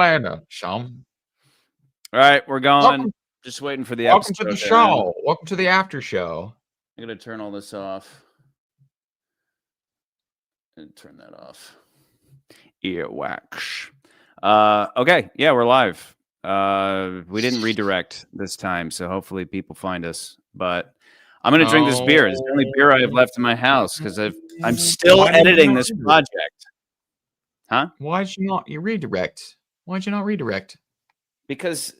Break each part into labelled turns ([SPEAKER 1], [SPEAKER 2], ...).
[SPEAKER 1] later, Sean.
[SPEAKER 2] All right, we're going.
[SPEAKER 1] Welcome,
[SPEAKER 2] Just waiting for the
[SPEAKER 1] welcome
[SPEAKER 2] episode
[SPEAKER 1] to the
[SPEAKER 2] to
[SPEAKER 1] show.
[SPEAKER 2] end.
[SPEAKER 1] Welcome to the after show.
[SPEAKER 2] I'm gonna turn all this off. And turn that off. Earwax. Okay, yeah, we're live. We didn't redirect this time, so hopefully people find us. But I'm gonna drink this beer. It's the only beer I have left in my house because I'm still
[SPEAKER 1] Why did you
[SPEAKER 2] editing
[SPEAKER 1] not
[SPEAKER 2] this
[SPEAKER 1] redirect?
[SPEAKER 2] project. Huh?
[SPEAKER 1] Why'd you not redirect? Why'd you not redirect?
[SPEAKER 2] Because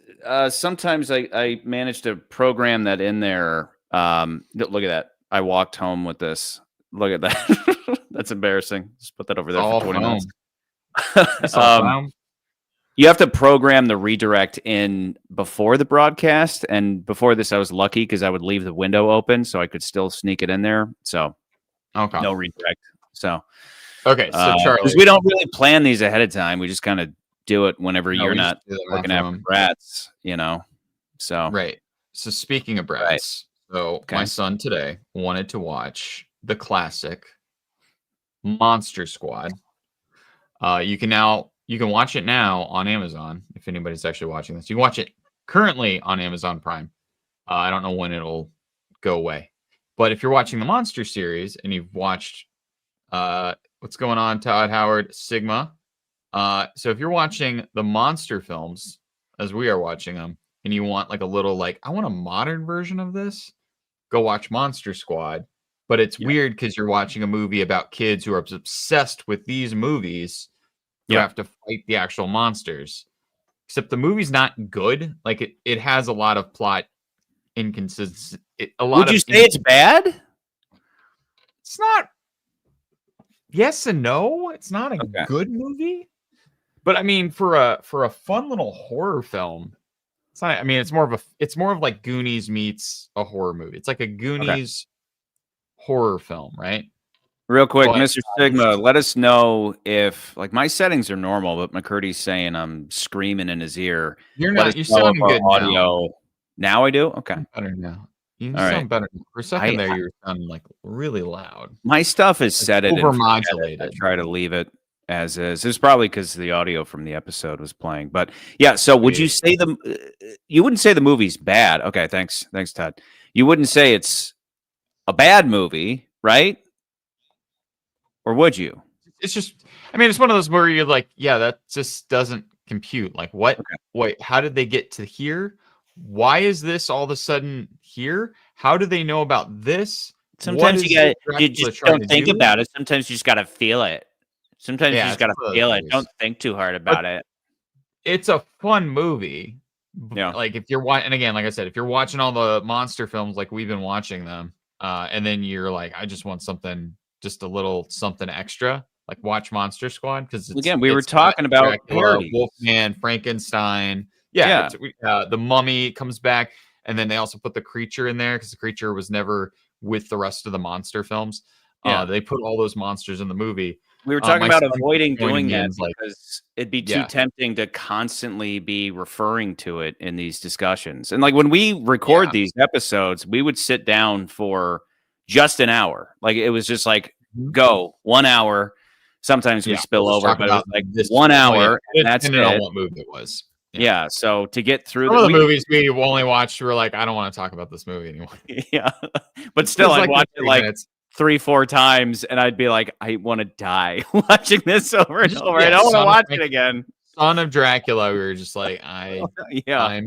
[SPEAKER 2] sometimes I managed to program that in there. Look at that. I walked home with this. Look at that. That's embarrassing. Just put that over there for 20 minutes.
[SPEAKER 1] It's all foam.
[SPEAKER 2] You have to program the redirect in before the broadcast. And before this, I was lucky because I would leave the window open so I could still sneak it in there. So
[SPEAKER 1] Okay.
[SPEAKER 2] no redirect. So
[SPEAKER 1] Okay. So Charlie,
[SPEAKER 2] because we don't really plan these ahead of time. We just kind of do it whenever you're
[SPEAKER 1] we
[SPEAKER 2] not
[SPEAKER 1] just do them
[SPEAKER 2] looking
[SPEAKER 1] after
[SPEAKER 2] after
[SPEAKER 1] them.
[SPEAKER 2] brats, you know. So
[SPEAKER 1] Right. So speaking of brats, so my son today wanted to watch the classic Monster Squad. You can watch it now on Amazon if anybody's actually watching this. You can watch it currently on Amazon Prime. I don't know when it'll go away, but if you're watching the Monster series and you've watched what's going on, Todd Howard, Sigma. So if you're watching the monster films as we are watching them, and you want like a little I want a modern version of this, go watch Monster Squad. But it's weird because you're watching a movie about kids who are obsessed with these movies who have to fight the actual monsters. Except the movie's not good. Like it has a lot of plot inconsistency.
[SPEAKER 2] Would you say it's bad?
[SPEAKER 1] It's not. Yes and no. It's not a good movie. But I mean, for a fun little horror film, it's not. I mean, it's more of like Goonies meets a horror movie. It's like a Goonies horror film, right?
[SPEAKER 2] Real quick, Mr. Sigma, let us know if my settings are normal, but McCurdy's saying I'm screaming in his ear.
[SPEAKER 1] You're not. You're sounding good
[SPEAKER 2] audio. Now I do. Okay,
[SPEAKER 1] better now. You
[SPEAKER 2] All
[SPEAKER 1] sound
[SPEAKER 2] right.
[SPEAKER 1] better. For a second there, you were sounding like really loud.
[SPEAKER 2] My stuff is set it
[SPEAKER 1] overmodulated.
[SPEAKER 2] I try to leave it as is. It's probably because the audio from the episode was playing. But yeah, so would you say you wouldn't say the movie's bad? Okay, thanks, Todd. You wouldn't say it's a bad movie, right? Or would you?
[SPEAKER 1] It's just, I mean, it's one of those where you're like, yeah, that just doesn't compute. Like, what?
[SPEAKER 2] Okay.
[SPEAKER 1] Wait, how did they get to here? Why is this all of a sudden here? How do they know about this?
[SPEAKER 2] Sometimes you just don't think about it. Sometimes you just got to feel it. Sometimes you just got to feel it. Don't think too hard about it.
[SPEAKER 1] It's a fun movie.
[SPEAKER 2] Yeah.
[SPEAKER 1] Like if you're watching, and again, like I said, if you're watching all the monster films, like we've been watching them, and then you're like, I just want something, just a little something extra. Like watch Monster Squad because
[SPEAKER 2] again, we were talking about
[SPEAKER 1] Dracula, Wolfman, Frankenstein. Yeah. The Mummy comes back, and then they also put the creature in there because the creature was never with the rest of the monster films. They put all those monsters in the movie.
[SPEAKER 2] We were talking about avoiding doing that because it'd be too tempting to constantly be referring to it in these discussions. And like when we record these episodes, we would sit down for just an hour. Like it was just like go 1 hour. Sometimes we spill over, but it was like this 1 hour. And that's it.
[SPEAKER 1] On what movie it was.
[SPEAKER 2] Yeah. So to get through
[SPEAKER 1] some of the movies we only watched, we were like, I don't want to talk about this movie anymore.
[SPEAKER 2] Yeah. But still, I'd watch it like 3-4 times, and I'd be like, I want to die watching this over and over. I don't want to watch it again.
[SPEAKER 1] Son of Dracula, we were just like, I'm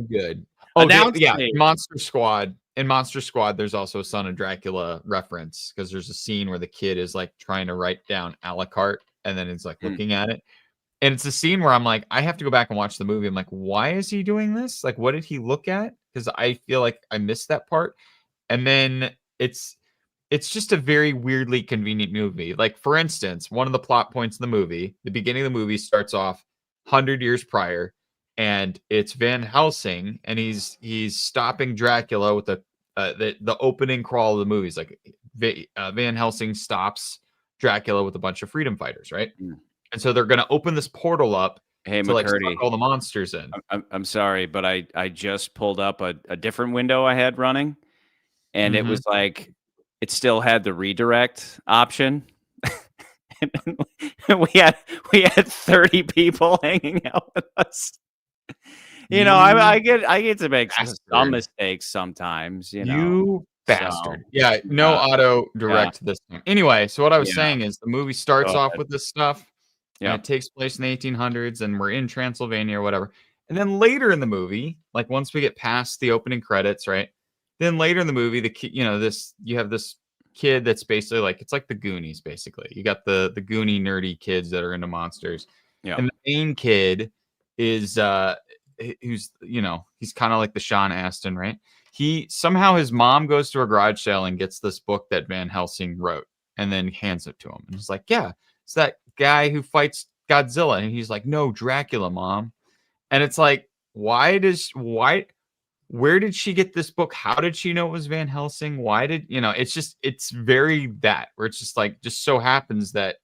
[SPEAKER 1] good. Monster Squad. In Monster Squad, there's also a Son of Dracula reference because there's a scene where the kid is like trying to write down a la carte, and then it's like looking at it. And it's a scene where I'm like, I have to go back and watch the movie. I'm like, why is he doing this? Like, what did he look at? Because I feel like I missed that part. And then it's just a very weirdly convenient movie. Like, for instance, one of the plot points in the movie, the beginning of the movie starts off 100 years prior, and it's Van Helsing, and he's stopping Dracula with the opening crawl of the movie. Is like Van Helsing stops Dracula with a bunch of freedom fighters, right? And so they're going to open this portal up to
[SPEAKER 2] McCurdy,
[SPEAKER 1] suck all the monsters in.
[SPEAKER 2] I'm sorry, but I just pulled up a different window I had running, and it was like it still had the redirect option. we had 30 people hanging out with us. I get to make some mistakes sometimes.
[SPEAKER 1] You bastard. So, yeah, no auto direct this time. Anyway, so what I was saying is the movie starts off with this stuff. Yeah, and it takes place in the 1800s, and we're in Transylvania or whatever. And then later in the movie, like once we get past the opening credits, right? Then later in the movie, you have this kid that's basically like it's like the Goonies, basically. You got the Goonie nerdy kids that are into monsters. Yeah. And the main kid is who's he's kind of like the Sean Astin, right? Somehow his mom goes to a garage sale and gets this book that Van Helsing wrote and then hands it to him. And he's like, yeah, it's that guy who fights Godzilla. And he's like, no, Dracula, Mom. And it's like, where did she get this book? How did she know it was Van Helsing? Why did, it's very that where it's just like, just so happens that.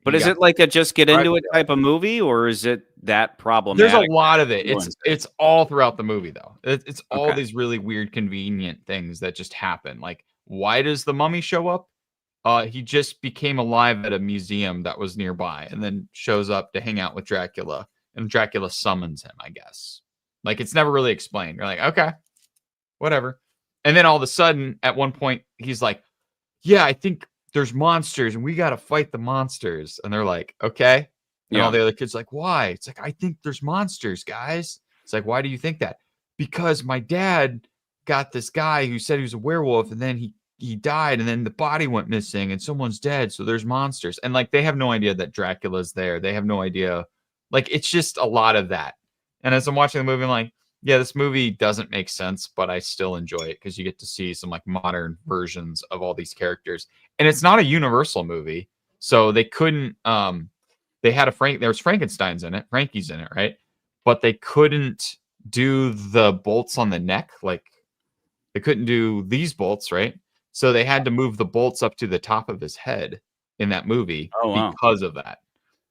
[SPEAKER 2] But is it like a just get into it type of movie, or is it that problematic?
[SPEAKER 1] There's a lot of it. It's all throughout the movie, though. It's all these really weird, convenient things that just happen. Like, why does the mummy show up? He just became alive at a museum that was nearby and then shows up to hang out with Dracula, and Dracula summons him, I guess. Like, it's never really explained. You're like, okay, whatever. And then all of a sudden, at one point, he's like, yeah, I think there's monsters and we got to fight the monsters. And they're like, okay. And all the other kids like, why? It's like, I think there's monsters, guys. It's like, why do you think that? Because my dad got this guy who said he was a werewolf, and then he died, and then the body went missing and someone's dead. So there's monsters. And like, they have no idea that Dracula's there. They have no idea. Like, it's just a lot of that. And as I'm watching the movie, I'm like, yeah, this movie doesn't make sense, but I still enjoy it because you get to see some like modern versions of all these characters. And it's not a Universal movie, so they couldn't. They had there was Frankenstein's in it, Frankie's in it, right? But they couldn't do the bolts on the neck, like they couldn't do these bolts, right? So they had to move the bolts up to the top of his head in that movie because of that.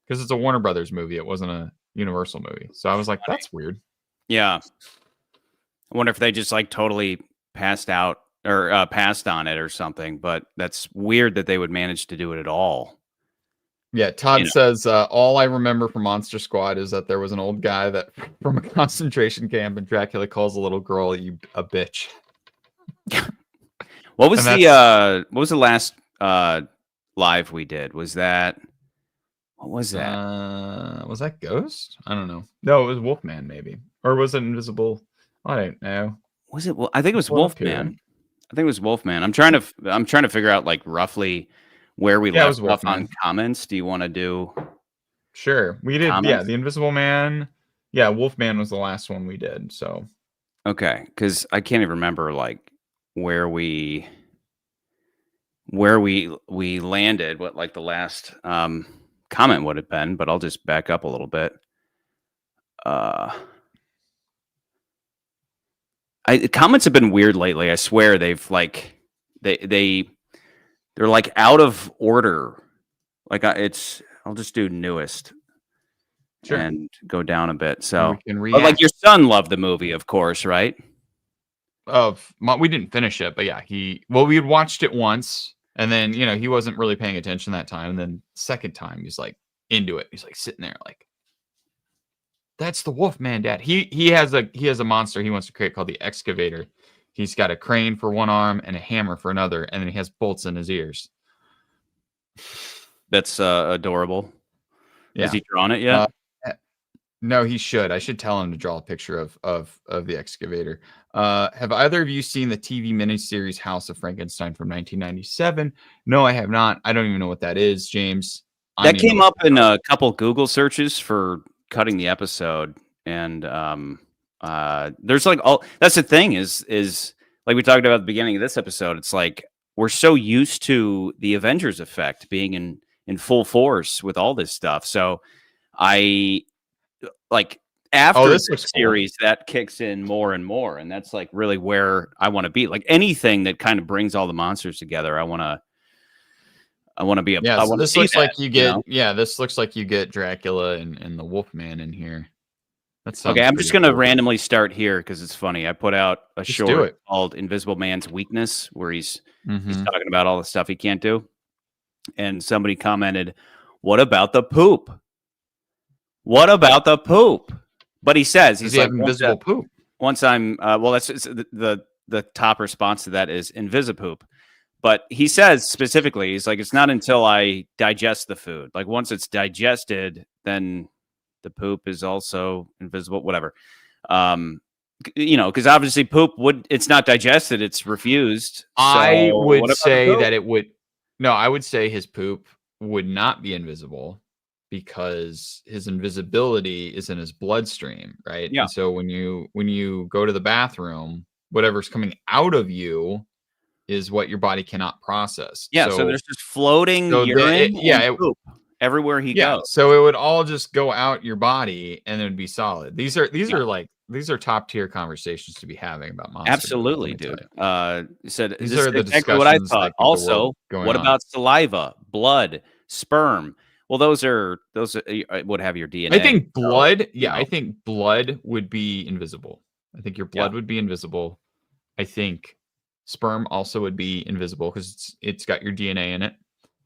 [SPEAKER 1] Because it's a Warner Brothers movie, it wasn't a Universal movie. So I was like, that's weird.
[SPEAKER 2] Yeah. I wonder if they just like totally passed out or passed on it or something, but that's weird that they would manage to do it at all.
[SPEAKER 1] Yeah, Todd says, all I remember from Monster Squad is that there was an old guy that from a concentration camp, and Dracula calls a little girl a bitch.
[SPEAKER 2] What was the last live we did? What was that?
[SPEAKER 1] Was that Ghost? I don't know. No, it was Wolfman, maybe. Or was it Invisible? I don't know.
[SPEAKER 2] Was it? Well, I think it was Wolfman. I think it was Wolfman. I'm trying to figure out like roughly where we left off on comments. Do you want to do?
[SPEAKER 1] Sure. We did. Comments? Yeah, the Invisible Man. Yeah, Wolfman was the last one we did. So.
[SPEAKER 2] Okay, because I can't even remember like where we landed. What like the last comment would have been, but I'll just back up a little bit. Comments have been weird lately. I swear they've like they're like out of order. Like I'll just do newest and go down a bit. So but like your son loved the movie, of course, right?
[SPEAKER 1] We didn't finish it, but yeah, we had watched it once, and then he wasn't really paying attention that time, and then second time he's like into it. He's like sitting there like, that's the Wolfman, Dad. He has a monster he wants to create called the Excavator. He's got a crane for one arm and a hammer for another, and then he has bolts in his ears.
[SPEAKER 2] That's adorable. Yeah. Has he drawn it yet?
[SPEAKER 1] No, he should. I should tell him to draw a picture of the Excavator. Have either of you seen the TV miniseries House of Frankenstein from 1997? No, I have not. I don't even know what that is, James.
[SPEAKER 2] That came up in a couple Google searches for cutting the episode, and there's like that's the thing is like we talked about at the beginning of this episode. It's like we're so used to the Avengers effect being in full force with all this stuff. So I like after this series that kicks in more and more, and that's like really where I want to be. Like anything that kind of brings all the monsters together, I want to be a.
[SPEAKER 1] Yeah, so this looks like you get. Yeah, this looks like you get Dracula and the Wolfman in here. That's
[SPEAKER 2] okay. I'm just gonna randomly start here because it's funny. I put out a short called "Invisible Man's Weakness," where he's talking about all the stuff he can't do, and somebody commented, what about the poop? What about the poop? But he says, he's like,
[SPEAKER 1] invisible poop.
[SPEAKER 2] Once I'm, that's the top response to that is invisipoop. But he says specifically, he's like, it's not until I digest the food. Like once it's digested, then the poop is also invisible, whatever. Because obviously poop it's not digested, it's refused.
[SPEAKER 1] I would say that it would, no, I would say his poop would not be invisible because his invisibility is in his bloodstream, right?
[SPEAKER 2] Yeah.
[SPEAKER 1] And so when you go to the bathroom, whatever's coming out of you is what your body cannot process.
[SPEAKER 2] Yeah, so there's just floating urine and poop everywhere he goes.
[SPEAKER 1] So it would all just go out your body and it would be solid. These are top tier conversations to be having about monsters.
[SPEAKER 2] Absolutely, dude. Said
[SPEAKER 1] these are the
[SPEAKER 2] exactly what I thought. Also, what about saliva, blood, sperm? Well, those would have your DNA.
[SPEAKER 1] I think blood. I think blood would be invisible. I think your blood would be invisible. I think sperm also would be invisible because it's got your DNA in it.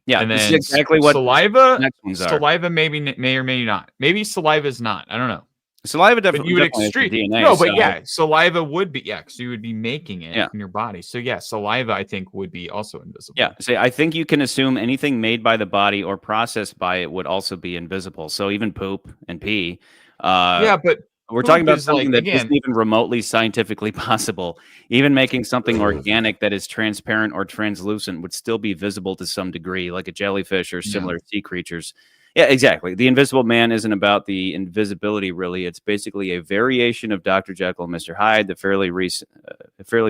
[SPEAKER 2] Yeah,
[SPEAKER 1] and then
[SPEAKER 2] this is exactly what
[SPEAKER 1] saliva. Saliva may or may not. Maybe saliva is not. I don't know.
[SPEAKER 2] Saliva definitely has DNA.
[SPEAKER 1] No, but saliva would be because you would be making it in your body. So saliva I think would be also invisible.
[SPEAKER 2] Yeah, I think you can assume anything made by the body or processed by it would also be invisible. So even poop and pee.
[SPEAKER 1] But
[SPEAKER 2] we're talking about something that isn't even remotely scientifically possible. Even making something organic that is transparent or translucent would still be visible to some degree, like a jellyfish or similar sea creatures. Yeah, exactly. The Invisible Man isn't about the invisibility, really. It's basically a variation of Dr. Jekyll and Mr. Hyde. The fairly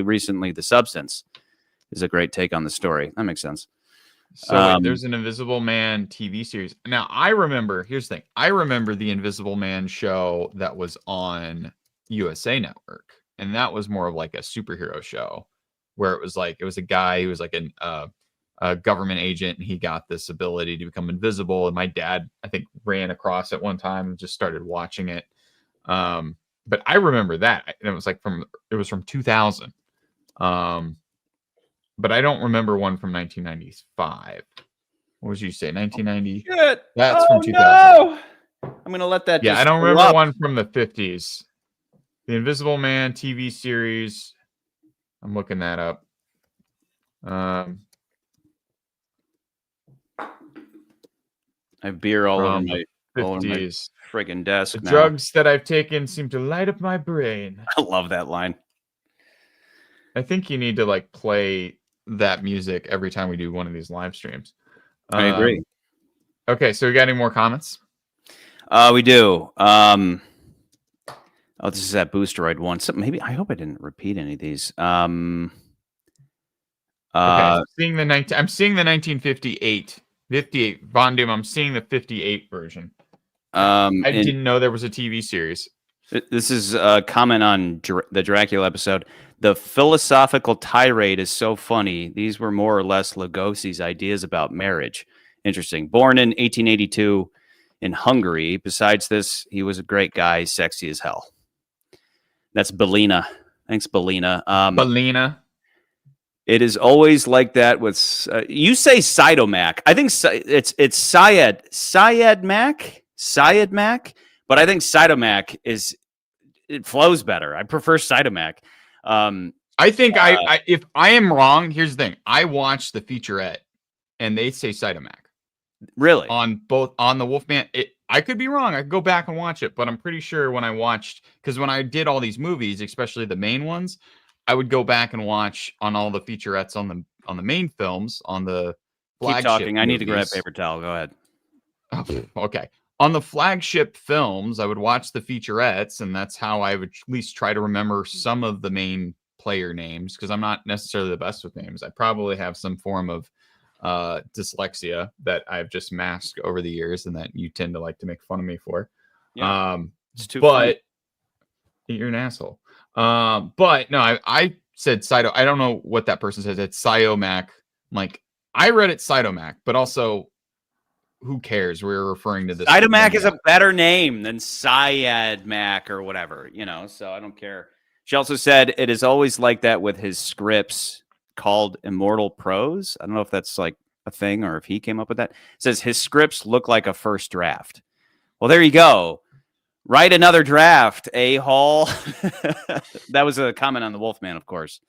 [SPEAKER 2] recently, The Substance is a great take on the story. That makes sense.
[SPEAKER 1] So there's an Invisible Man TV series. Now, here's the thing. I remember the Invisible Man show that was on USA Network. And that was more of like a superhero show where it was a guy who was like a government agent, and he got this ability to become invisible. And my dad, I think, ran across it one time and just started watching it. But I remember that. And it was from 2000. But I don't remember one from 1995. What would you say? 1990?
[SPEAKER 2] Shit.
[SPEAKER 1] That's from 2000.
[SPEAKER 2] No. I'm going to let that
[SPEAKER 1] I don't remember one from the 50s. The Invisible Man TV series. I'm looking that up.
[SPEAKER 2] I have beer all over my
[SPEAKER 1] 50s.
[SPEAKER 2] Friggin' desk.
[SPEAKER 1] The drugs that I've taken seem to light up my brain.
[SPEAKER 2] I love that line.
[SPEAKER 1] I think you need to play that music every time we do one of these live streams.
[SPEAKER 2] I agree.
[SPEAKER 1] Okay, so we got any more comments?
[SPEAKER 2] We do. This is that Boosteroid one. So maybe I hope I didn't repeat any of these.
[SPEAKER 1] Okay, I'm seeing the 1958. 58 Von Doom. I'm seeing the 58 version. I didn't know there was a TV series.
[SPEAKER 2] This is a comment on the Dracula episode. The philosophical tirade is so funny. These were more or less Lugosi's ideas about marriage. Interesting. Born in 1882 in Hungary. Besides this, he was a great guy, sexy as hell. That's Belina. Thanks, Belina.
[SPEAKER 1] Belina.
[SPEAKER 2] It is always like that with you say Cytomac. I think it's Syed Mac, but I think Cytomac it flows better. I prefer Cytomac.
[SPEAKER 1] I think if I am wrong, here's the thing. I watched the featurette and they say Cytomac.
[SPEAKER 2] Really?
[SPEAKER 1] On the Wolfman. I could be wrong. I could go back and watch it, but I'm pretty sure when I watched, because when I did all these movies, especially the main ones, I would go back and watch on all the featurettes on the main films, on the flagship.
[SPEAKER 2] Keep talking.
[SPEAKER 1] Movies.
[SPEAKER 2] I need to grab paper towel. Go ahead.
[SPEAKER 1] Okay. On the flagship films, I would watch the featurettes, and that's how I would at least try to remember some of the main player names, because I'm not necessarily the best with names. I probably have some form of dyslexia that I've just masked over the years, and that you tend to like to make fun of me for.
[SPEAKER 2] Yeah, it's too
[SPEAKER 1] but
[SPEAKER 2] funny.
[SPEAKER 1] You're an asshole. But no, I said Cyto. I don't know what that person says. It's Cytomac. Like, I read it Cytomac, but also, who cares? We're referring to this.
[SPEAKER 2] Cytomac is a better name than Syed Mac or whatever, so I don't care. She also said it is always like that with his scripts called Immortal Prose. I don't know if that's like a thing or if he came up with that. It says his scripts look like a first draft. Well, there you go. Write another draft, a-hole. That was a comment on the Wolfman, of course.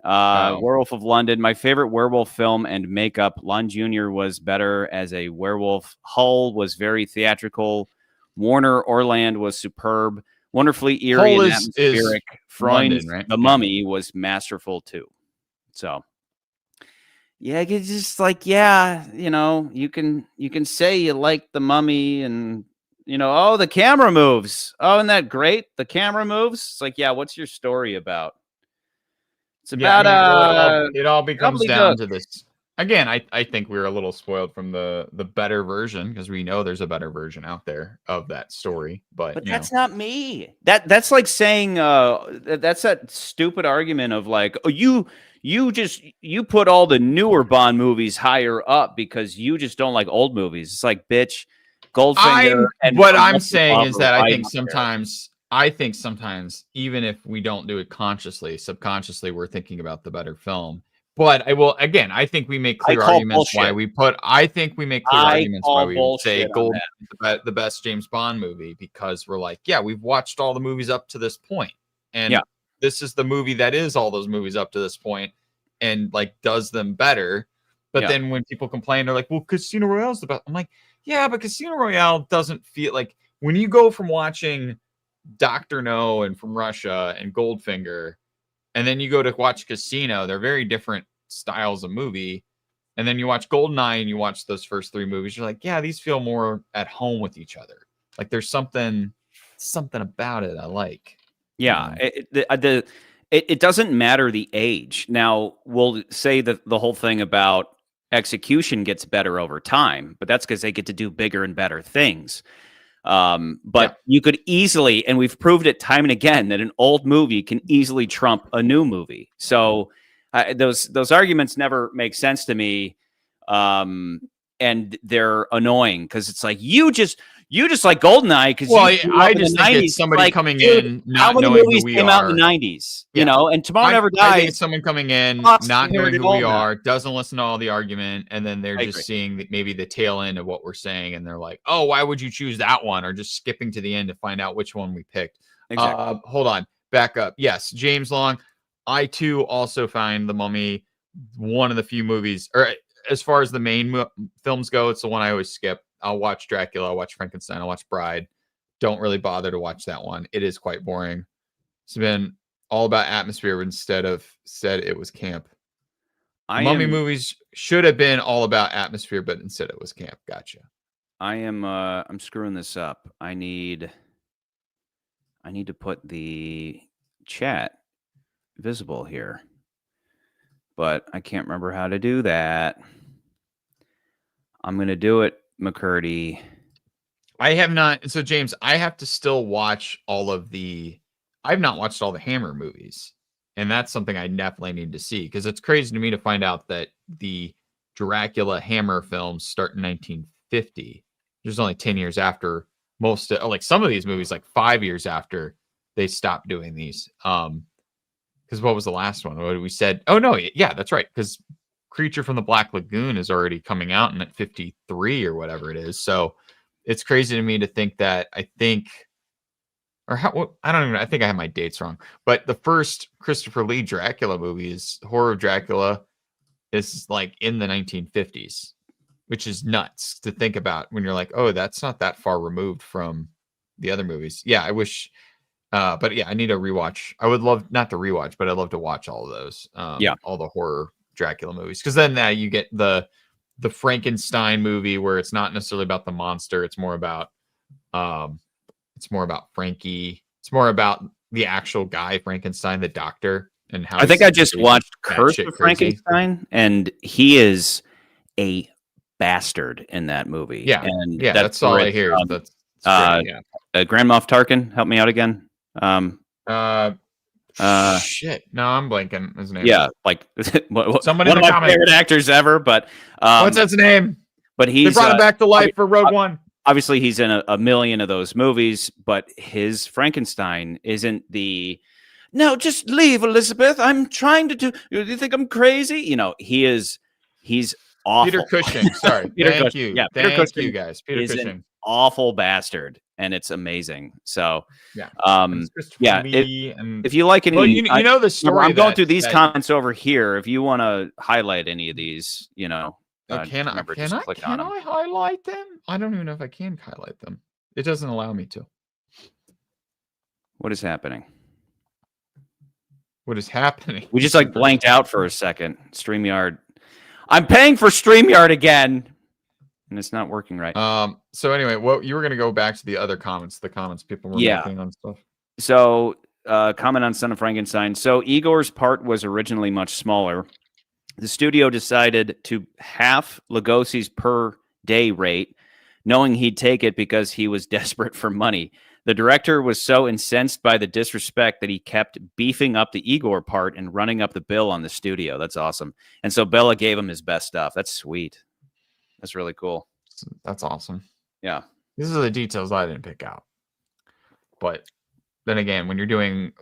[SPEAKER 2] Werewolf of London. My favorite werewolf film and makeup. Lon Jr. was better as a werewolf. Hull was very theatrical. Warner Orland was superb. Wonderfully eerie and atmospheric. Freund's right? The Mummy was masterful too. So, yeah, it's just like, you can say you like The Mummy and, oh, the camera moves. Oh, isn't that great? The camera moves. It's like, yeah, what's your story about? It's about
[SPEAKER 1] it all becomes down to this. Again, I think we were a little spoiled from the better version because we know there's a better version out there of that story. But
[SPEAKER 2] that's not me. That's like saying that's that stupid argument of like, oh, you put all the newer Bond movies higher up because you just don't like old movies. It's like, bitch, Goldfinger.
[SPEAKER 1] What I'm saying is that I think sometimes, even if we don't do it consciously, subconsciously, we're thinking about the better film. But I think we make clear arguments why we put. I think we make clear arguments why we would say Gold the best James Bond movie because we're like, yeah, we've watched all the movies up to this point, and this is the movie that is all those movies up to this point, and like does them better. But then when people complain, they're like, well, Casino Royale's the best. I'm like, yeah, but Casino Royale doesn't feel like when you go from watching Dr. No and From Russia and Goldfinger. And then you go to watch Casino. They're very different styles of movie. And then you watch GoldenEye and you watch those first three movies. You're like, yeah, these feel more at home with each other. Like there's something about it I like.
[SPEAKER 2] Yeah. It doesn't matter the age. Now, we'll say that the whole thing about execution gets better over time, but that's because they get to do bigger and better things. You could easily, and we've proved it time and again, that an old movie can easily trump a new movie. So those arguments never make sense to me. And they're annoying because it's like, you just like GoldenEye because
[SPEAKER 1] I just think it's somebody like, coming in not knowing who we
[SPEAKER 2] came out in the 90s, you know, and Tomorrow Never Dies.
[SPEAKER 1] I think it's someone coming in not knowing who we are, doesn't listen to all the argument, and then they're just seeing maybe the tail end of what we're saying, and they're like, oh, why would you choose that one? Or just skipping to the end to find out which one we picked. Exactly. Hold on, back up. Yes, James Long. I too also find The Mummy one of the few movies, or as far as the main films go, it's the one I always skip. I'll watch Dracula, I'll watch Frankenstein, I'll watch Bride. Don't really bother to watch that one. It is quite boring. It's been all about atmosphere instead of said it was camp. Mummy movies should have been all about atmosphere, but instead it was camp. Gotcha.
[SPEAKER 2] I'm screwing this up. I need to put the chat visible here, but I can't remember how to do that. I'm going to do it, McCurdy.
[SPEAKER 1] I have not. So, James, I have to still watch all of the. I've not watched all the Hammer movies, and that's something I definitely need to see because it's crazy to me to find out that the Dracula Hammer films start in 1950. There's only 10 years after most, like some of these movies, like 5 years after they stopped doing these. Because what was the last one? What we said? Oh no, yeah, that's right. Because Creature from the Black Lagoon is already coming out in at 53 or whatever it is. So it's crazy to me to think that I think I think I have my dates wrong. But the first Christopher Lee Dracula movie is Horror of Dracula is like in the 1950s, which is nuts to think about when you're like, oh, that's not that far removed from the other movies. Yeah, I wish. But yeah, I need to rewatch. I would love not to rewatch, but I'd love to watch all of those. All the horror Dracula movies, because then you get the Frankenstein movie where it's not necessarily about the monster. It's more about Frankie. It's more about the actual guy Frankenstein, the doctor, and how.
[SPEAKER 2] I think I just watched Curse of Frankenstein, and he is a bastard in that movie.
[SPEAKER 1] Yeah, and that's all I hear. That's
[SPEAKER 2] Grand Moff Tarkin, help me out again.
[SPEAKER 1] Shit. No, I'm blanking his name.
[SPEAKER 2] Yeah, like
[SPEAKER 1] somebody
[SPEAKER 2] one of my favorite actors ever. But
[SPEAKER 1] what's his name?
[SPEAKER 2] But they
[SPEAKER 1] brought him back to life for Rogue One.
[SPEAKER 2] Obviously, he's in a million of those movies, but his Frankenstein isn't the. No, just leave, Elizabeth. I'm trying to do. You think I'm crazy? You know, he's awful.
[SPEAKER 1] Peter Cushing. Sorry. Thank you.
[SPEAKER 2] Yeah,
[SPEAKER 1] Thank you, guys. Peter Cushing.
[SPEAKER 2] An awful bastard, and it's amazing. So
[SPEAKER 1] yeah,
[SPEAKER 2] if you like any,
[SPEAKER 1] well, you know the story.
[SPEAKER 2] I'm going through these comments over here. If you want to highlight any of these, can I
[SPEAKER 1] highlight them? I don't even know if I can highlight them. It doesn't allow me to.
[SPEAKER 2] What is happening?
[SPEAKER 1] What is happening?
[SPEAKER 2] We just blanked out for a second. StreamYard. I'm paying for StreamYard again, and it's not working right.
[SPEAKER 1] So anyway, you were going to go back to the other comments, people were making on stuff.
[SPEAKER 2] So, comment on Son of Frankenstein. So Igor's part was originally much smaller. The studio decided to half Lugosi's per day rate, knowing he'd take it because he was desperate for money. The director was so incensed by the disrespect that he kept beefing up the Igor part and running up the bill on the studio. That's awesome. And so Bela gave him his best stuff. That's sweet. That's really cool.
[SPEAKER 1] That's awesome.
[SPEAKER 2] Yeah.
[SPEAKER 1] These are the details I didn't pick out. But then again, when you're doing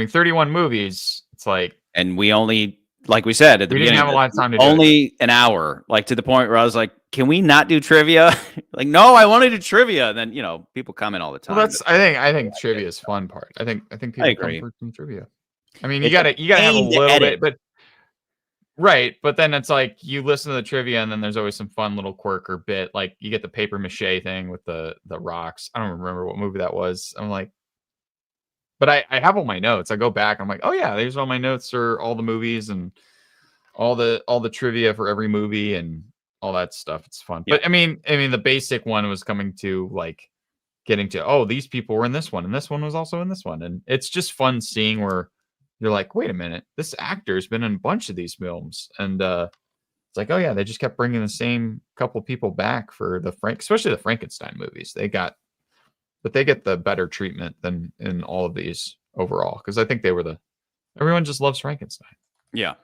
[SPEAKER 1] 31 movies, it's like,
[SPEAKER 2] and we only, like we said at the beginning,
[SPEAKER 1] didn't have a lot of time to
[SPEAKER 2] only an hour, to the point where I was like, can we not do trivia? No, I want to do trivia. And then, people comment all the time.
[SPEAKER 1] Well, I think trivia is fun part. I think people come for some trivia. I mean, you gotta have a little bit, but right. But then it's like you listen to the trivia and then there's always some fun little quirk or bit. Like you get the paper mache thing with the rocks. I don't remember what movie that was. I'm like, but I have all my notes. I go back. I'm like, oh yeah, there's all my notes for all the movies and all the trivia for every movie and all that stuff. It's fun. Yeah. But I mean, the basic one was coming to getting to, oh, these people were in this one and this one was also in this one. And it's just fun seeing where you're like, wait a minute, this actor's been in a bunch of these films. And it's like, oh yeah, they just kept bringing the same couple people back for especially the Frankenstein movies. They get the better treatment than in all of these overall. Because I think everyone just loves Frankenstein.
[SPEAKER 2] Yeah.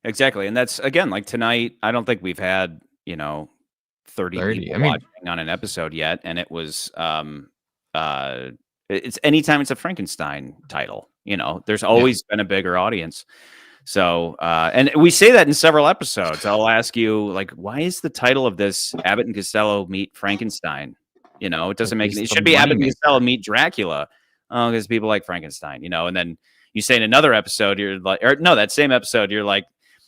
[SPEAKER 2] Exactly. And that's, again, tonight, I don't think we've had, 30 people watching on an episode yet. And it was, it's anytime it's a Frankenstein title, there's always been a bigger audience. So, and we say that in several episodes. I'll ask you, why is the title of this Abbott and Costello Meet Frankenstein? It doesn't make it should be Abbott and Costello Meet Dracula. Because people like Frankenstein, and then you say in another episode, you're like, or no, that same episode, you're like,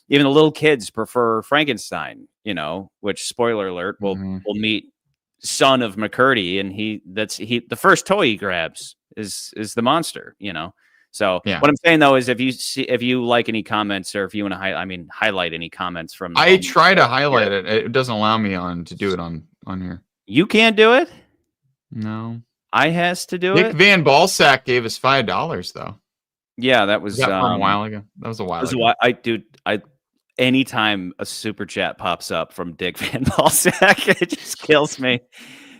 [SPEAKER 2] even the little kids prefer Frankenstein, which, spoiler alert, will meet son of McCurdy, and the first toy he grabs is the monster, So what I'm saying though is if you like any comments or if you want to highlight any comments from,
[SPEAKER 1] I try to highlight it. It doesn't allow me to do it on here.
[SPEAKER 2] You can't do it.
[SPEAKER 1] No,
[SPEAKER 2] I has to do it.
[SPEAKER 1] Nick Van Balsack gave us $5 though.
[SPEAKER 2] Yeah, that was
[SPEAKER 1] from a while ago. That was a while ago.
[SPEAKER 2] Anytime a super chat pops up from Dick Van Balsack, it just kills me.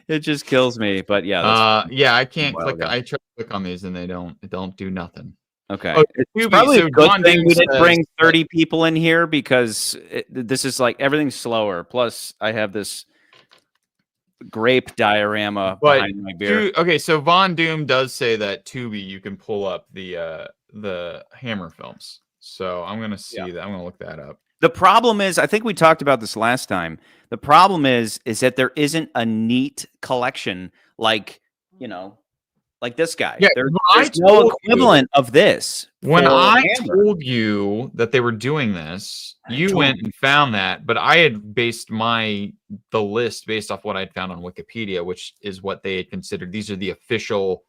[SPEAKER 2] It just kills me. But yeah,
[SPEAKER 1] I can't click. I try to click on these and they don't do nothing.
[SPEAKER 2] Okay, it's probably a good thing we didn't bring 30 people in here because this is everything's slower. Plus, I have this grape diorama behind my beer.
[SPEAKER 1] Okay, so Von Doom does say that Tubi you can pull up the Hammer films. So I'm gonna see that. I'm gonna look that up.
[SPEAKER 2] The problem is, I think we talked about this last time. The problem is that there isn't a neat collection like this guy. Yeah, there's no equivalent of this.
[SPEAKER 1] When I told you that they were doing this, you went and found that, but I had based the list based off what I'd found on Wikipedia, which is what they had considered. These are the official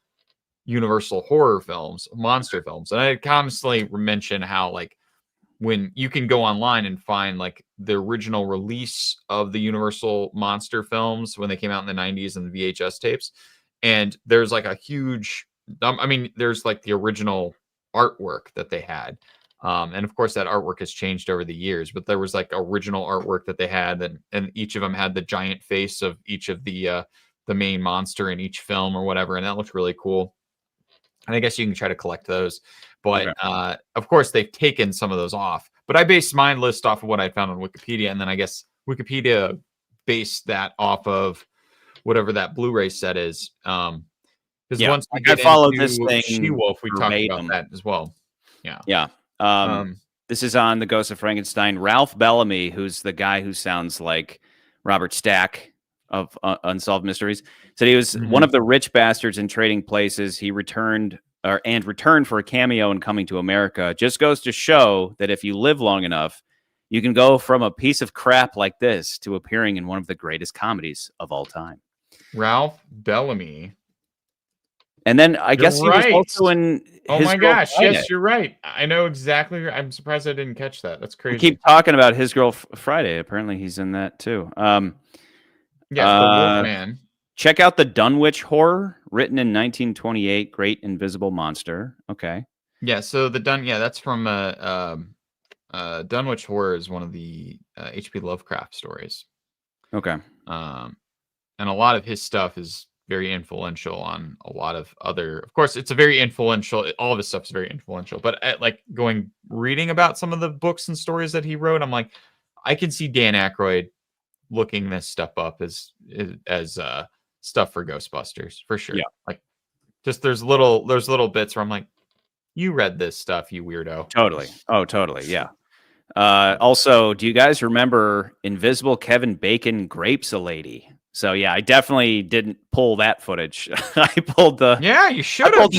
[SPEAKER 1] Universal horror films, monster films. And I constantly mention how when you can go online and find the original release of the Universal monster films when they came out in the 90s and the VHS tapes. And there's a huge, there's the original artwork that they had. And of course that artwork has changed over the years, but there was original artwork that they had. And each of them had the giant face of each of the main monster in each film or whatever. And that looked really cool. And I guess you can try to collect those. But of course, they've taken some of those off. But I based my list off of what I found on Wikipedia. And then I guess Wikipedia based that off of whatever that Blu-ray set is. Because once we
[SPEAKER 2] followed this thing,
[SPEAKER 1] She-Wolf, we talked about that as well. Yeah.
[SPEAKER 2] Yeah. This is on The Ghost of Frankenstein. Ralph Bellamy, who's the guy who sounds like Robert Stack of Unsolved Mysteries, said he was one of the rich bastards in Trading Places. He returned for a cameo in Coming to America. Just goes to show that if you live long enough, you can go from a piece of crap like this to appearing in one of the greatest comedies of all time.
[SPEAKER 1] Ralph Bellamy.
[SPEAKER 2] And then I guess he was also in
[SPEAKER 1] Oh my gosh, yes, you're right. I know exactly. I'm surprised I didn't catch that. That's crazy.
[SPEAKER 2] We keep talking about His Girl Friday. Apparently he's in that too.
[SPEAKER 1] The Wolfman.
[SPEAKER 2] Check out the Dunwich Horror, written in 1928. Great Invisible Monster. Okay.
[SPEAKER 1] Yeah, so that's from Dunwich Horror is one of the H.P. Lovecraft stories.
[SPEAKER 2] Okay.
[SPEAKER 1] And a lot of his stuff is very influential on a lot of other. Of course, it's a very influential. All of his stuff is very influential. But reading about some of the books and stories that he wrote, I'm like, I can see Dan Aykroyd looking this stuff up as stuff for Ghostbusters for sure.
[SPEAKER 2] Yeah.
[SPEAKER 1] Like, just there's little bits where I'm like, you read this stuff, you weirdo.
[SPEAKER 2] Totally. Oh, totally. Yeah. Also, do you guys remember Invisible Kevin Bacon Grapes a Lady? So yeah, I definitely didn't pull that footage. I pulled the
[SPEAKER 1] you should have.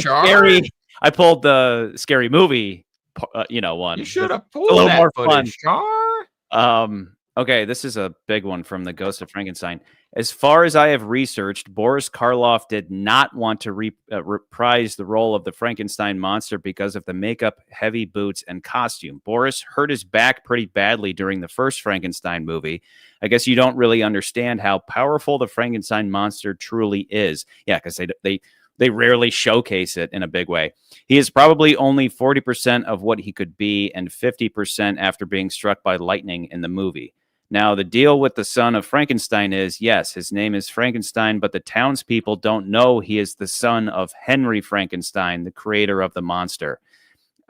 [SPEAKER 2] I pulled the Scary Movie, one.
[SPEAKER 1] You should have pulled a little more footage,
[SPEAKER 2] Char. Okay, this is a big one from The Ghost of Frankenstein. As far as I have researched, Boris Karloff did not want to reprise the role of the Frankenstein monster because of the makeup, heavy boots, and costume. Boris hurt his back pretty badly during the first Frankenstein movie. I guess you don't really understand how powerful the Frankenstein monster truly is. Yeah, because they rarely showcase it in a big way. He is probably only 40% of what he could be and 50% after being struck by lightning in the movie. Now, the deal with the son of Frankenstein is, yes, his name is Frankenstein, but the townspeople don't know he is the son of Henry Frankenstein, the creator of the monster.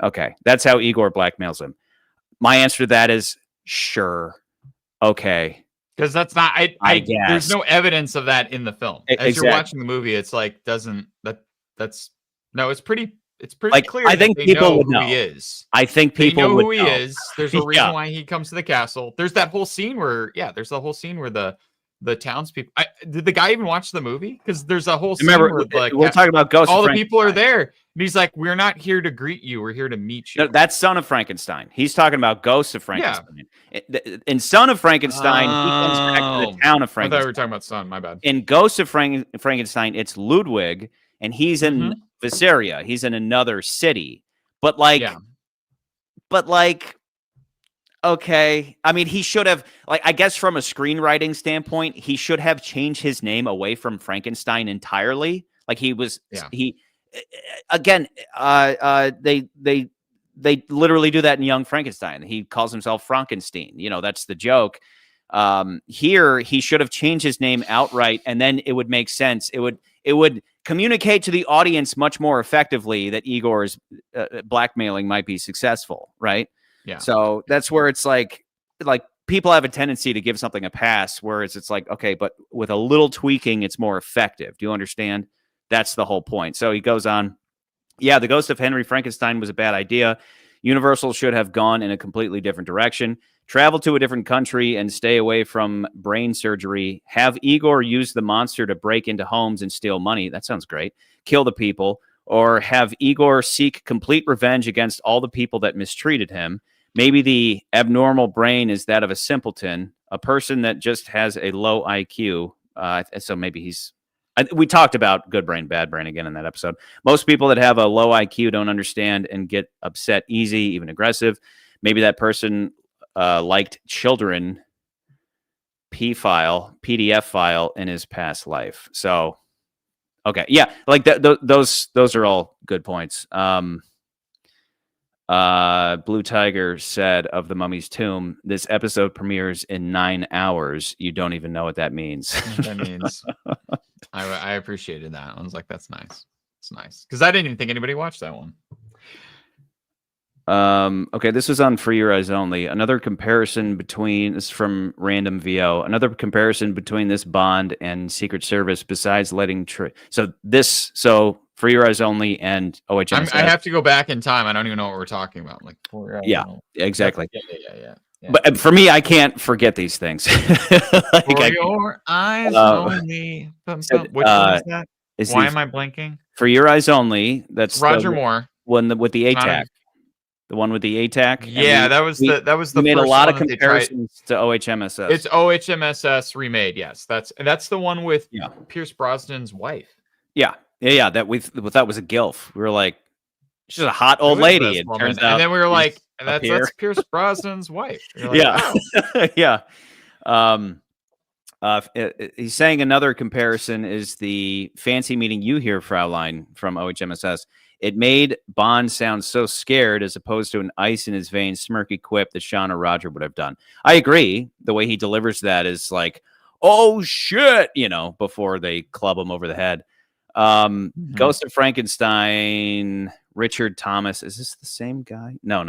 [SPEAKER 2] Okay, that's how Igor blackmails him. My answer to that is, sure. Okay.
[SPEAKER 1] Because that's not, I guess. There's no evidence of that in the film. As you're watching the movie, it's like, it's pretty clear.
[SPEAKER 2] I think people would know
[SPEAKER 1] who he is.
[SPEAKER 2] I think people would know
[SPEAKER 1] who he is. There's a reason why he comes to the castle. There's that whole scene where, the townspeople. Did the guy even watch the movie? Because there's a whole scene where
[SPEAKER 2] we're talking about Ghost.
[SPEAKER 1] All the people are there, and he's like, "We're not here to greet you. We're here to meet you."
[SPEAKER 2] No, that's Son of Frankenstein. He's talking about Ghost of Frankenstein. Yeah. In Son of Frankenstein, he comes back to the town of Frankenstein.
[SPEAKER 1] I thought we were talking about Son. My bad.
[SPEAKER 2] In Ghost of Frankenstein, it's Ludwig, and he's in Visaria. He's in another city, but okay. I mean, he should have, I guess from a screenwriting standpoint, he should have changed his name away from Frankenstein entirely. They literally do that in Young Frankenstein. He calls himself Frankenstein. That's the joke. Here, he should have changed his name outright, and then it would make sense. It would communicate to the audience much more effectively that Igor's blackmailing might be successful, right?
[SPEAKER 1] Yeah.
[SPEAKER 2] So that's where it's like people have a tendency to give something a pass, whereas it's like, okay, but with a little tweaking, it's more effective. Do you understand? That's the whole point. So he goes on. Yeah, the Ghost of Henry Frankenstein was a bad idea. Universal should have gone in a completely different direction. Travel to a different country and stay away from brain surgery. Have Igor use the monster to break into homes and steal money. That sounds great. Kill the people. Or have Igor seek complete revenge against all the people that mistreated him. Maybe the abnormal brain is that of a simpleton, a person that just has a low IQ. So maybe we talked about good brain, bad brain again in that episode. Most people that have a low IQ don't understand and get upset easy, even aggressive. Maybe that person liked children PDF file in his past life. So, okay. Yeah. Those are all good points. Blue Tiger said of The Mummy's Tomb, this episode premieres in 9 hours. You don't even know what that means.
[SPEAKER 1] That means I appreciated that. I was like, that's nice. It's nice. Because I didn't even think anybody watched that one.
[SPEAKER 2] Okay, this was on For Your Eyes Only. Another comparison between this is from Random VO. Another comparison between this Bond and Secret Service, besides letting so For Your Eyes Only, and OHMSS.
[SPEAKER 1] I have to go back in time. I don't even know what we're talking about. Like,
[SPEAKER 2] exactly.
[SPEAKER 1] Yeah.
[SPEAKER 2] But for me, I can't forget these things.
[SPEAKER 1] For Your Eyes Only. Which one is that? Why am I blanking?
[SPEAKER 2] For Your Eyes Only. That's
[SPEAKER 1] Roger Moore.
[SPEAKER 2] One with the ATAC. The one with the ATAC.
[SPEAKER 1] Yeah, that was the first
[SPEAKER 2] made a lot of
[SPEAKER 1] comparisons
[SPEAKER 2] to OHMSS.
[SPEAKER 1] It's OHMSS remade. Yes, that's the one with Pierce Brosnan's wife.
[SPEAKER 2] Yeah. That we thought was a gilf. We were like, she's a hot old lady. It turns out,
[SPEAKER 1] and then we were like, that's Pierce Brosnan's wife.
[SPEAKER 2] Like, yeah. He's saying another comparison is the fancy meeting you hear, Fraulein, from OHMSS. It made Bond sound so scared as opposed to an ice in his veins smirky quip that Sean or Roger would have done. I agree. The way he delivers that is like, oh shit, before they club him over the head. Ghost of Frankenstein, Richard Thomas. Is this the same guy? No.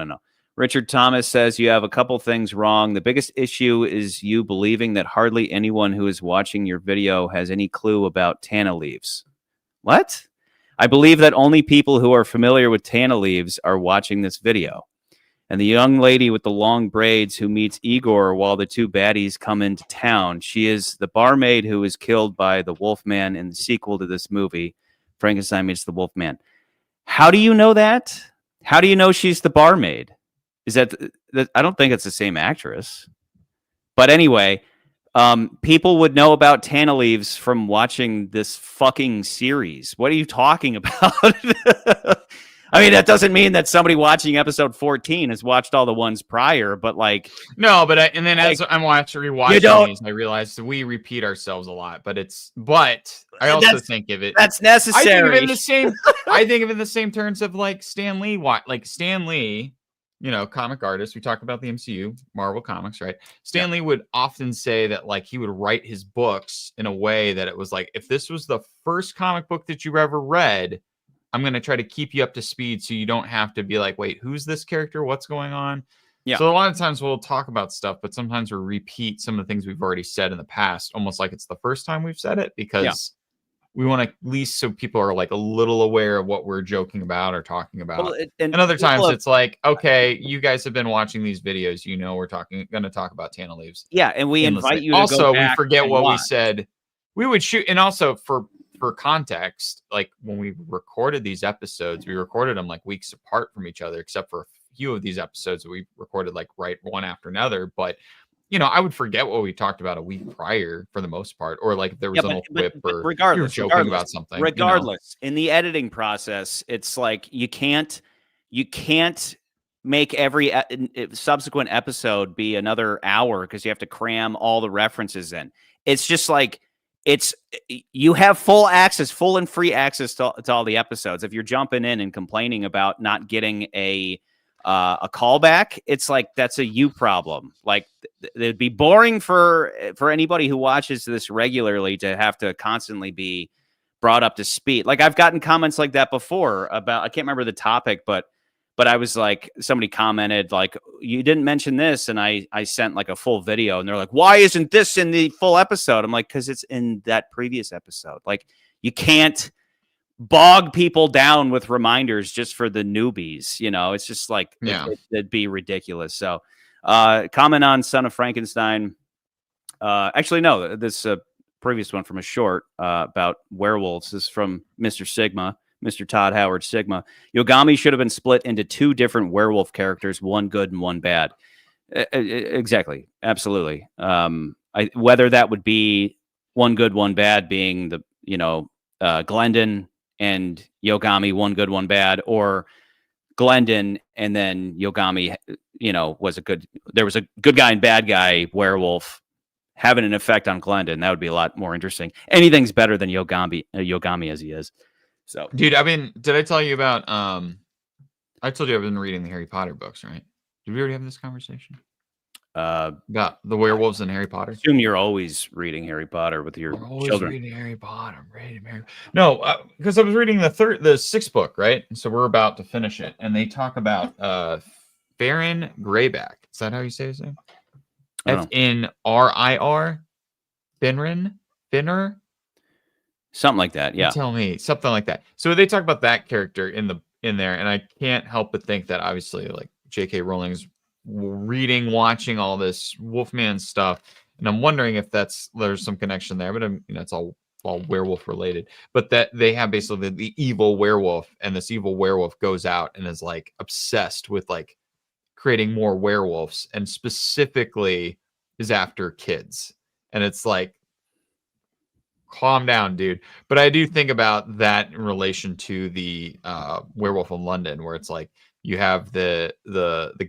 [SPEAKER 2] Richard Thomas says you have a couple things wrong. The biggest issue is you believing that hardly anyone who is watching your video has any clue about Tana leaves. What? I believe that only people who are familiar with Tana leaves are watching this video. And the young lady with the long braids who meets Igor while the two baddies come into town, she is the barmaid who is killed by the Wolfman in the sequel to this movie, Frankenstein Meets the Wolfman. How do you know that? How do you know she's the barmaid? Is that I don't think it's the same actress. But anyway, people would know about Tana leaves from watching this fucking series. What are you talking about? I mean, that doesn't mean that somebody watching episode 14 has watched all the ones prior, but like...
[SPEAKER 1] No, but as I'm rewatching these, I realize that we repeat ourselves a lot, but I also think of it...
[SPEAKER 2] That's necessary.
[SPEAKER 1] I think of it in the same terms of like Stan Lee, comic artist. We talk about the MCU, Marvel Comics, right? Stan Lee would often say that like he would write his books in a way that it was like, if this was the first comic book that you ever read, I'm going to try to keep you up to speed so you don't have to be like, wait, who's this character? What's going on? Yeah. So a lot of times we'll talk about stuff, but sometimes we'll repeat some of the things we've already said in the past, almost like it's the first time we've said it, because we want to, at least so people are like a little aware of what we're joking about or talking about. Well, and other times it's like, okay, you guys have been watching these videos, we're going to talk about Tana leaves.
[SPEAKER 2] Yeah, and we invite you to
[SPEAKER 1] also
[SPEAKER 2] go back
[SPEAKER 1] we forget what
[SPEAKER 2] watch.
[SPEAKER 1] We said. We would shoot, and also for context, like when we recorded these episodes, we recorded them like weeks apart from each other, except for a few of these episodes that we recorded like right one after another. But I would forget what we talked about a week prior for the most part, or like if there was a quip or
[SPEAKER 2] regardless,
[SPEAKER 1] you were joking about something.
[SPEAKER 2] Regardless, in the editing process, it's like you can't make every subsequent episode be another hour because you have to cram all the references in. It's just like you have full and free access to all the episodes. If you're jumping in and complaining about not getting a callback, it's like that's a you problem. Like it'd be boring for anybody who watches this regularly to have to constantly be brought up to speed. Like I've gotten comments like that before about, I can't remember the topic, but I was like, somebody commented like, you didn't mention this, and I sent like a full video, and they're like, why isn't this in the full episode? I'm like, because it's in that previous episode. Like you can't bog people down with reminders just for the newbies. It's just like, it'd be ridiculous. So comment on Son of Frankenstein. Actually, no, this previous one from a short about werewolves is from Mr. Sigma. Mr. Todd Howard Sigma. Yogami should have been split into two different werewolf characters, one good and one bad. Exactly. Absolutely. Whether that would be one good, one bad being the, Glendon and Yogami, one good, one bad, or Glendon and then Yogami, there was a good guy and bad guy werewolf having an effect on Glendon. That would be a lot more interesting. Anything's better than Yogami as he is. So,
[SPEAKER 1] dude, did I tell you about, I told you I've been reading the Harry Potter books, right? Did we already have this conversation? About the werewolves in Harry Potter?
[SPEAKER 2] I assume you're always reading Harry Potter with your children.
[SPEAKER 1] Reading Harry Potter. No, because I was reading the sixth book, right? So we're about to finish it. And they talk about Farron Greyback. Is that how you say his name? Finrir?
[SPEAKER 2] Something like that, yeah.
[SPEAKER 1] Tell me, something like that. So they talk about that character in there, and I can't help but think that obviously, like, J.K. Rowling's watching all this Wolfman stuff, and I'm wondering if there's some connection there, but it's all werewolf related. But that they have basically the evil werewolf, and this evil werewolf goes out and is like obsessed with like creating more werewolves, and specifically is after kids, and it's like, calm down, dude. But I do think about that in relation to the Werewolf in London, where it's like you have the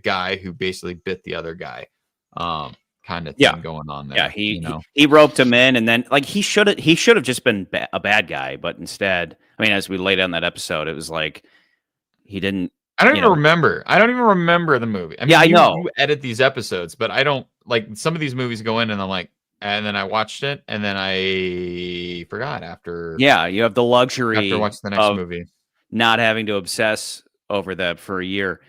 [SPEAKER 1] guy who basically bit the other guy, kind of thing going on there.
[SPEAKER 2] Yeah, he roped him in, and then like he should have just been a bad guy, but instead, I mean, as we laid out in that episode, it was like he didn't.
[SPEAKER 1] I don't even remember. I don't even remember the movie. I mean,
[SPEAKER 2] I know
[SPEAKER 1] you edit these episodes, but I don't like some of these movies go in and I'm like. And then I watched it, and then I forgot after.
[SPEAKER 2] Yeah, you have the luxury
[SPEAKER 1] after watching the next movie,
[SPEAKER 2] not having to obsess over that for a year.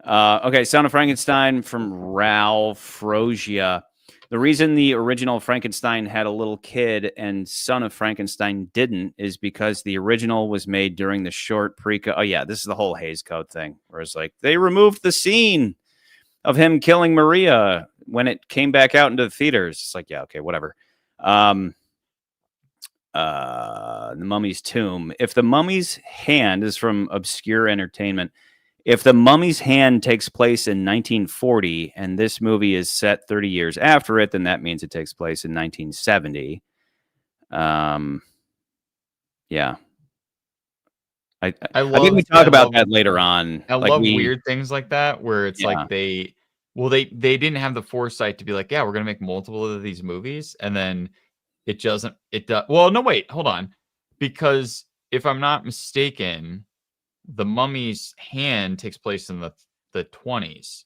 [SPEAKER 2] Okay, Son of Frankenstein from Ralph Frogia. The reason the original Frankenstein had a little kid and Son of Frankenstein didn't is because the original was made during the short prequel. Oh yeah, this is the whole Hays Code thing, where it's like they removed the scene of him killing Maria when it came back out into the theaters. It's like, yeah, okay, whatever. The Mummy's Tomb. If the Mummy's Hand is from Obscure Entertainment. If the Mummy's Hand takes place in 1940 and this movie is set 30 years after it, then that means it takes place in 1970. Yeah. I think we talk about that later on.
[SPEAKER 1] I love weird things like that where it's like they didn't have the foresight to be like, yeah, we're gonna make multiple of these movies, and then it does. Well, no, wait, hold on, because if I'm not mistaken, the Mummy's Hand takes place in the 20s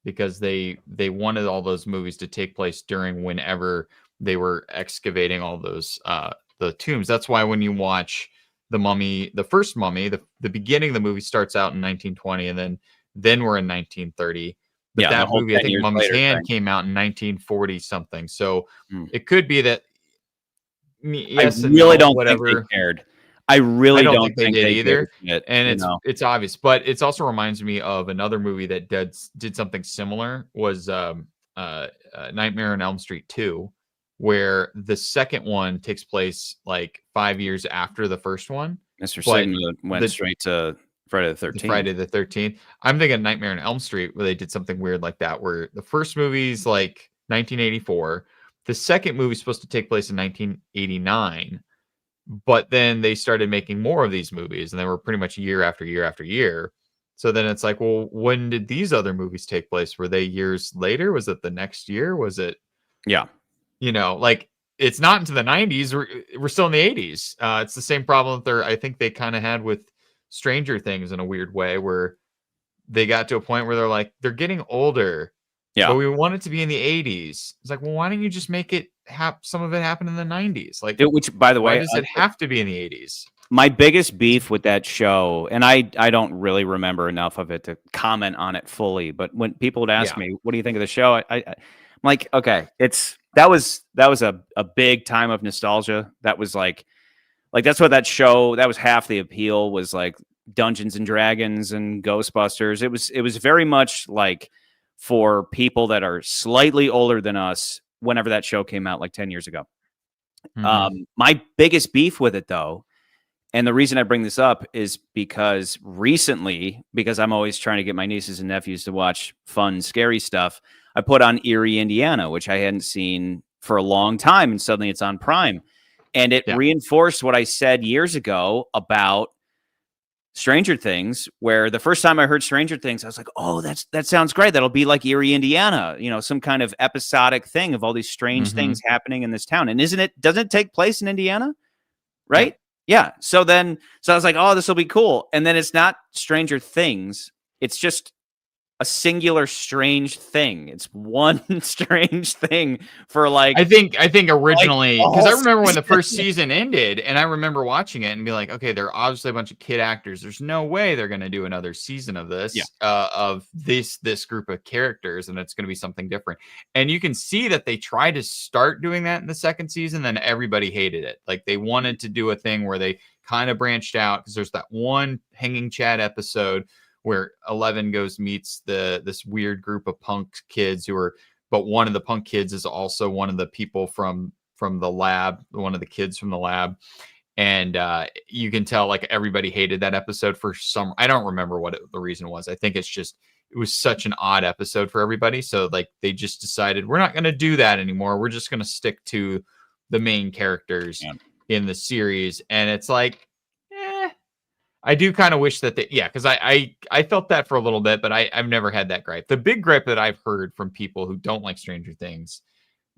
[SPEAKER 1] because they wanted all those movies to take place during whenever they were excavating all those the tombs. That's why when you watch the Mummy, the first Mummy, the beginning of the movie starts out in 1920, and then we're in 1930. But that movie, I think Mummy's Hand came out in 1940 something. So it could be that.
[SPEAKER 2] Yes, I really don't think they cared. I really don't think they did
[SPEAKER 1] either. And it's obvious, but it also reminds me of another movie that did something similar. Was Nightmare on Elm Street 2. Where the second one takes place like 5 years after the first one.
[SPEAKER 2] Mr. Satan went straight to Friday the 13th.
[SPEAKER 1] Friday the 13th. I'm thinking Nightmare on Elm Street, where they did something weird like that, where the first movie's like 1984. The second movie's supposed to take place in 1989. But then they started making more of these movies, and they were pretty much year after year after year. So then it's like, well, when did these other movies take place? Were they years later? Was it the next year? Was it?
[SPEAKER 2] Yeah.
[SPEAKER 1] Like it's not into the 90s. We're still in the 80s. It's the same problem that I think they kind of had with Stranger Things in a weird way, where they got to a point where they're getting older.
[SPEAKER 2] Yeah.
[SPEAKER 1] But we want it to be in the 80s. It's like, well, why don't you just make it some of it happen in the 90s? Like,
[SPEAKER 2] which, by the way,
[SPEAKER 1] why does it have to be in the 80s?
[SPEAKER 2] My biggest beef with that show, and I don't really remember enough of it to comment on it fully, but when people would ask me, what do you think of the show? I'm like, okay, that was a big time of nostalgia. That was like that's what that show, that was half the appeal, was like Dungeons and Dragons and Ghostbusters. It was very much like for people that are slightly older than us whenever that show came out like 10 years ago. Mm-hmm. My biggest beef with it, though, and the reason I bring this up is because recently, because I'm always trying to get my nieces and nephews to watch fun, scary stuff, I put on Erie, Indiana, which I hadn't seen for a long time, and suddenly it's on Prime. And it reinforced what I said years ago about Stranger Things, where the first time I heard Stranger Things, I was like, oh, that sounds great. That'll be like Erie, Indiana, some kind of episodic thing of all these strange things happening in this town. And doesn't it take place in Indiana? Right? Yeah. So I was like, oh, this will be cool. And then it's not Stranger Things. It's just a singular strange thing. It's one strange thing for like.
[SPEAKER 1] I think originally, because I remember when the first season ended, and I remember watching it and be like, okay, they're obviously a bunch of kid actors. There's no way they're going to do another season of this, of this group of characters, and it's going to be something different. And you can see that they tried to start doing that in the second season, then everybody hated it. Like they wanted to do a thing where they kind of branched out, because there's that one Hanging Chad episode where Eleven meets this weird group of punk kids but one of the punk kids is also one of the people from the lab, one of the kids from the lab. And you can tell like everybody hated that episode for some, I don't remember what the reason was. I think it was such an odd episode for everybody. So like they just decided, we're not going to do that anymore. We're just going to stick to the main characters in the series. And it's like, I do kind of wish that because I felt that for a little bit, but I've never had that gripe. The big gripe that I've heard from people who don't like Stranger Things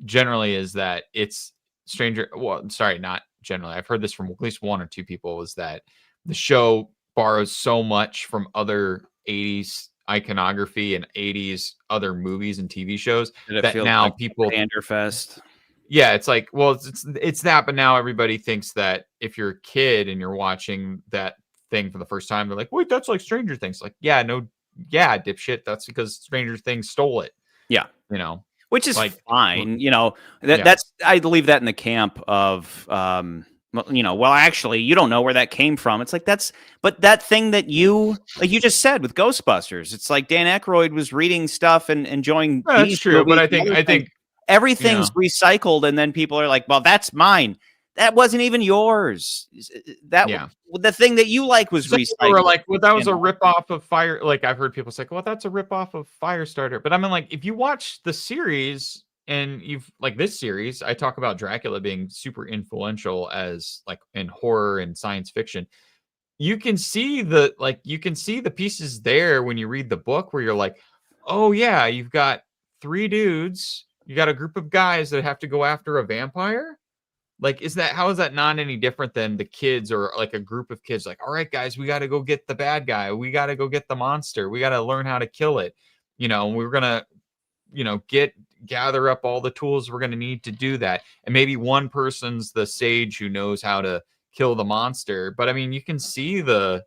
[SPEAKER 1] generally is that it's not generally. I've heard this from at least one or two people, is that the show borrows so much from other 80s iconography and 80s other movies and TV shows that now like people
[SPEAKER 2] Panderfest.
[SPEAKER 1] Yeah, it's like, well, it's that, but now everybody thinks that if you're a kid and you're watching that thing for the first time, they're like, wait, that's like Stranger Things. Like, dipshit, that's because Stranger Things stole it.
[SPEAKER 2] Which is like, fine. That's, I leave that in the camp of well, actually, you don't know where that came from. It's like, but that thing that you just said with Ghostbusters, it's like Dan Aykroyd was reading stuff and enjoying.
[SPEAKER 1] That's true, but I think
[SPEAKER 2] everything's recycled, and then people are like, well, that's mine. That wasn't even yours. The thing that you like was recycled.
[SPEAKER 1] Or like, well, that was a ripoff of Fire. Like I've heard people say, well, that's a ripoff of Firestarter. But I mean, like, if you watch the series and you've like this series, I talk about Dracula being super influential as like in horror and science fiction. You can see the pieces there when you read the book where you're like, oh yeah, you've got three dudes. You got a group of guys that have to go after a vampire. Like, how is that not any different than the kids or like a group of kids? Like, all right, guys, we got to go get the bad guy. We got to go get the monster. We got to learn how to kill it. And we're going to, gather up all the tools we're going to need to do that. And maybe one person's the sage who knows how to kill the monster. But I mean, you can see the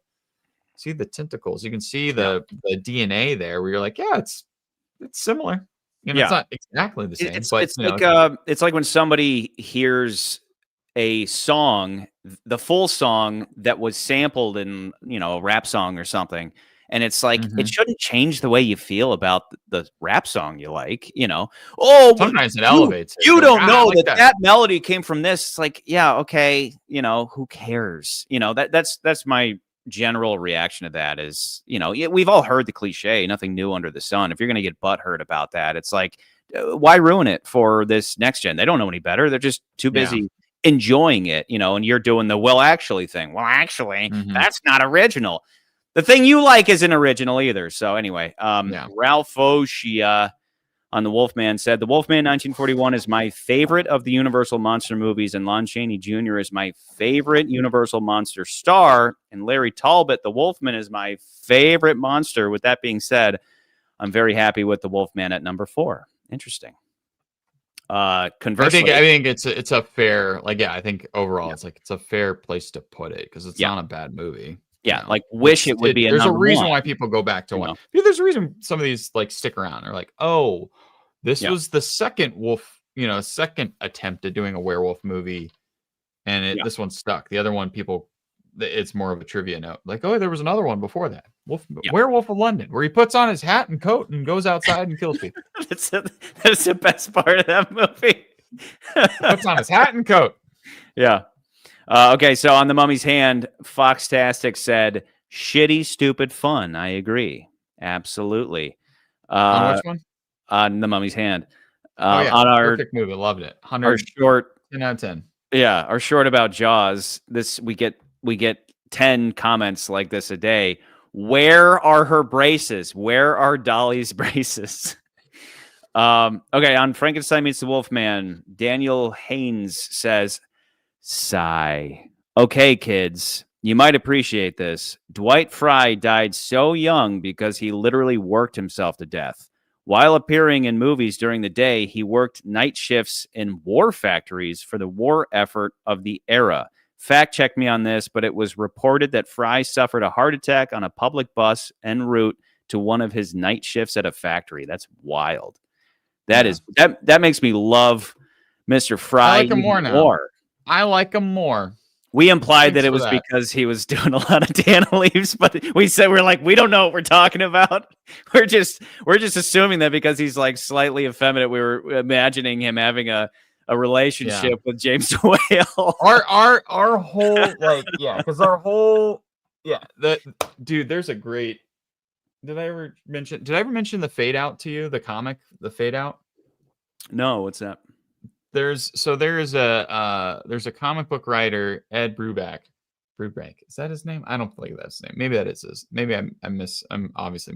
[SPEAKER 1] tentacles. You can see the DNA there where you're like, yeah, it's similar. It's not exactly the same.
[SPEAKER 2] It's like when somebody hears a song, the full song that was sampled in, a rap song or something. And it's like, it shouldn't change the way you feel about the rap song you like, Oh,
[SPEAKER 1] sometimes it elevates.
[SPEAKER 2] You don't know that melody came from this. It's like, yeah, okay. Who cares? That's my general reaction to that is, we've all heard the cliche, nothing new under the sun. If you're going to get butthurt about that, it's like, why ruin it for this next gen? They don't know any better. They're just too busy enjoying it, and you're doing the well actually thing. Well, actually, that's not original. The thing you like isn't original either. So anyway, Ralph Oshia on The Wolfman said, The Wolfman 1941 is my favorite of the Universal monster movies, and Lon Chaney Jr. is my favorite Universal monster star, and Larry Talbot, the Wolfman, is my favorite monster. With that being said, I'm very happy with the Wolfman at number 4. Interesting. Conversely,
[SPEAKER 1] I think it's a fair, I think overall it's a fair place to put it because it's not a bad movie.
[SPEAKER 2] Yeah, wish it would be.
[SPEAKER 1] There's a reason why people go back to one. There's a reason some of these stick around. They're like, oh, this was the second wolf, second attempt at doing a werewolf movie, and this one stuck. The other one, it's more of a trivia note. Like, oh, there was another one before that, Werewolf of London, where he puts on his hat and coat and goes outside and kills people.
[SPEAKER 2] That's the best part of that movie.
[SPEAKER 1] Puts on his hat and coat.
[SPEAKER 2] Yeah. Okay, so on The Mummy's Hand, Foxtastic said, shitty, stupid fun. I agree. Absolutely.
[SPEAKER 1] On which one?
[SPEAKER 2] On The Mummy's Hand.
[SPEAKER 1] On our perfect movie. Loved it. 100,
[SPEAKER 2] our short
[SPEAKER 1] 10 out of 10.
[SPEAKER 2] Yeah, our short about Jaws. We get 10 comments like this a day. Where are her braces? Where are Dolly's braces? Okay, on Frankenstein Meets the Wolfman, Daniel Haynes says, sigh. Okay, kids, You might appreciate this. Dwight Fry died so young because he literally worked himself to death. While appearing in movies during the day, he worked night shifts in war factories for the war effort of the era. Fact check me on this, but it was reported that Fry suffered a heart attack on a public bus en route to one of his night shifts at a factory. That's wild. That makes me love Mr. Fry.
[SPEAKER 1] I like him more now. I like him more.
[SPEAKER 2] We implied that it was because he was doing a lot of Dana leaves, but we said we're like, we don't know what we're talking about. We're just assuming that because he's like slightly effeminate, we were imagining him having a relationship with James Whale.
[SPEAKER 1] Our whole because our whole there's a great. Did I ever mention the Fade Out to you? The comic, the Fade Out.
[SPEAKER 2] No, what's that?
[SPEAKER 1] There's a comic book writer, Ed Brubaker. Is that his name? I don't believe that's his name. Maybe that is his. Maybe I'm obviously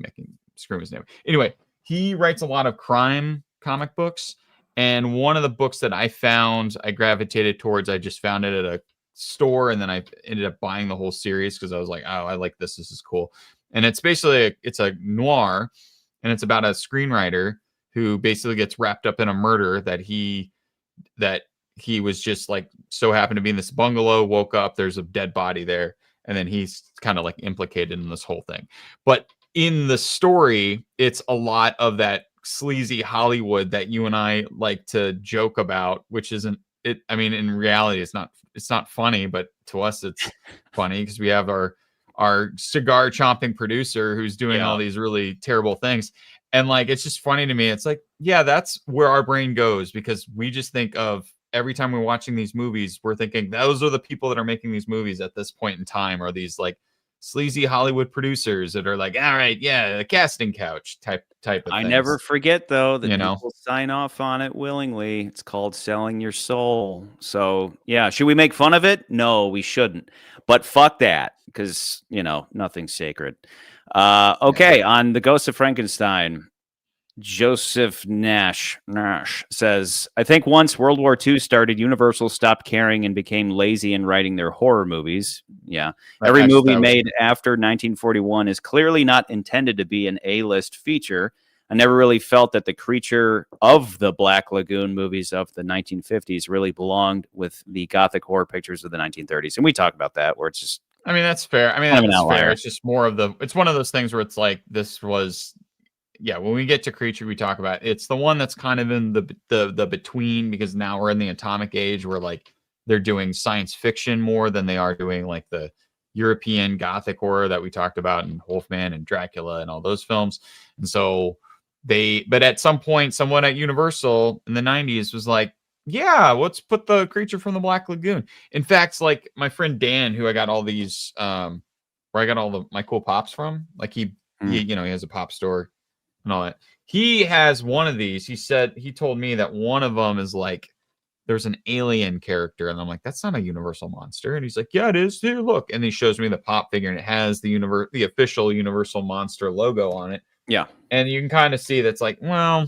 [SPEAKER 1] screwing his name. Anyway, he writes a lot of crime comic books, and one of the books that I found, I gravitated towards. I just found it at a store, and then I ended up buying the whole series because I was like, oh, I like this. This is cool. And it's basically it's a noir, and it's about a screenwriter who basically gets wrapped up in a murder that he was just like so happened to be in this bungalow, woke up, there's a dead body there, and then he's kind of like implicated in this whole thing. But in the story, it's a lot of that sleazy Hollywood that you and I like to joke about, which isn't it. I mean, in reality, it's not funny, but to us, it's funny because we have our cigar chomping producer who's doing all these really terrible things. And like, it's just funny to me. It's like, yeah, that's where our brain goes, because we just think of every time we're watching these movies, we're thinking those are the people that are making these movies at this point in time, or these like sleazy Hollywood producers that are like, all right, yeah, the casting couch type of thing.
[SPEAKER 2] I never forget though that people sign off on it willingly. It's called selling your soul. So yeah, should we make fun of it? No, we shouldn't. But fuck that, because nothing's sacred. Okay, on The Ghost of Frankenstein, Joseph Nash says, I think once World War II started, Universal stopped caring and became lazy in writing their horror movies. Yeah. Every movie made after 1941 is clearly not intended to be an A-list feature. I never really felt that the creature of the Black Lagoon movies of the 1950s really belonged with the gothic horror pictures of the 1930s. And we talk about that, where it's just...
[SPEAKER 1] I mean, that's fair. I mean, that's fair. It's just more of it's one of those things where it's like, this was... Yeah, when we get to Creature, we talk about it's the one that's kind of in the between, because now we're in the atomic age where like they're doing science fiction more than they are doing like the European gothic horror that we talked about in Wolfman and Dracula and all those films. And so but at some point, someone at Universal in the 90s was like, yeah, let's put the Creature from the Black Lagoon. In fact, like my friend Dan, who I got all these, where I got all my cool pops from, like he has a pop store and all that. He has one of these. He told me that one of them is like, there's an alien character. And I'm like, that's not a Universal monster. And he's like, yeah, it is. Here, look. And he shows me the pop figure, and it has the official Universal monster logo on it.
[SPEAKER 2] Yeah.
[SPEAKER 1] And you can kind of see that's like, well,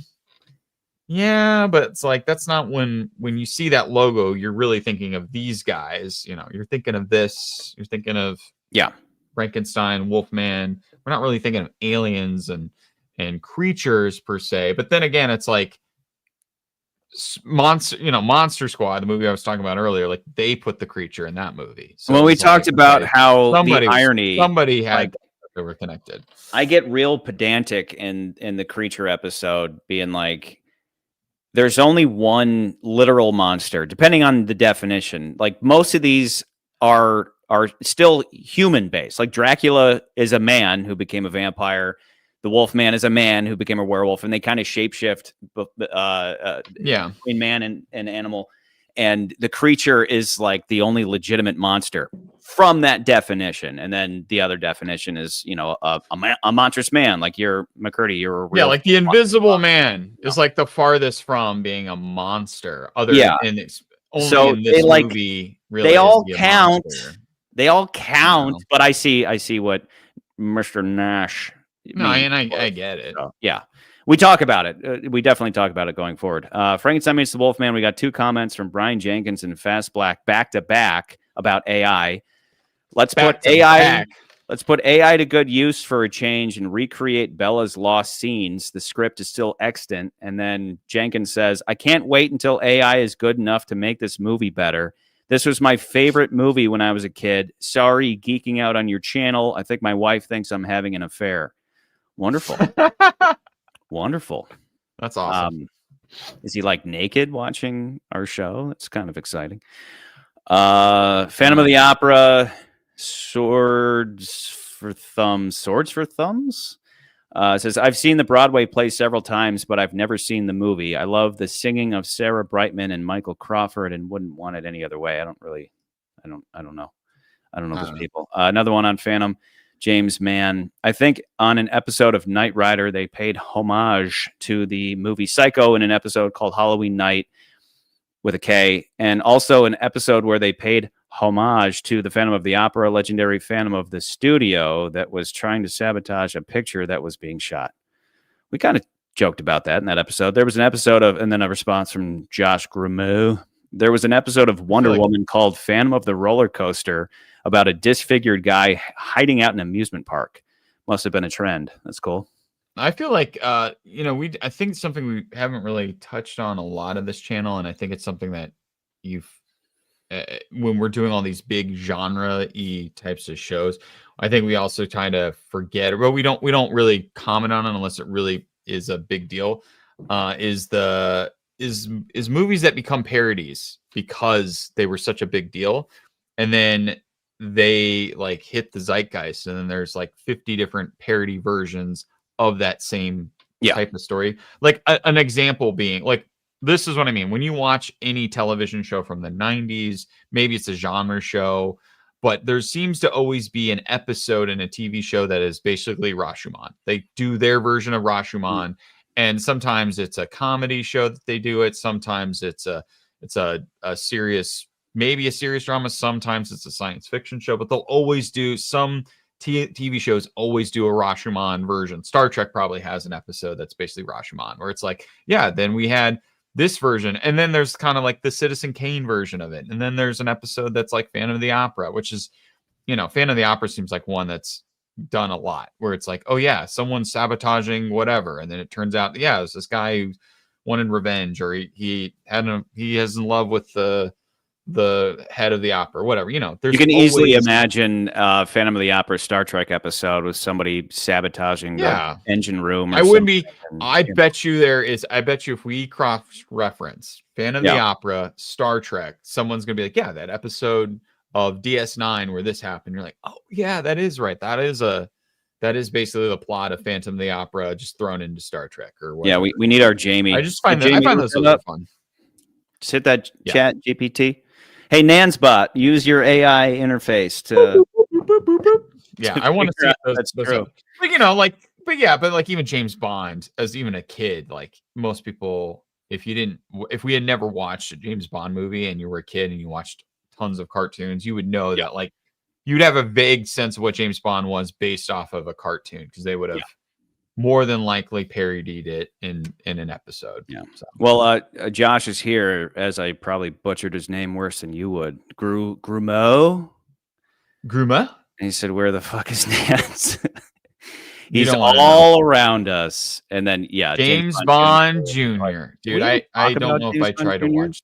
[SPEAKER 1] yeah, but it's like, that's not when you see that logo, you're really thinking of these guys. You're thinking of this. You're thinking of Frankenstein, Wolfman. We're not really thinking of aliens and creatures per se. But then again, it's like Monster Squad, the movie I was talking about earlier, like they put the creature in that movie. So
[SPEAKER 2] when we talked about how the irony,
[SPEAKER 1] somebody had they were connected.
[SPEAKER 2] I get real pedantic in the creature episode, being like, there's only one literal monster, depending on the definition. Like most of these are still human based. Like Dracula is a man who became a vampire. The Wolfman is a man who became a werewolf, and they kind of shapeshift between man and animal. And the creature is like the only legitimate monster from that definition. And then the other definition is, a monstrous man. Like you're McCurdy, you're a real
[SPEAKER 1] like the Invisible Man is like the farthest from being a monster. Other than it's only in this movie. Really,
[SPEAKER 2] they all count. They all count. But I see what Mr. Nash.
[SPEAKER 1] I get it.
[SPEAKER 2] So, yeah. We talk about it. We definitely talk about it going forward. Frankenstein meets the Wolfman. We got 2 comments from Brian Jenkins and Fast Black back to back about AI. Let's put AI. Let's put AI to good use for a change and recreate Bella's lost scenes. The script is still extant. And then Jenkins says, I can't wait until AI is good enough to make this movie better. This was my favorite movie when I was a kid. Sorry, geeking out on your channel. I think my wife thinks I'm having an affair. Wonderful. Wonderful.
[SPEAKER 1] That's awesome.
[SPEAKER 2] Is he like naked watching our show? That's kind of exciting. Phantom of the Opera. Swords for Thumbs. Says, I've seen the Broadway play several times, but I've never seen the movie. I love the singing of Sarah Brightman and Michael Crawford and wouldn't want it any other way. I don't know. I don't know those people. Another one on Phantom. James Mann. I think on an episode of Knight Rider, they paid homage to the movie Psycho in an episode called Halloween Night with a K, and also an episode where they paid homage to the Phantom of the Opera, legendary Phantom of the Studio that was trying to sabotage a picture that was being shot. We kind of joked about that in that episode. There was an episode of, and then a response from Josh Grimeau. There was an episode of Wonder Woman called Phantom of the Roller Coaster about a disfigured guy hiding out in an amusement park. Must have been a trend. That's cool.
[SPEAKER 1] I feel like, I think something we haven't really touched on a lot of this channel, and I think it's something that when we're doing all these big genre-y types of shows, I think we also kind of forget, well, we don't really comment on it unless it really is a big deal, is movies that become parodies because they were such a big deal, and then they like hit the zeitgeist, and then there's like 50 different parody versions of that same type of story. Like an example being like, this is what I mean. When you watch any television show from the 90s, maybe it's a genre show, but there seems to always be an episode in a TV show that is basically Rashomon. They do their version of Rashomon, and sometimes it's a comedy show that they do it. Sometimes it's a serious, maybe a serious drama. Sometimes it's a science fiction show, but they'll always do some TV shows always do a Rashomon version. Star Trek probably has an episode that's basically Rashomon, where it's like, then we had this version, and then there's kind of like the Citizen Kane version of it, and then there's an episode that's like Phantom of the Opera, which is, Phantom of the Opera seems like one that's done a lot, where it's like, oh yeah, someone's sabotaging whatever, and then it turns out, it's this guy who wanted revenge, or he is in love with the head of the opera, whatever. You can
[SPEAKER 2] easily imagine Phantom of the Opera Star Trek episode with somebody sabotaging the engine room.
[SPEAKER 1] I bet you if we cross-reference Phantom of the Opera, Star Trek, someone's gonna be like, that episode of DS9 where this happened. You're like, oh yeah, that is right. That is basically the plot of Phantom of the Opera just thrown into Star Trek or whatever.
[SPEAKER 2] Yeah, we need our Jamie.
[SPEAKER 1] I find those fun.
[SPEAKER 2] Just hit that chat GPT. Hey, Nansbot, use your AI interface to.
[SPEAKER 1] I want to see those. True. But like even James Bond, as even a kid, like most people, if we had never watched a James Bond movie and you were a kid and you watched tons of cartoons, you would know that like you'd have a vague sense of what James Bond was based off of a cartoon, because they would have more than likely parodied it in an episode.
[SPEAKER 2] Yeah. So. Well, Josh is here, as I probably butchered his name worse than you would. Grumeau?
[SPEAKER 1] And
[SPEAKER 2] he said, where the fuck is Nance? He's all around us. And then,
[SPEAKER 1] James Bond Jr. Dude, I don't know if I tried to watch.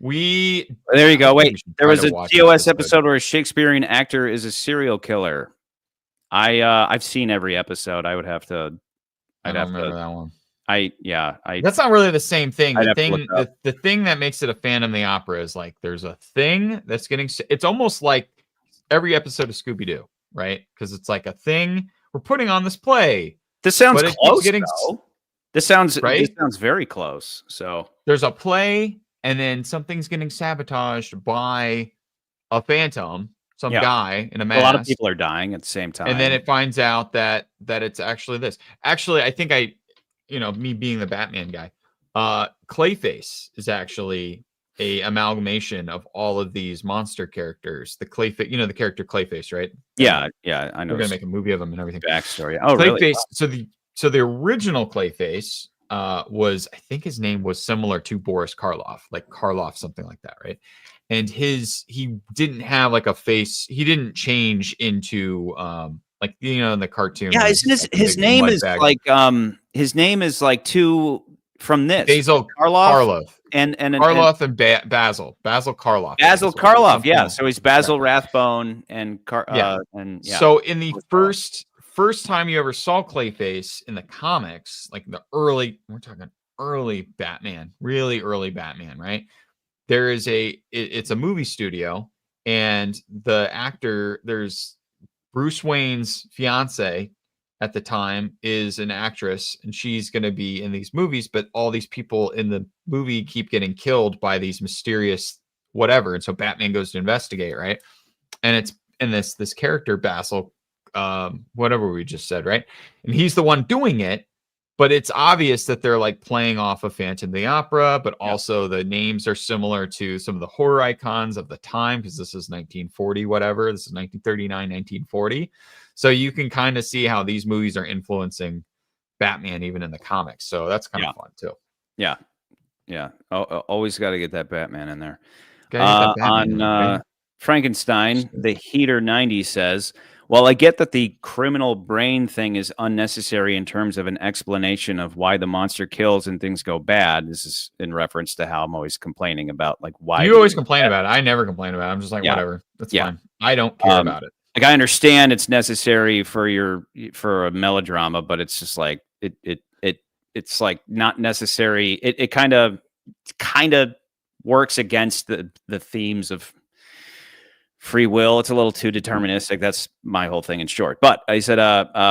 [SPEAKER 2] There you go. Wait, there was a TOS episode where a Shakespearean actor is a serial killer. I've seen every episode. I would have to.
[SPEAKER 1] I don't remember that one.
[SPEAKER 2] That's
[SPEAKER 1] not really the same thing. The thing that makes it a Phantom of the Opera is like there's a thing that's getting. It's almost like every episode of Scooby-Doo, right? Because it's like a thing we're putting on this play.
[SPEAKER 2] This sounds close. This sounds very close. So
[SPEAKER 1] there's a play, and then something's getting sabotaged by a phantom. Some guy in a mask.
[SPEAKER 2] A lot of people are dying at the same time.
[SPEAKER 1] And then it finds out that it's actually this. Actually, I think me being the Batman guy, Clayface is actually a amalgamation of all of these monster characters. The Clayface, the character Clayface, right?
[SPEAKER 2] Yeah, I know.
[SPEAKER 1] We're gonna make a movie of him and everything.
[SPEAKER 2] Backstory. Oh,
[SPEAKER 1] Clayface.
[SPEAKER 2] Really?
[SPEAKER 1] So the original Clayface was, I think his name was similar to Boris Karloff, like Karloff, something like that, right? and he didn't have like a face. He didn't change into like in the cartoon.
[SPEAKER 2] Yeah, his name is like his name is like two from this
[SPEAKER 1] Basil
[SPEAKER 2] Karloff and
[SPEAKER 1] Karloff and Basil Karloff.
[SPEAKER 2] Basil Karloff, yeah. So he's Basil Rathbone and
[SPEAKER 1] So in the first time you ever saw Clayface in the comics, like we're talking early Batman, really early Batman, right? There is it's a movie studio, and the actor, there's Bruce Wayne's fiance at the time is an actress, and she's going to be in these movies, but all these people in the movie keep getting killed by these mysterious whatever. And so Batman goes to investigate, right? And it's in this character, Basil, whatever we just said, right? And he's the one doing it. But it's obvious that they're like playing off of Phantom of the Opera, but also the names are similar to some of the horror icons of the time, because this is 1940, whatever. This is 1939, 1940. So you can kind of see how these movies are influencing Batman, even in the comics. So that's kind of fun too.
[SPEAKER 2] Yeah. Yeah. Always got to get that Batman in there. Frankenstein, the Heater 90 says, well, I get that the criminal brain thing is unnecessary in terms of an explanation of why the monster kills and things go bad. This is in reference to how I'm always complaining about like why
[SPEAKER 1] you always complain about it. I never complain about it. I'm just like, whatever. That's fine. I don't care about it.
[SPEAKER 2] Like, I understand it's necessary for a melodrama, but it's just like it's like not necessary. It kind of works against the themes of free will. It's a little too deterministic. That's my whole thing in short. But I said,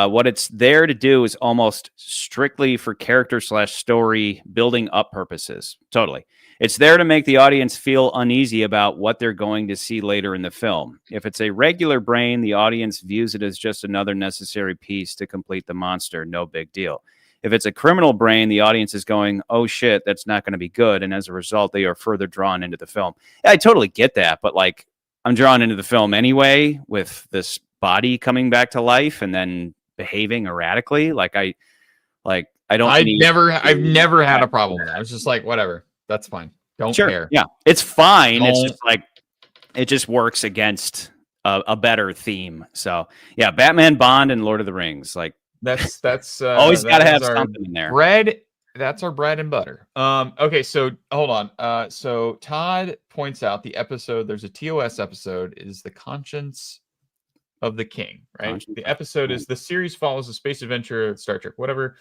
[SPEAKER 2] what it's there to do is almost strictly for character/story building up purposes. Totally. It's there to make the audience feel uneasy about what they're going to see later in the film. If it's a regular brain, the audience views it as just another necessary piece to complete the monster. No big deal. If it's a criminal brain, the audience is going, oh shit, that's not going to be good. And as a result, they are further drawn into the film. Yeah, I totally get that. But like, I'm drawn into the film anyway with this body coming back to life and then behaving erratically. I've
[SPEAKER 1] never had a problem with that. I was just like, whatever, that's fine. Don't care.
[SPEAKER 2] Yeah, it's fine. It's just like, it just works against a better theme. So yeah, Batman, Bond, and Lord of the Rings. Like
[SPEAKER 1] that's
[SPEAKER 2] always got to have something in there.
[SPEAKER 1] Bread. That's our bread and butter. Okay, so hold on. So Todd points out the episode, there's a TOS episode, is The Conscience of the King, right? The episode is, the series follows the space adventure of Star Trek, whatever.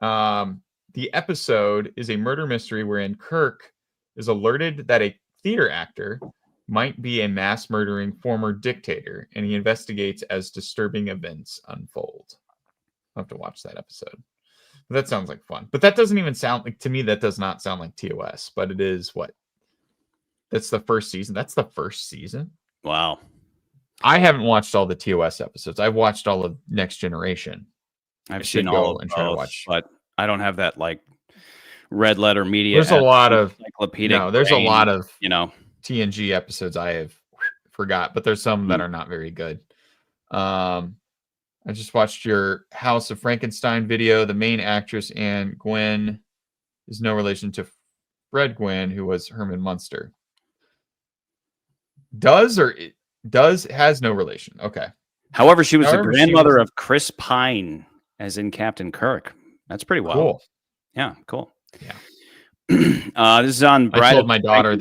[SPEAKER 1] The episode is a murder mystery wherein Kirk is alerted that a theater actor might be a mass murdering former dictator, and he investigates as disturbing events unfold. I'll have to watch that episode. That sounds like fun, but that doesn't even sound like, to me, that does not sound like TOS, but it is what? That's the first season. That's the first season.
[SPEAKER 2] Wow.
[SPEAKER 1] I haven't watched all the TOS episodes. I've watched all of Next Generation.
[SPEAKER 2] I've seen all of both, but I don't have that like red letter media.
[SPEAKER 1] There's a lot of
[SPEAKER 2] encyclopedic.
[SPEAKER 1] No, there's a lot of TNG episodes I have forgot, but there's some that are not very good. I just watched your House of Frankenstein video. The main actress, Anne Gwyn, is no relation to Fred Gwynn, who was Herman Munster. Has no relation. Okay.
[SPEAKER 2] However, she was the grandmother of Chris Pine, as in Captain Kirk. That's pretty wild.
[SPEAKER 1] Cool.
[SPEAKER 2] Yeah, cool.
[SPEAKER 1] Yeah.
[SPEAKER 2] This is on Bride.
[SPEAKER 1] I told my daughter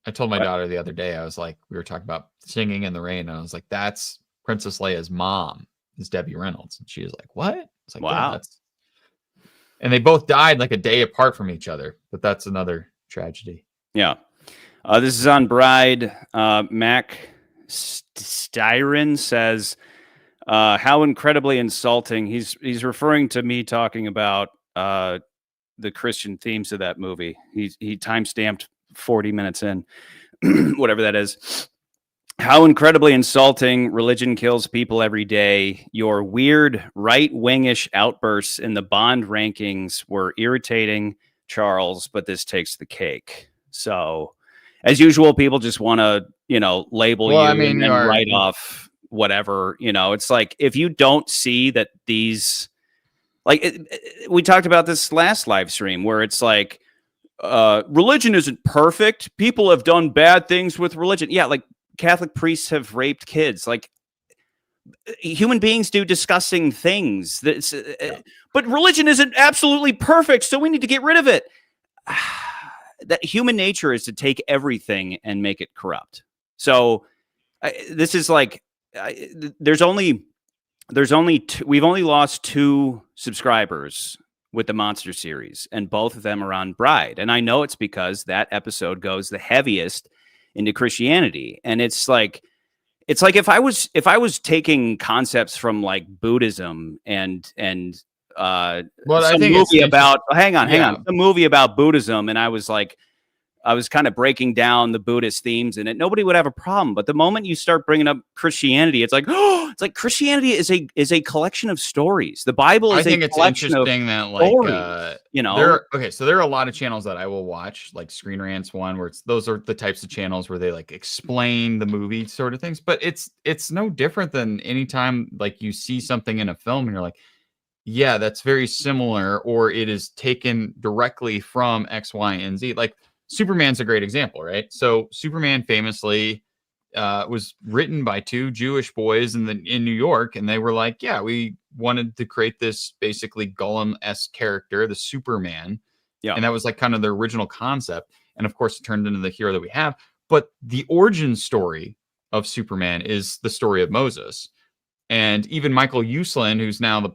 [SPEAKER 1] I told my daughter the other day, I was like, we were talking about Singing in the Rain, and I was like, that's Princess Leia's mom is Debbie Reynolds. And she was like, what? It's like,
[SPEAKER 2] wow.
[SPEAKER 1] Yeah, and they both died like a day apart from each other, but that's another tragedy.
[SPEAKER 2] Yeah. This is on Bride. Mac Styron says, how incredibly insulting. He's referring to me talking about the Christian themes of that movie. He time-stamped 40 minutes in, whatever that is. How incredibly insulting. Religion kills people every day. Your weird right-wingish outbursts in the Bond rankings were irritating, Charles, but this takes the cake. So, as usual, people just want to, label you and write off whatever. It's like, if you don't see that these, like, we talked about this last live stream where it's like, religion isn't perfect. People have done bad things with religion. Yeah, like Catholic priests have raped kids. Like human beings do disgusting things. But religion isn't absolutely perfect, so we need to get rid of it. That human nature is to take everything and make it corrupt. So this is like we've only lost 2 subscribers with the Monster series, and both of them are on Bride. And I know it's because that episode goes the heaviest into Christianity. And it's like if I was taking concepts from like Buddhism and
[SPEAKER 1] I think
[SPEAKER 2] movie about hang on a movie about Buddhism, and I was kind of breaking down the Buddhist themes in it, nobody would have a problem. But the moment you start bringing up Christianity, it's like, oh, it's like Christianity is a collection of stories. The Bible is a collection of stories.
[SPEAKER 1] So there are a lot of channels that I will watch, like Screen Rant's one, where those are the types of channels where they like explain the movie sort of things. But it's no different than anytime like you see something in a film and you're like, yeah, that's very similar, or it is taken directly from X, Y, and Z. Like Superman's a great example, right? So Superman famously was written by 2 Jewish boys in New York, and they were like, yeah, we wanted to create this basically Gollum-esque character, the Superman. Yeah. And that was like kind of the original concept. And of course, it turned into the hero that we have. But the origin story of Superman is the story of Moses. And even Michael Uslan, who's now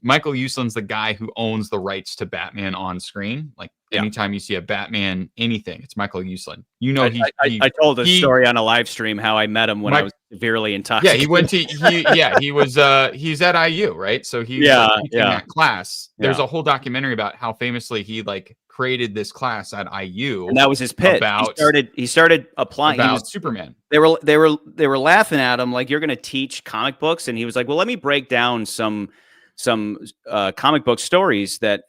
[SPEAKER 1] Michael Uslan's the guy who owns the rights to Batman on screen. Like anytime you see a Batman anything, it's Michael Uslan. You know,
[SPEAKER 2] I told a story on a live stream how I met him when I was severely intoxicated.
[SPEAKER 1] Yeah, he went to he's at IU, right? So he's teaching that class. There's a whole documentary about how famously he like created this class at IU,
[SPEAKER 2] and that was his pitch. He started applying
[SPEAKER 1] about Superman.
[SPEAKER 2] They were laughing at him like, you're going to teach comic books, and he was like, well, let me break down some comic book stories that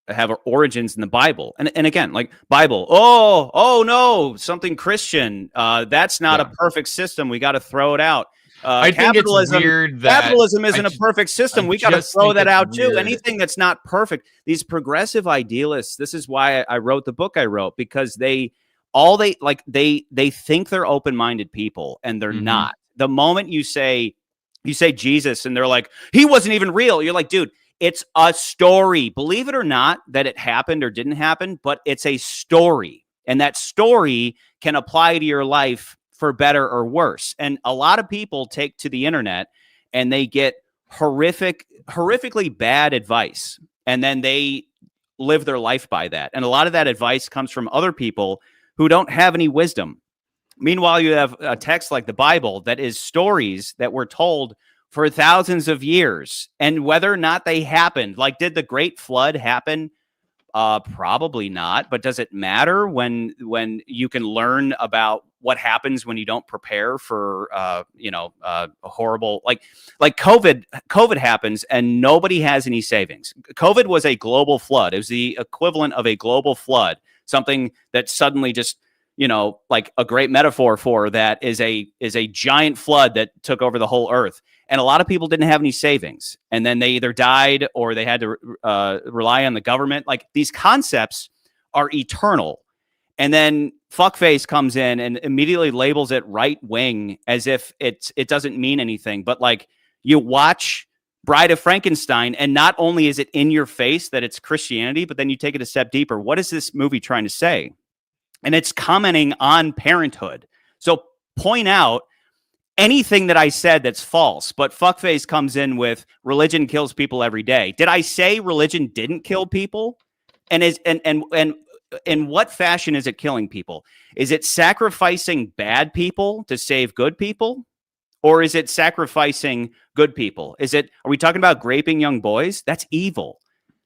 [SPEAKER 2] have origins in the Bible. And again, like Bible, oh no, something Christian. That's not a perfect system. We got to throw it out.
[SPEAKER 1] I think it's weird that
[SPEAKER 2] capitalism isn't a perfect system. We got to throw that out too. Anything that's not perfect. These progressive idealists. This is why I wrote the book I wrote, because they think they're open-minded people, and they're not. The moment you say Jesus, and they're like, he wasn't even real. You're like, dude, it's a story. Believe it or not that it happened or didn't happen, but it's a story, and that story can apply to your life for better or worse. And a lot of people take to the internet and they get horrifically bad advice, and then they live their life by that. And a lot of that advice comes from other people who don't have any wisdom. Meanwhile, you have a text like the Bible that is stories that were told for thousands of years, and whether or not they happened, like, did the Great Flood happen? Probably not. But does it matter when you can learn about what happens when you don't prepare for a horrible like COVID happens and nobody has any savings. COVID was a global flood. It was the equivalent of a global flood, something that suddenly just, like a great metaphor for that is a giant flood that took over the whole earth. And a lot of people didn't have any savings. And then they either died or they had to rely on the government. Like, these concepts are eternal. And then fuckface comes in and immediately labels it right wing as if it doesn't mean anything. But like, you watch Bride of Frankenstein, and not only is it in your face that it's Christianity, but then you take it a step deeper. What is this movie trying to say? And it's commenting on parenthood. So point out anything that I said that's false, but fuckface comes in with religion kills people every day. Did I say religion didn't kill people? And in what fashion is it killing people? Is it sacrificing bad people to save good people? Or is it sacrificing good people? Are we talking about raping young boys? That's evil.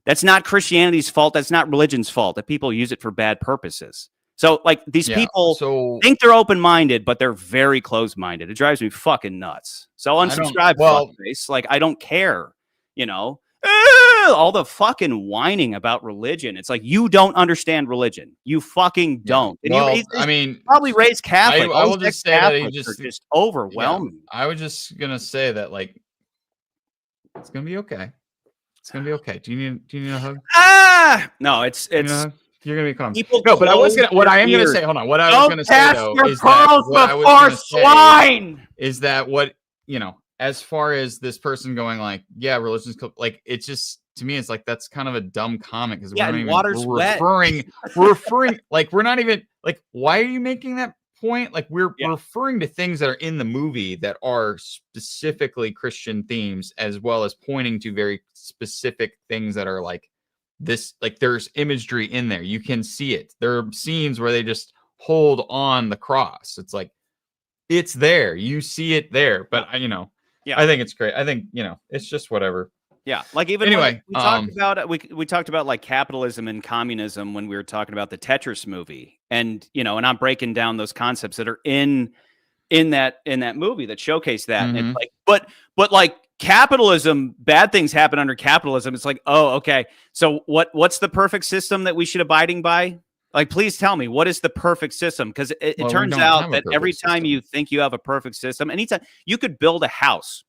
[SPEAKER 2] That's not Christianity's fault. That's not religion's fault that people use it for bad purposes. So, like, these people think they're open-minded, but they're very closed-minded. It drives me fucking nuts. So unsubscribe, fuckface. Like, I don't care, all the fucking whining about religion. It's like, you don't understand religion. You fucking don't. And probably raised Catholic.
[SPEAKER 1] I will just say that he
[SPEAKER 2] just overwhelming.
[SPEAKER 1] I was just gonna say that, like, it's gonna be okay. It's gonna be okay. Do you need a hug?
[SPEAKER 2] No, it's
[SPEAKER 1] You're gonna be calm.
[SPEAKER 2] People
[SPEAKER 1] no, but I was gonna. What I am gonna say. Hold on. What I was gonna say though is that what I was gonna say is that what as far as this person going like, yeah, religion's like, it's just to me, it's like that's kind of a dumb comment because we're referring like we're not even like, why are you making that point? Like we're referring to things that are in the movie that are specifically Christian themes, as well as pointing to very specific things that are like this, like there's imagery in there. You can see it. There are scenes where they just hold on the cross. It's like, it's there. You see it there. But I think it's great. I think, it's just whatever.
[SPEAKER 2] Yeah. Like even anyway, we talked about we talked about like capitalism and communism when we were talking about the Tetris movie. And, and I'm breaking down those concepts that are in that movie that showcase that. And it's like, but like capitalism, bad things happen under capitalism. It's like, oh, okay. So what's the perfect system that we should abiding by? Like, please tell me, what is the perfect system? Because it turns out that every time you think you have a perfect system, anytime you could build a house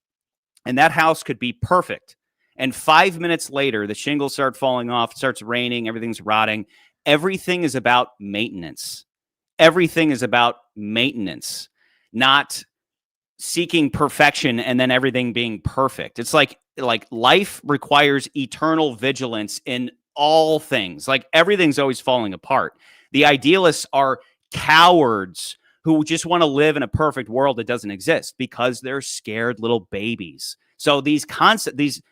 [SPEAKER 2] and that house could be perfect. And 5 minutes later, the shingles start falling off, it starts raining, everything's rotting. Everything is about maintenance. Everything is about maintenance, not seeking perfection and then everything being perfect. It's like life requires eternal vigilance in all things. Like everything's always falling apart. The idealists are cowards who just want to live in a perfect world that doesn't exist because they're scared little babies. So these concepts,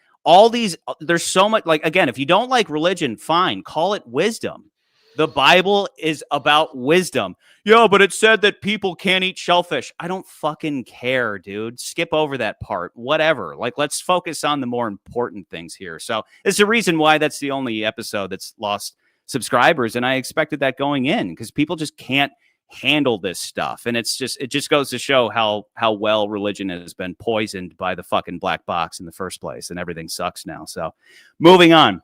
[SPEAKER 2] there's so much, like, again, if you don't like religion, fine, call it wisdom. The Bible is about wisdom. Yo, but it said that people can't eat shellfish. I don't fucking care, dude. Skip over that part. Whatever. Like, let's focus on the more important things here. So it's the reason why that's the only episode that's lost subscribers. And I expected that going in because people just can't handle this stuff. And it just goes to show how well religion has been poisoned by the fucking black box in the first place. And everything sucks now. So moving on.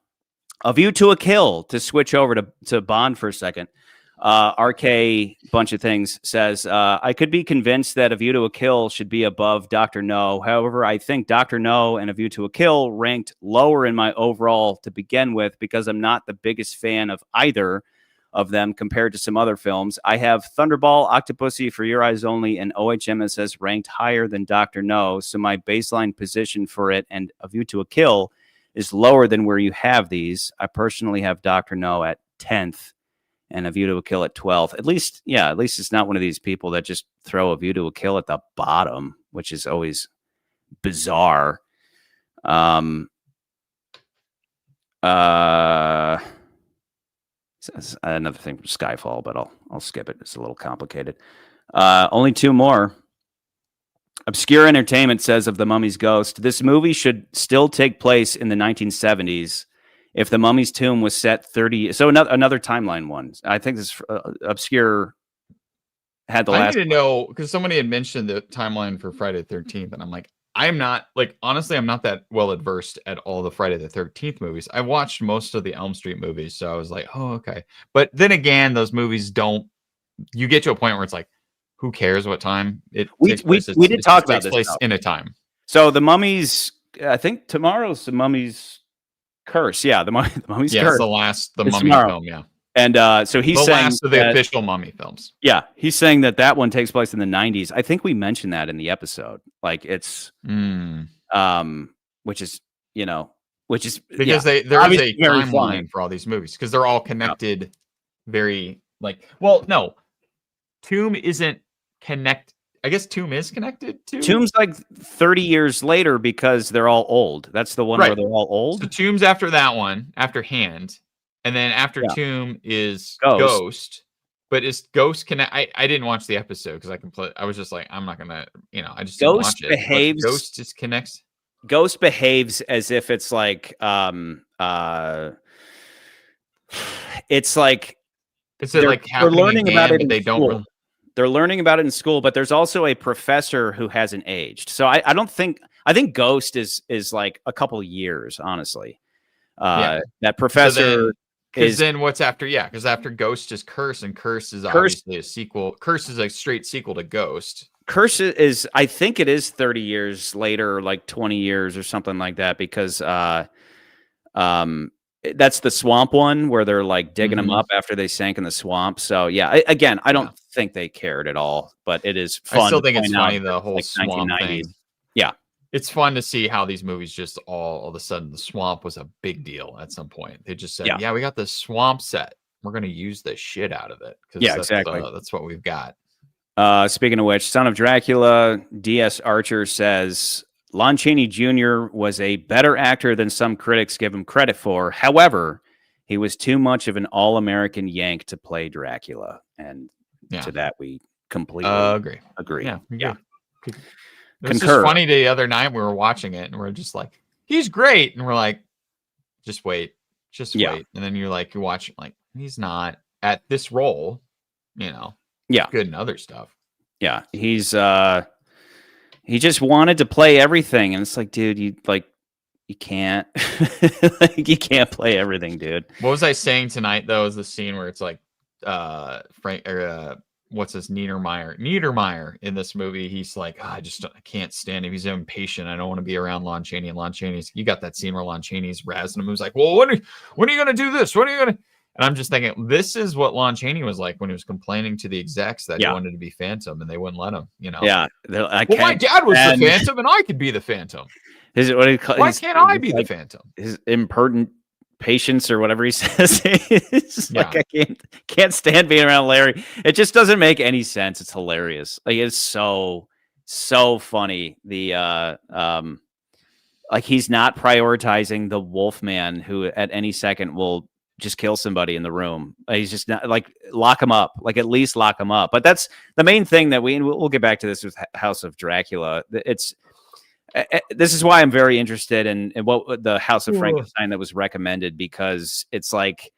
[SPEAKER 2] A View to a Kill, to switch over to Bond for a second. RK bunch of things says, I could be convinced that A View to a Kill should be above Dr. No. However, I think Dr. No and A View to a Kill ranked lower in my overall to begin with because I'm not the biggest fan of either of them compared to some other films. I have Thunderball, Octopussy, For Your Eyes Only, and OHMSS ranked higher than Dr. No, so my baseline position for it and A View to a Kill is lower than where you have these. I personally have Dr. No at 10th and A View to a Kill at 12th. At least it's not one of these people that just throw A View to a Kill at the bottom, which is always bizarre. Another thing from Skyfall, but I'll skip it. It's a little complicated. Only two more. Obscure Entertainment says of The Mummy's Ghost, this movie should still take place in the 1970s if The Mummy's Tomb was set 30. So another timeline one. I think this Obscure had the last.
[SPEAKER 1] I need to know because somebody had mentioned the timeline for Friday the 13th, and I'm like, I'm not honestly, I'm not that well adversed at all the Friday the 13th movies. I watched most of the Elm Street movies, so I was like, oh, okay. But then again, those movies you get to a point where it's like, who cares what time it takes place?
[SPEAKER 2] We did talk about this
[SPEAKER 1] place in a time.
[SPEAKER 2] So the Mummy's, I think tomorrow's the Mummy's Curse. Yeah, the Mummy's Curse.
[SPEAKER 1] Yeah, it's the Mummy film. Yeah,
[SPEAKER 2] and so he's saying
[SPEAKER 1] last of the official Mummy films.
[SPEAKER 2] Yeah, he's saying that one takes place in the 90s. I think we mentioned that in the episode. Like it's, which is because there is a timeline for all these movies because they're all connected. Very no, Tomb isn't connect. I guess Tomb is connected to. Tomb's like 30 years later because they're all old. That's the one where they're all old.
[SPEAKER 1] So Tomb's after that one, after Hand, and then after Tomb is Ghost. But is Ghost connect? I didn't watch the episode because I was just like, I'm not gonna, I just didn't watch it. Ghost just connects.
[SPEAKER 2] Ghost behaves as if it's like it's like
[SPEAKER 1] they're learning about it. But they don't. Really...
[SPEAKER 2] They're learning about it in school, but there's also a professor who hasn't aged. So I think Ghost is like a couple years, honestly. That professor
[SPEAKER 1] then what's after? Yeah, because after Ghost is Curse, and Curse is obviously a sequel. Curse is a straight sequel to Ghost.
[SPEAKER 2] Curse is, I think it is 30 years later, like 20 years or something like that, because That's the swamp one where they're like digging them up after they sank in the swamp. So yeah, again, I don't think they cared at all, but it is fun.
[SPEAKER 1] I still think it's funny, the whole
[SPEAKER 2] like
[SPEAKER 1] swamp thing.
[SPEAKER 2] Yeah.
[SPEAKER 1] It's fun to see how these movies just all of a sudden the swamp was a big deal at some point. They just said, yeah, we got the swamp set. We're going to use the shit out of it.
[SPEAKER 2] Yeah, exactly.
[SPEAKER 1] That's what we've got.
[SPEAKER 2] Speaking of which, Son of Dracula, D.S. Archer says, Lon Chaney Jr. was a better actor than some critics give him credit for. However, he was too much of an all-American Yank to play Dracula. And to that, we completely agree.
[SPEAKER 1] Yeah. It was just funny the other night we were watching it and we're just like, he's great. And we're like, just wait. And then you're watching like, he's not at this role, good in other stuff.
[SPEAKER 2] Yeah. He just wanted to play everything. And it's like, dude, you can't, you can't play everything, dude.
[SPEAKER 1] What was I saying tonight though, is the scene where it's like, what's his Niedermeyer in this movie. He's like, I can't stand him. He's impatient. I don't want to be around Lon Chaney. And Lon Chaney's, you got that scene where Lon Chaney's razzing him. He was like, well, when are you going to do this? When are you going to? And I'm just thinking, this is what Lon Chaney was like when he was complaining to the execs that he wanted to be Phantom and they wouldn't let him,
[SPEAKER 2] Yeah.
[SPEAKER 1] My dad was the Phantom and I could be the Phantom. Why can't I be the Phantom?
[SPEAKER 2] His impertinent patience or whatever he says. It's like, I can't stand being around Larry. It just doesn't make any sense. It's hilarious. Like, it's so funny. The like, he's not prioritizing the Wolfman who at any second will just kill somebody in the room. He's just not, like, lock him up, like at least lock him up. But that's the main thing that we'll get back to this with House of Dracula. This is why I'm very interested in what the House of Frankenstein that was recommended, because it's like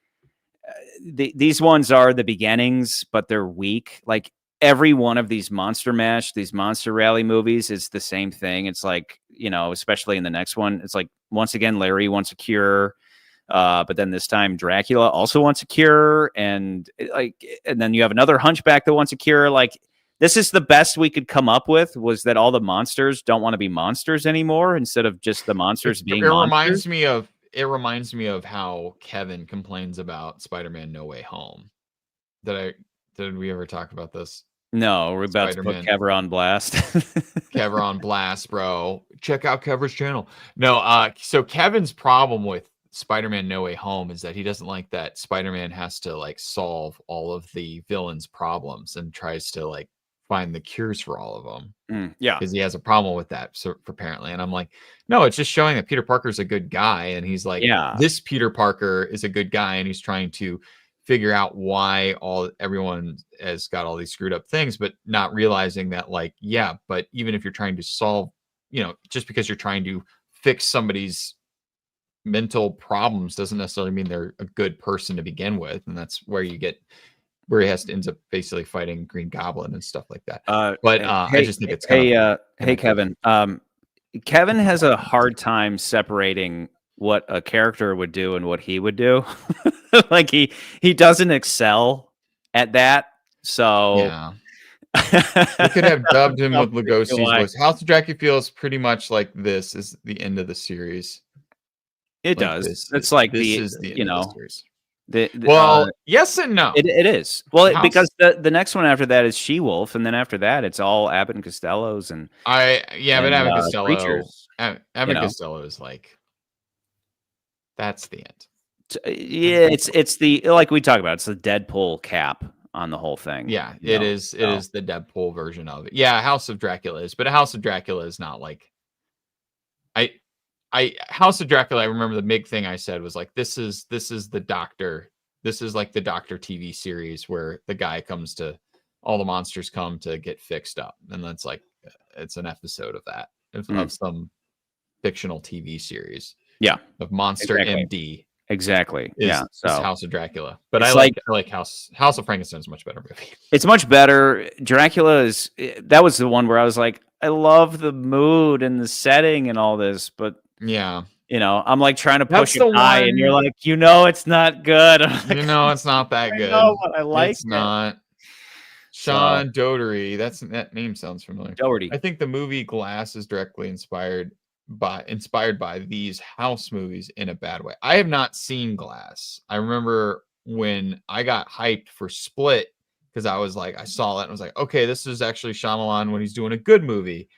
[SPEAKER 2] these ones are the beginnings, but they're weak. Like, every one of these Monster Mash, these Monster Rally movies is the same thing. It's like, especially in the next one, it's like, once again, Larry wants a cure. But then this time Dracula also wants a cure. And then you have another hunchback that wants a cure. Like, this is the best we could come up with, was that all the monsters don't want to be monsters anymore instead of just the monsters being monsters.
[SPEAKER 1] It reminds me of how Kevin complains about Spider-Man No Way Home. Did we ever talk about this?
[SPEAKER 2] No, we're about to put Kever on blast.
[SPEAKER 1] Kever on blast, bro. Check out Kever's channel. No, so Kevin's problem with Spider-Man No Way Home is that he doesn't like that Spider-Man has to like solve all of the villains' problems and tries to like find the cures for all of them. Because he has a problem with that, so apparently. And I'm like, no, it's just showing that Peter Parker's a good guy, and he's like, this Peter Parker is a good guy, and he's trying to figure out why everyone has got all these screwed up things, but not realizing that, like, but even if you're trying to solve, just because you're trying to fix somebody's mental problems doesn't necessarily mean they're a good person to begin with. And that's where he ends up basically fighting Green Goblin and stuff like that. I just think it's
[SPEAKER 2] Kevin. Kevin has a hard time separating what a character would do and what he would do. Like, he doesn't excel at that. So
[SPEAKER 1] we could have dubbed him with Lugosi's voice. House of Dracula feels pretty much like this is the end of the series.
[SPEAKER 2] It does. It's like
[SPEAKER 1] this is the end of the series. Yes and no.
[SPEAKER 2] It is. Well, because the next one after that is She-Wolf, and then after that it's all Abbott and Costello's but
[SPEAKER 1] Abbott Costello is like, that's the end.
[SPEAKER 2] It's the, like we talk about, it's the Deadpool cap on the whole thing.
[SPEAKER 1] Yeah, it is. It is the Deadpool version of it. Yeah, House of Dracula is, but House of Dracula is not like House of Dracula, I remember the big thing I said was like, this is the Doctor. This is like the Doctor TV series where the guy all the monsters come to get fixed up. And that's like, it's an episode of that, of some fictional TV series.
[SPEAKER 2] Yeah.
[SPEAKER 1] Of Monster MD.
[SPEAKER 2] Exactly.
[SPEAKER 1] So House of Dracula. But I like House of Frankenstein is a much better movie.
[SPEAKER 2] It's much better. Dracula that was the one where I was like, I love the mood and the setting and all this, but I'm like trying to push it high, and you're like, it's not good. Like,
[SPEAKER 1] it's not that good.
[SPEAKER 2] I like
[SPEAKER 1] it's not. Sean Doherty. That name sounds familiar.
[SPEAKER 2] Doherty.
[SPEAKER 1] I think the movie Glass is directly inspired inspired by these house movies in a bad way. I have not seen Glass. I remember when I got hyped for Split because I was like, I saw it and I was like, okay, this is actually Shyamalan when he's doing a good movie.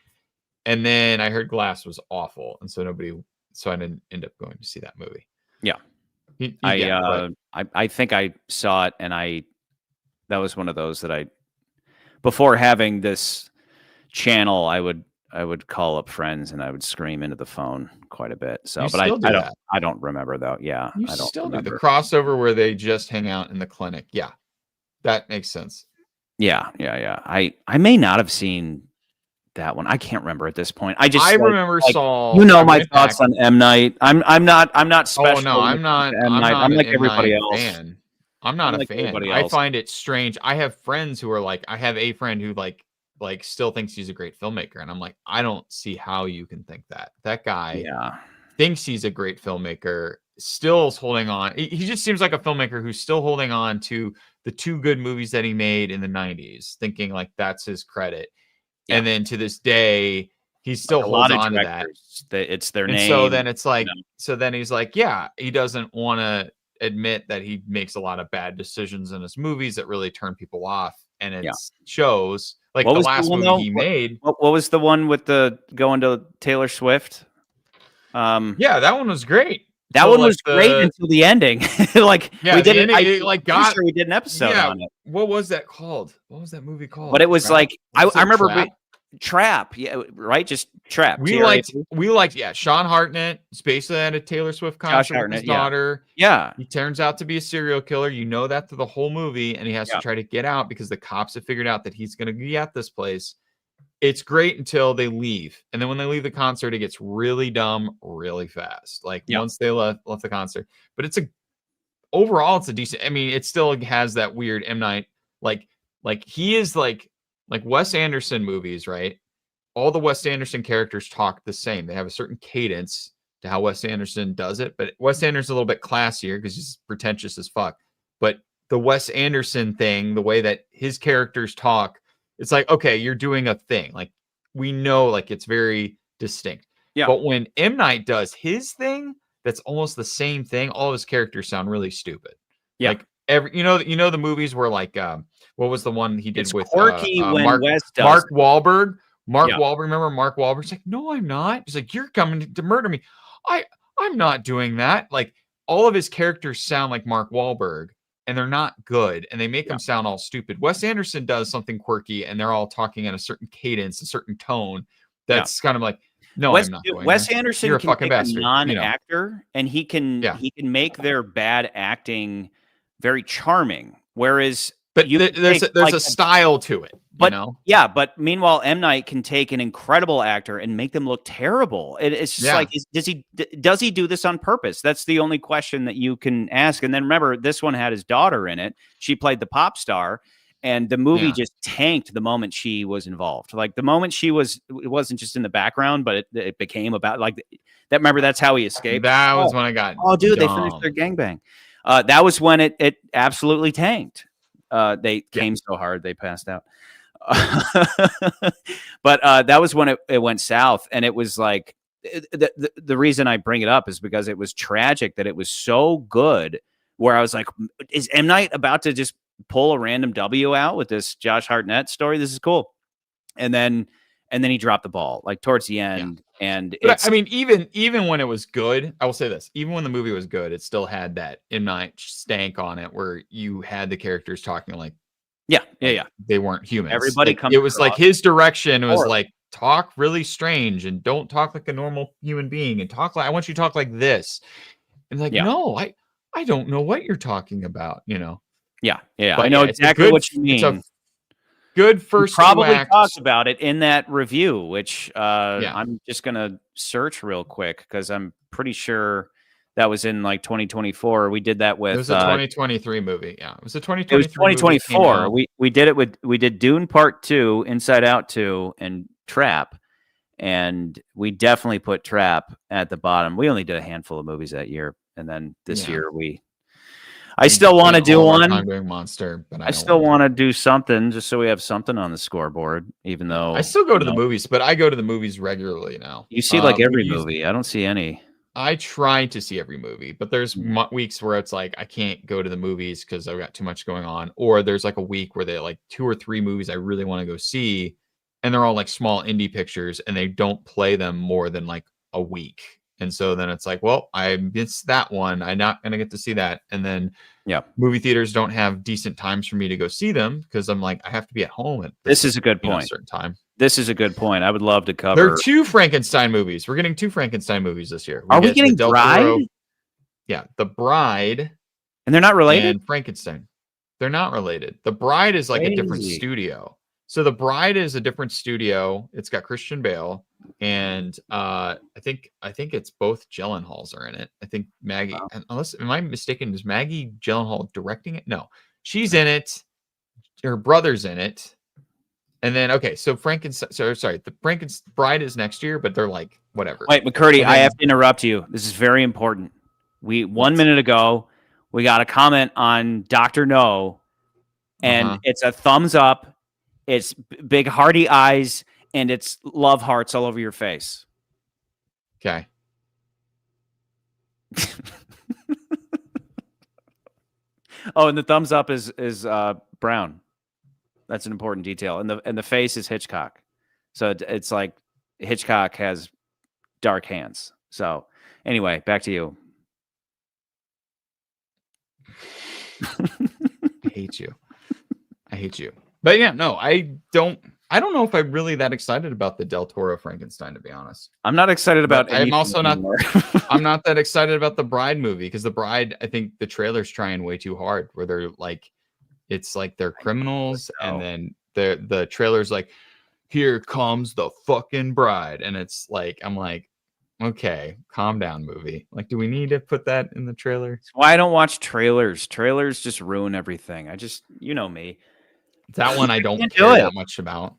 [SPEAKER 1] And then I heard Glass was awful, and so I didn't end up going to see that movie.
[SPEAKER 2] Yeah, I think I saw it, and that was one of those that before having this channel, I would call up friends and I would scream into the phone quite a bit. So, but I don't remember though. Yeah,
[SPEAKER 1] you
[SPEAKER 2] I don't
[SPEAKER 1] still
[SPEAKER 2] remember.
[SPEAKER 1] Do the crossover where they just hang out in the clinic. Yeah, that makes sense.
[SPEAKER 2] Yeah. I may not have seen that one. I can't remember at this point. I
[SPEAKER 1] remember saw.
[SPEAKER 2] My thoughts on M. Night. I'm not special.
[SPEAKER 1] Oh no, I'm not. I'm
[SPEAKER 2] like everybody else.
[SPEAKER 1] Fan. I'm not a fan. I find it strange. I have friends who are like. I have a friend who like still thinks he's a great filmmaker, and I'm like, I don't see how you can think that. That guy thinks he's a great filmmaker. Still is holding on. He just seems like a filmmaker who's still holding on to the 2 good movies that he made in the 90s, thinking like that's his credit. Yeah. And then to this day, he still holds on to that.
[SPEAKER 2] It's their name.
[SPEAKER 1] So then it's like, so then he's like, yeah, he doesn't want to admit that he makes a lot of bad decisions in his movies that really turn people off. And it shows like the last movie he made.
[SPEAKER 2] What was the one with the going to Taylor Swift?
[SPEAKER 1] Yeah, that one was great.
[SPEAKER 2] That one was great until the ending. We did we did an episode on it.
[SPEAKER 1] What was that called? What was that movie called?
[SPEAKER 2] But it was I remember Trap. Yeah, right. Just Trap.
[SPEAKER 1] We liked. Yeah, Sean Hartnett. It's basically at a Taylor Swift concert with his daughter.
[SPEAKER 2] Yeah.
[SPEAKER 1] He turns out to be a serial killer. You know that through the whole movie, and he has to try to get out because the cops have figured out that he's going to be at this place. It's great until they leave. And then when they leave the concert, it gets really dumb really fast. Once they left the concert. But overall, it's a decent, I mean, it still has that weird M. Night, like he is like Wes Anderson movies, right? All the Wes Anderson characters talk the same. They have a certain cadence to how Wes Anderson does it. But Wes Anderson's a little bit classier because he's pretentious as fuck. But the Wes Anderson thing, the way that his characters talk, it's like, okay, you're doing a thing. Like we know, like it's very distinct. Yeah. But when M. Night does his thing, that's almost the same thing. All of his characters sound really stupid. Yeah. Like you know the movies where like what was the one he did with
[SPEAKER 2] quirky when
[SPEAKER 1] Mark Wahlberg? Wahlberg, remember Mark Wahlberg's like, no, I'm not. He's like, you're coming to murder me. I'm not doing that. Like all of his characters sound like Mark Wahlberg. And they're not good, and they make them sound all stupid. Wes Anderson does something quirky, and they're all talking in a certain cadence, a certain tone. That's kind of like, no, I'm not doing
[SPEAKER 2] Wes Anderson
[SPEAKER 1] You're
[SPEAKER 2] can
[SPEAKER 1] a fucking
[SPEAKER 2] take
[SPEAKER 1] bastard,
[SPEAKER 2] a non-actor, and he can make their bad acting very charming. Whereas,
[SPEAKER 1] but there's a style to it.
[SPEAKER 2] But but meanwhile, M. Night can take an incredible actor and make them look terrible. It's just like, does he do this on purpose? That's the only question that you can ask. And then remember, this one had his daughter in it. She played the pop star, and the movie just tanked the moment she was involved. Like the moment it wasn't just in the background, but it became about like that. Remember, that's how he escaped.
[SPEAKER 1] That was when I got.
[SPEAKER 2] Oh, dude, they finished their gangbang. That was when it absolutely tanked. They came so hard they passed out. But that was when it went south, and it was like the reason I bring it up is because it was tragic that it was so good where I was like, is M. Night about to just pull a random W out with this Josh Hartnett story? This is cool. And then he dropped the ball like towards the end. And
[SPEAKER 1] I mean, even when it was good, I will say this, even when the movie was good, it still had that M. Night stank on it where you had the characters talking like, they weren't humans.
[SPEAKER 2] Everybody
[SPEAKER 1] comes. It was like his direction was like, talk really strange and don't talk like a normal human being and talk like, I want you to talk like this. And like, no, I don't know what you're talking about,
[SPEAKER 2] Yeah.
[SPEAKER 1] But
[SPEAKER 2] I know exactly what you mean.
[SPEAKER 1] It's a good first.
[SPEAKER 2] Probably talked about it in that review, which I'm just gonna search real quick because I'm pretty sure that was in like 2024. We did that with.
[SPEAKER 1] It was a 2023 movie. Yeah, it was a 2023. It was
[SPEAKER 2] 2024. We did it with. We did Dune Part 2, Inside Out 2, and Trap, and we definitely put Trap at the bottom. We only did a handful of movies that year, and then this year we. I still want to do one.
[SPEAKER 1] I'm doing monster, but
[SPEAKER 2] I still want to do something just so we have something on the scoreboard. Even though
[SPEAKER 1] I still go to the movies, but I go to the movies regularly now.
[SPEAKER 2] You see like every movie. I don't see any.
[SPEAKER 1] I try to see every movie, but there's weeks where it's like I can't go to the movies because I've got too much going on, or there's like a week where they like 2 or 3 movies I really want to go see, and they're all like small indie pictures, and they don't play them more than like a week. And so then it's like, well, I missed that one. I'm not going to get to see that. And then movie theaters don't have decent times for me to go see them because I'm like, I have to be at home at
[SPEAKER 2] this is a good point.
[SPEAKER 1] A certain time.
[SPEAKER 2] This is a good point. I would love to cover.
[SPEAKER 1] There are 2 Frankenstein movies. We're getting 2 Frankenstein movies this year.
[SPEAKER 2] Are we getting Bride?
[SPEAKER 1] Yeah, The Bride.
[SPEAKER 2] And they're not related?
[SPEAKER 1] And Frankenstein. They're not related. The Bride is like a different studio. So The Bride is a different studio. It's got Christian Bale. And I think it's both Gyllenhaals are in it. I think Maggie, unless am I mistaken, is Maggie Gyllenhaal directing it? No, she's in it. Her brother's in it. And then so Frankenstein. Sorry, the Frankenstein Bride is next year, but they're like whatever.
[SPEAKER 2] Wait, McCurdy, I have to interrupt you. This is very important. 1 minute ago we got a comment on Dr. No, and it's a thumbs up. It's big hearty eyes. And it's love hearts all over your face.
[SPEAKER 1] Okay.
[SPEAKER 2] Oh, and the thumbs up is brown. That's an important detail. And the face is Hitchcock. So it's like Hitchcock has dark hands. So anyway, back to you.
[SPEAKER 1] I hate you. But yeah, no, I don't know if I'm really that excited about the Del Toro Frankenstein, to be honest.
[SPEAKER 2] I'm not excited about
[SPEAKER 1] I'm also not I'm not that excited about the Bride movie because the Bride, I think the trailer's trying way too hard where they're like it's like they're criminals and then the trailer's like here comes the fucking bride and it's like I'm like okay, calm down movie. Like do we need to put that in the trailer?
[SPEAKER 2] That's why I don't watch trailers. Trailers just ruin everything. I just me.
[SPEAKER 1] That one I don't care that much about.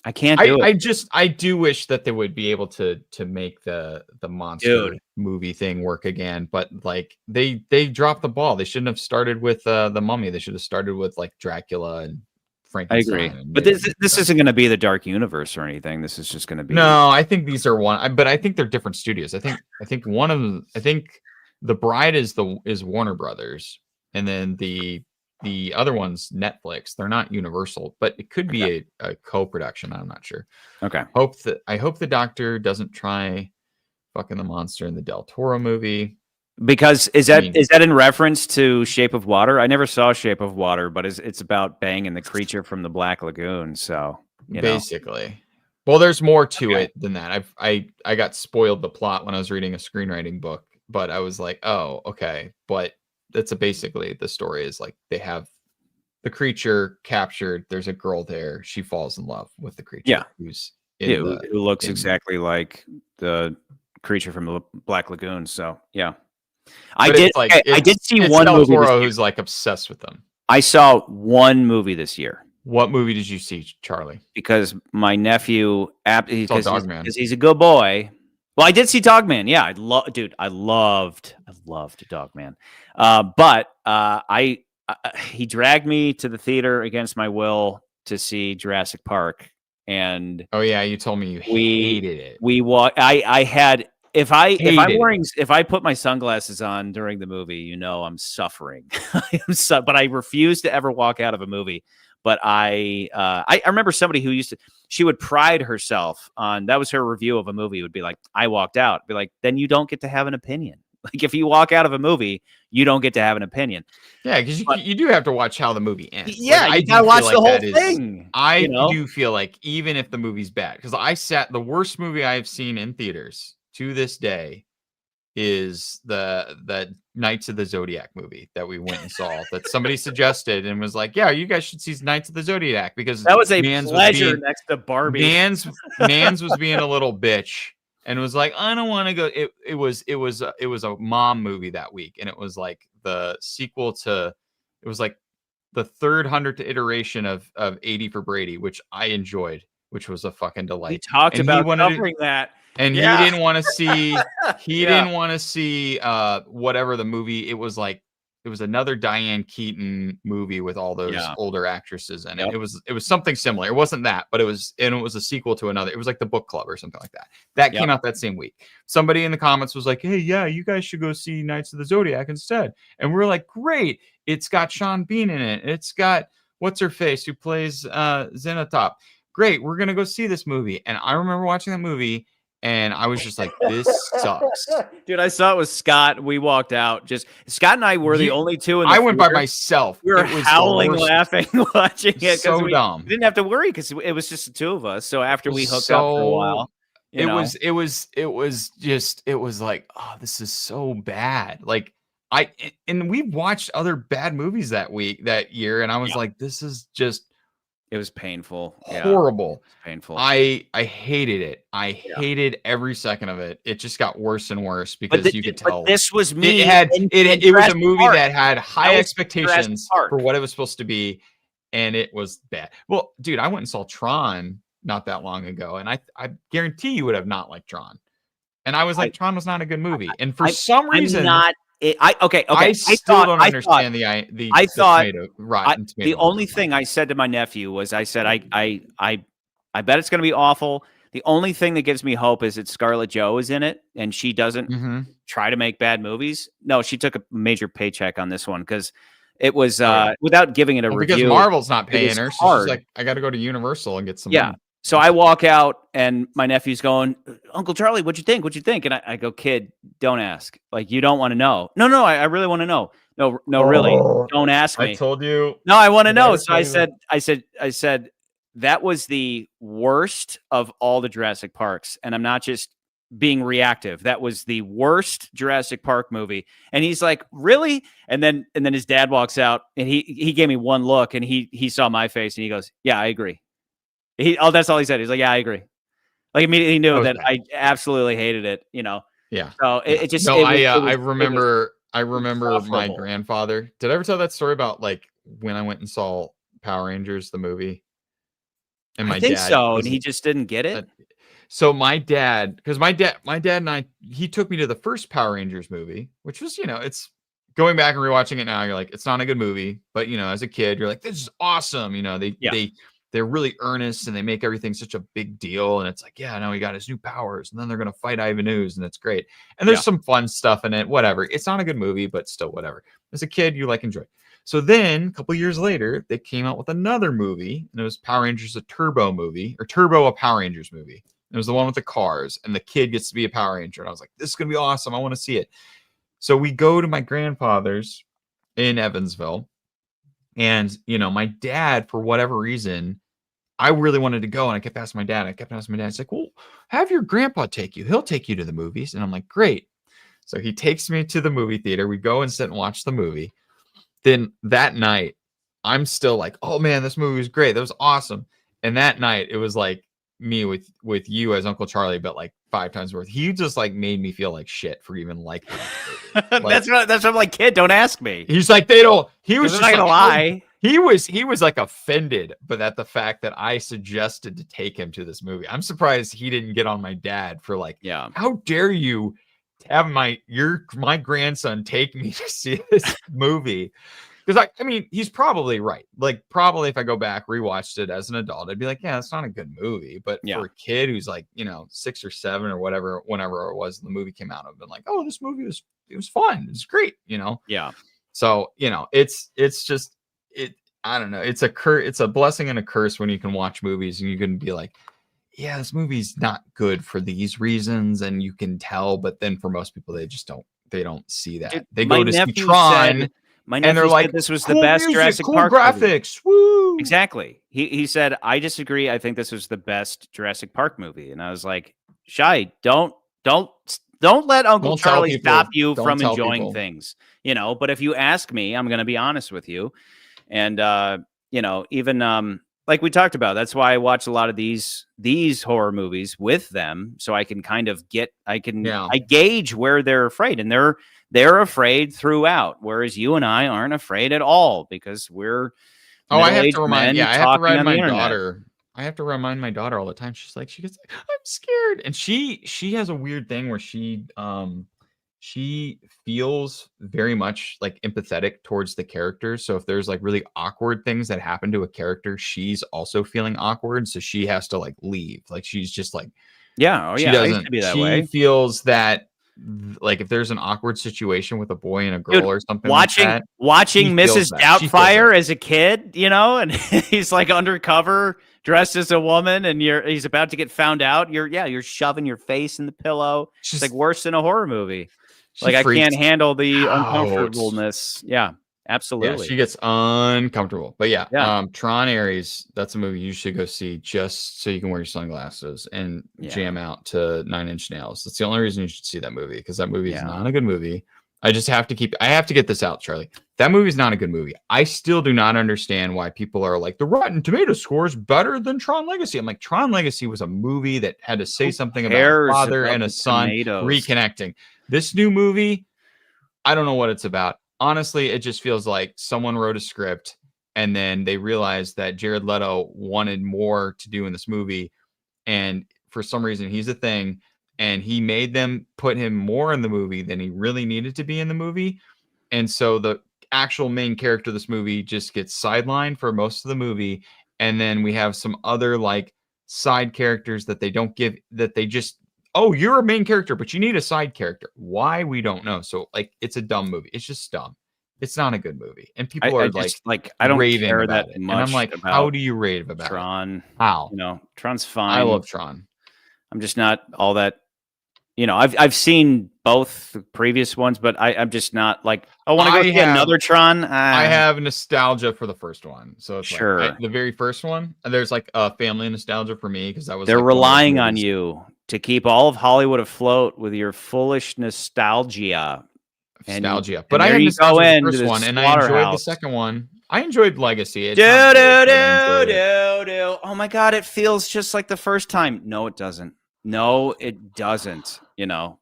[SPEAKER 2] I can't do
[SPEAKER 1] it. I do wish that they would be able to make the monster movie thing work again, but like they dropped the ball. They shouldn't have started with the Mummy. They should have started with like Dracula and Frankenstein.
[SPEAKER 2] I agree, but this isn't going to be the Dark Universe or anything. This is just going to be
[SPEAKER 1] I think these are but I think they're different studios. I think one of them. I think the Bride is Warner Brothers, and then the other one's Netflix. They're not Universal, but it could be a co-production. I'm not sure.
[SPEAKER 2] Okay.
[SPEAKER 1] I hope the doctor doesn't try fucking the monster in the Del Toro movie.
[SPEAKER 2] Because is that in reference to Shape of Water? I never saw Shape of Water, but it's about banging the creature from the Black Lagoon. So
[SPEAKER 1] basically, well, there's more to it than that. I got spoiled the plot when I was reading a screenwriting book, but I was like, oh, okay, but. That's basically the story is like they have the creature captured. There's a girl there. She falls in love with the creature.
[SPEAKER 2] Yeah.
[SPEAKER 1] Who
[SPEAKER 2] looks exactly like the creature from the Black Lagoon. So yeah, I did see one movie
[SPEAKER 1] who's like obsessed with them.
[SPEAKER 2] I saw one movie this year.
[SPEAKER 1] What movie did you see, Charlie?
[SPEAKER 2] Because my nephew, because he's a good boy. Well, I did see Dogman. Yeah, I loved Dogman. But he dragged me to the theater against my will to see Jurassic Park. And
[SPEAKER 1] oh yeah, you told me you hated it.
[SPEAKER 2] If I put my sunglasses on during the movie, I'm suffering. But I refuse to ever walk out of a movie. But I remember somebody she would pride herself on, that was her review of a movie. It would be like, I walked out. Be like, then you don't get to have an opinion. Like if you walk out of a movie, you don't get to have an opinion.
[SPEAKER 1] Yeah, because you do have to watch how the movie ends.
[SPEAKER 2] Yeah, like, you gotta watch the whole thing.
[SPEAKER 1] I do feel like even if the movie's bad, because the worst movie I have seen in theaters to this day is the Knights of the Zodiac movie that we went and saw that somebody suggested and was like, yeah, you guys should see Knights of the Zodiac because
[SPEAKER 2] that was a pleasure next to Barbie.
[SPEAKER 1] Mans was being a little bitch and was like, I don't want to go. It was a mom movie that week, and it was like the sequel to, it was like the 300th iteration of 80 for Brady, which I enjoyed, which was a fucking delight.
[SPEAKER 2] He talked about covering that.
[SPEAKER 1] And he didn't want to see, didn't want to see whatever the movie. It was like another Diane Keaton movie with all those older actresses in it.
[SPEAKER 2] Yep.
[SPEAKER 1] It was something similar. It wasn't that, but it was a sequel to another. It was like The Book Club or something like that. That came out that same week. Somebody in the comments was like, "Hey, yeah, you guys should go see Knights of the Zodiac instead." And we're like, "Great! It's got Sean Bean in it. It's got what's her face who plays Zenatop. Great, we're gonna go see this movie." And I remember watching that movie. And I was just like, this sucks.
[SPEAKER 2] Dude, I saw it with Scott. We walked out. Just Scott and I were the only two in the
[SPEAKER 1] I went by myself.
[SPEAKER 2] We were howling, laughing, watching it.
[SPEAKER 1] So dumb.
[SPEAKER 2] We didn't have to worry because it was just the two of us. So after we hooked up for a while,
[SPEAKER 1] it was like, oh, this is so bad. Like and we watched other bad movies that year. And I was like, this is just.
[SPEAKER 2] It was painful.
[SPEAKER 1] Horrible.
[SPEAKER 2] Painful.
[SPEAKER 1] I hated it. I hated every second of it. It just got worse and worse because you could tell.
[SPEAKER 2] But this was me.
[SPEAKER 1] It was a movie that had high expectations for what it was supposed to be, and it was bad. Well, dude, I went and saw Tron not that long ago, and I guarantee you would have not liked Tron. And I was like, Tron was not a good movie. And for some reason, I still don't understand the Rotten Tomato.
[SPEAKER 2] The only thing I said to my nephew was, I said, I bet it's going to be awful. The only thing that gives me hope is that Scarlett Jo is in it, and she doesn't try to make bad movies. No, she took a major paycheck on this one because it was without giving it a review.
[SPEAKER 1] Because Marvel's not paying her, so she's like, I got to go to Universal and get some.
[SPEAKER 2] Yeah. Money. So I walk out and my nephew's going, "Uncle Charlie, what'd you think? What'd you think?" And I go, "Kid, don't ask. Like, you don't want to know." No, I really want to know. No, really. Don't ask me.
[SPEAKER 1] I told you.
[SPEAKER 2] No, I want to know. So I said, that was the worst of all the Jurassic Parks. And I'm not just being reactive. That was the worst Jurassic Park movie. And he's like, "Really?" And then his dad walks out and he gave me one look and he saw my face and he goes, "Yeah, I agree." That's all he said. He's like, "Yeah, I agree." Like immediately knew that I absolutely hated it, Yeah. So it just.
[SPEAKER 1] No, I remember my grandfather. Did I ever tell that story about like when I went and saw Power Rangers the movie? And my dad.
[SPEAKER 2] So, and he just didn't get it.
[SPEAKER 1] So my dad, because my dad and I, he took me to the first Power Rangers movie, which was, it's going back and rewatching it now. You're like, it's not a good movie, but as a kid, you're like, this is awesome. They're really earnest and they make everything such a big deal. And it's like, yeah, now he got his new powers and then they're going to fight Ivan Ooze and it's great. And there's some fun stuff in it, whatever. It's not a good movie, but still whatever. As a kid, you enjoy. So then a couple years later, they came out with another movie and it was Power Rangers, a Turbo movie or Turbo, a Power Rangers movie. It was the one with the cars and the kid gets to be a Power Ranger. And I was like, this is going to be awesome. I want to see it. So we go to my grandfather's in Evansville. And, my dad, for whatever reason, I really wanted to go. And I kept asking my dad. He's like, "Well, have your grandpa take you. He'll take you to the movies." And I'm like, "Great." So he takes me to the movie theater. We go and sit and watch the movie. Then that night, I'm still like, "Oh, man, this movie was great. That was awesome." And that night, it was like me with you as Uncle Charlie, but like 5 times worth. He just made me feel like shit for even liking that movie.
[SPEAKER 2] That's what I'm like, "Kid, don't ask me."
[SPEAKER 1] He's like, they don't. He was just
[SPEAKER 2] not gonna lie.
[SPEAKER 1] He was like offended, but at the fact that I suggested to take him to this movie. I'm surprised he didn't get on my dad for how dare you have my grandson take me to see this movie? Because he's probably right. Like probably if I go back, rewatched it as an adult, I'd be like, yeah, it's not a good movie. But for a kid who's 6 or 7 or whatever, whenever it was the movie came out, I've been like, oh, this movie was fun. It's great,
[SPEAKER 2] Yeah.
[SPEAKER 1] So, it's just I don't know. It's a blessing and a curse when you can watch movies and you can be like, yeah, this movie's not good for these reasons. And you can tell, but then for most people, they don't see that. They go to see Tron
[SPEAKER 2] and they're like, this was the best Jurassic Park
[SPEAKER 1] graphics. Woo!
[SPEAKER 2] Exactly. He said, "I disagree. I think this was the best Jurassic Park movie." And I was like, "Shy, don't let Uncle Charlie stop you from enjoying things, but if you ask me, I'm going to be honest with you." And, even like we talked about, that's why I watch a lot of these horror movies with them. So I can kind of I gauge where they're afraid, and they're afraid throughout. Whereas you and I aren't afraid at all because we're,
[SPEAKER 1] I have to remind my daughter all the time. She's like, she gets like, "I'm scared." And she has a weird thing where she she feels very much like empathetic towards the characters. So if there's like really awkward things that happen to a character, she's also feeling awkward. So she has to like leave. Like she's just like,
[SPEAKER 2] yeah, oh
[SPEAKER 1] she
[SPEAKER 2] yeah, I used to
[SPEAKER 1] doesn't,
[SPEAKER 2] be that
[SPEAKER 1] she
[SPEAKER 2] way.
[SPEAKER 1] feels that like if there's an awkward situation with a boy and a girl,
[SPEAKER 2] Dude,
[SPEAKER 1] or something like that,
[SPEAKER 2] watching Mrs. Doubtfire as a kid, and he's like undercover dressed as a woman, and he's about to get found out. You're shoving your face in the pillow. It's like worse than a horror movie. Like I can't handle the uncomfortableness. Yeah, absolutely.
[SPEAKER 1] Yeah, she gets uncomfortable. But yeah, Tron Ares, that's a movie you should go see just so you can wear your sunglasses and jam out to 9 Inch Nails. That's the only reason you should see that movie, because that movie is not a good movie. I have to get this out, Charlie. That movie is not a good movie. I still do not understand why people are like, the Rotten Tomato score is better than Tron Legacy. I'm like, Tron Legacy was a movie that had to say something about a father and a son reconnecting. This new movie, I don't know what it's about. Honestly, it just feels like someone wrote a script and then they realized that Jared Leto wanted more to do in this movie. And for some reason, he's a thing. And he made them put him more in the movie than he really needed to be in the movie. And so the actual main character of this movie just gets sidelined for most of the movie. And then we have some other like side characters that they don't give, that they just, oh, you're a main character, but you need a side character. Why? We don't know. So like, it's a dumb movie. It's just dumb. It's not a good movie. And people are like,
[SPEAKER 2] I don't care that much.
[SPEAKER 1] And I'm like, how do you rave about
[SPEAKER 2] Tron?
[SPEAKER 1] How?
[SPEAKER 2] Tron's fine.
[SPEAKER 1] I love Tron.
[SPEAKER 2] I'm just not all that. I've seen both previous ones, but I'm just not like, I want to go see another Tron.
[SPEAKER 1] I have nostalgia for the first one. So it's
[SPEAKER 2] sure.
[SPEAKER 1] Like, the very first one, there's like a family nostalgia for me, because
[SPEAKER 2] they're like relying on you to keep all of Hollywood afloat with your foolish nostalgia.
[SPEAKER 1] But I had nostalgia for the first one, and I enjoyed the second one. I enjoyed Legacy.
[SPEAKER 2] Oh my God, it feels just like the first time. No, it doesn't.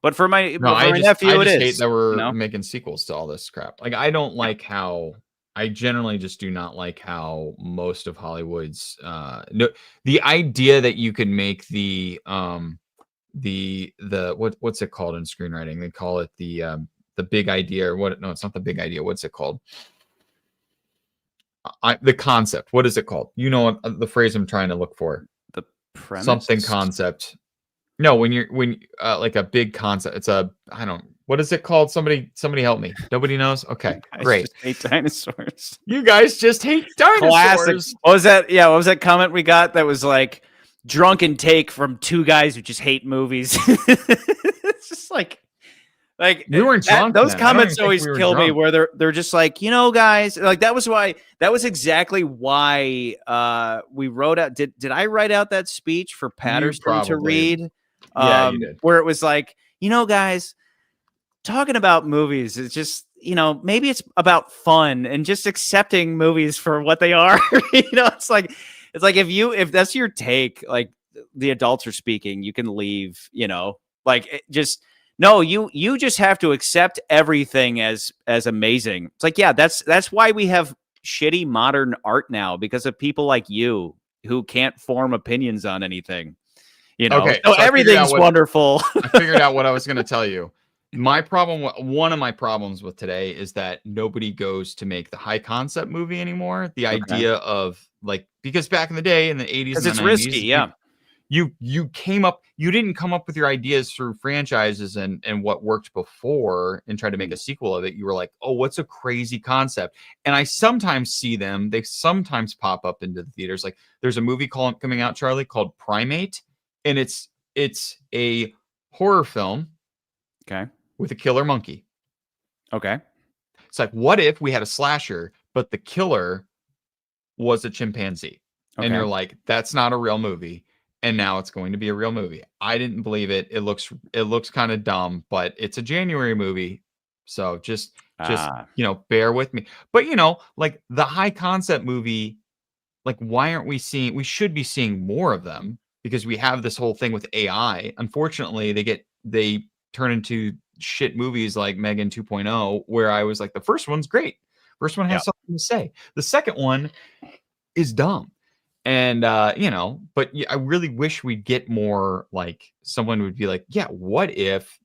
[SPEAKER 2] But for my nephew,
[SPEAKER 1] I just
[SPEAKER 2] it is.
[SPEAKER 1] Hate that we're making sequels to all this crap. Like, I don't like how. I generally just do not like how most of Hollywood's the idea that you could make the what's it called in screenwriting? They call it the big idea, or what? No, it's not the big idea. What's it called? The concept. What is it called? You know the phrase I'm trying to look for.
[SPEAKER 2] The premise.
[SPEAKER 1] Something concept. No, when like a big concept. It's what is it called? Somebody help me. Nobody knows? Okay, great.
[SPEAKER 2] Just hate dinosaurs.
[SPEAKER 1] You guys just hate dinosaurs.
[SPEAKER 2] Classic. What was that? Yeah, what was that comment we got that was like drunken take from two guys who just hate movies? It's just like
[SPEAKER 1] we weren't drunk.
[SPEAKER 2] Those comments always kill me, where they're just like, guys, like that was exactly why we wrote out. Did I write out that speech for Patterson to read?
[SPEAKER 1] Yeah, you did.
[SPEAKER 2] Where it was like, guys, talking about movies is just, maybe it's about fun and just accepting movies for what they are. It's like if that's your take, like the adults are speaking, you can leave. No, you just have to accept everything as amazing. It's like, yeah, that's why we have shitty modern art now, because of people like you who can't form opinions on anything.
[SPEAKER 1] Okay,
[SPEAKER 2] so everything's wonderful.
[SPEAKER 1] I figured out what I was going to tell you. One of my problems with today is that nobody goes to make the high concept movie anymore. The idea of because back in the day in the 80s and the 90s,
[SPEAKER 2] it's risky, yeah.
[SPEAKER 1] You didn't come up with your ideas through franchises and what worked before and try to make a sequel of it. You were like, oh, what's a crazy concept? And I sometimes see them. They sometimes pop up into the theaters. Like there's a movie coming out, Charlie, called Primate. And it's a horror film.
[SPEAKER 2] Okay.
[SPEAKER 1] With a killer monkey.
[SPEAKER 2] Okay.
[SPEAKER 1] It's like, what if we had a slasher, but the killer was a chimpanzee? Okay. And you're like, that's not a real movie. And now it's going to be a real movie. I didn't believe it. It looks kind of dumb, but it's a January movie. So just bear with me. But like the high concept movie, like why aren't we should be seeing more of them, because we have this whole thing with AI. Unfortunately, they turn into shit movies like Megan 2.0, where I was like, the first one's great. First one has something to say. The second one is dumb. And, but I really wish we'd get more, like someone would be like, yeah, what if,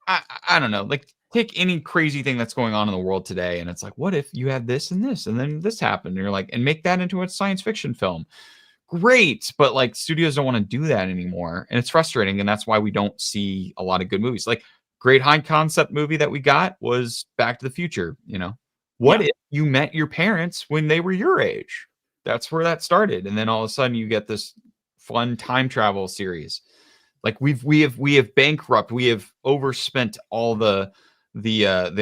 [SPEAKER 1] I don't know, like, take any crazy thing that's going on in the world today, and it's like, what if you had this and then this happened? And you're like, and make that into a science fiction film. Great, but like studios don't want to do that anymore, and it's frustrating, and that's why we don't see a lot of good movies. Like, great high concept movie that we got was Back to the Future. What if you met your parents when they were your age? That's where that started, and then all of a sudden you get this fun time travel series. Like, we have bankrupt, we have overspent all the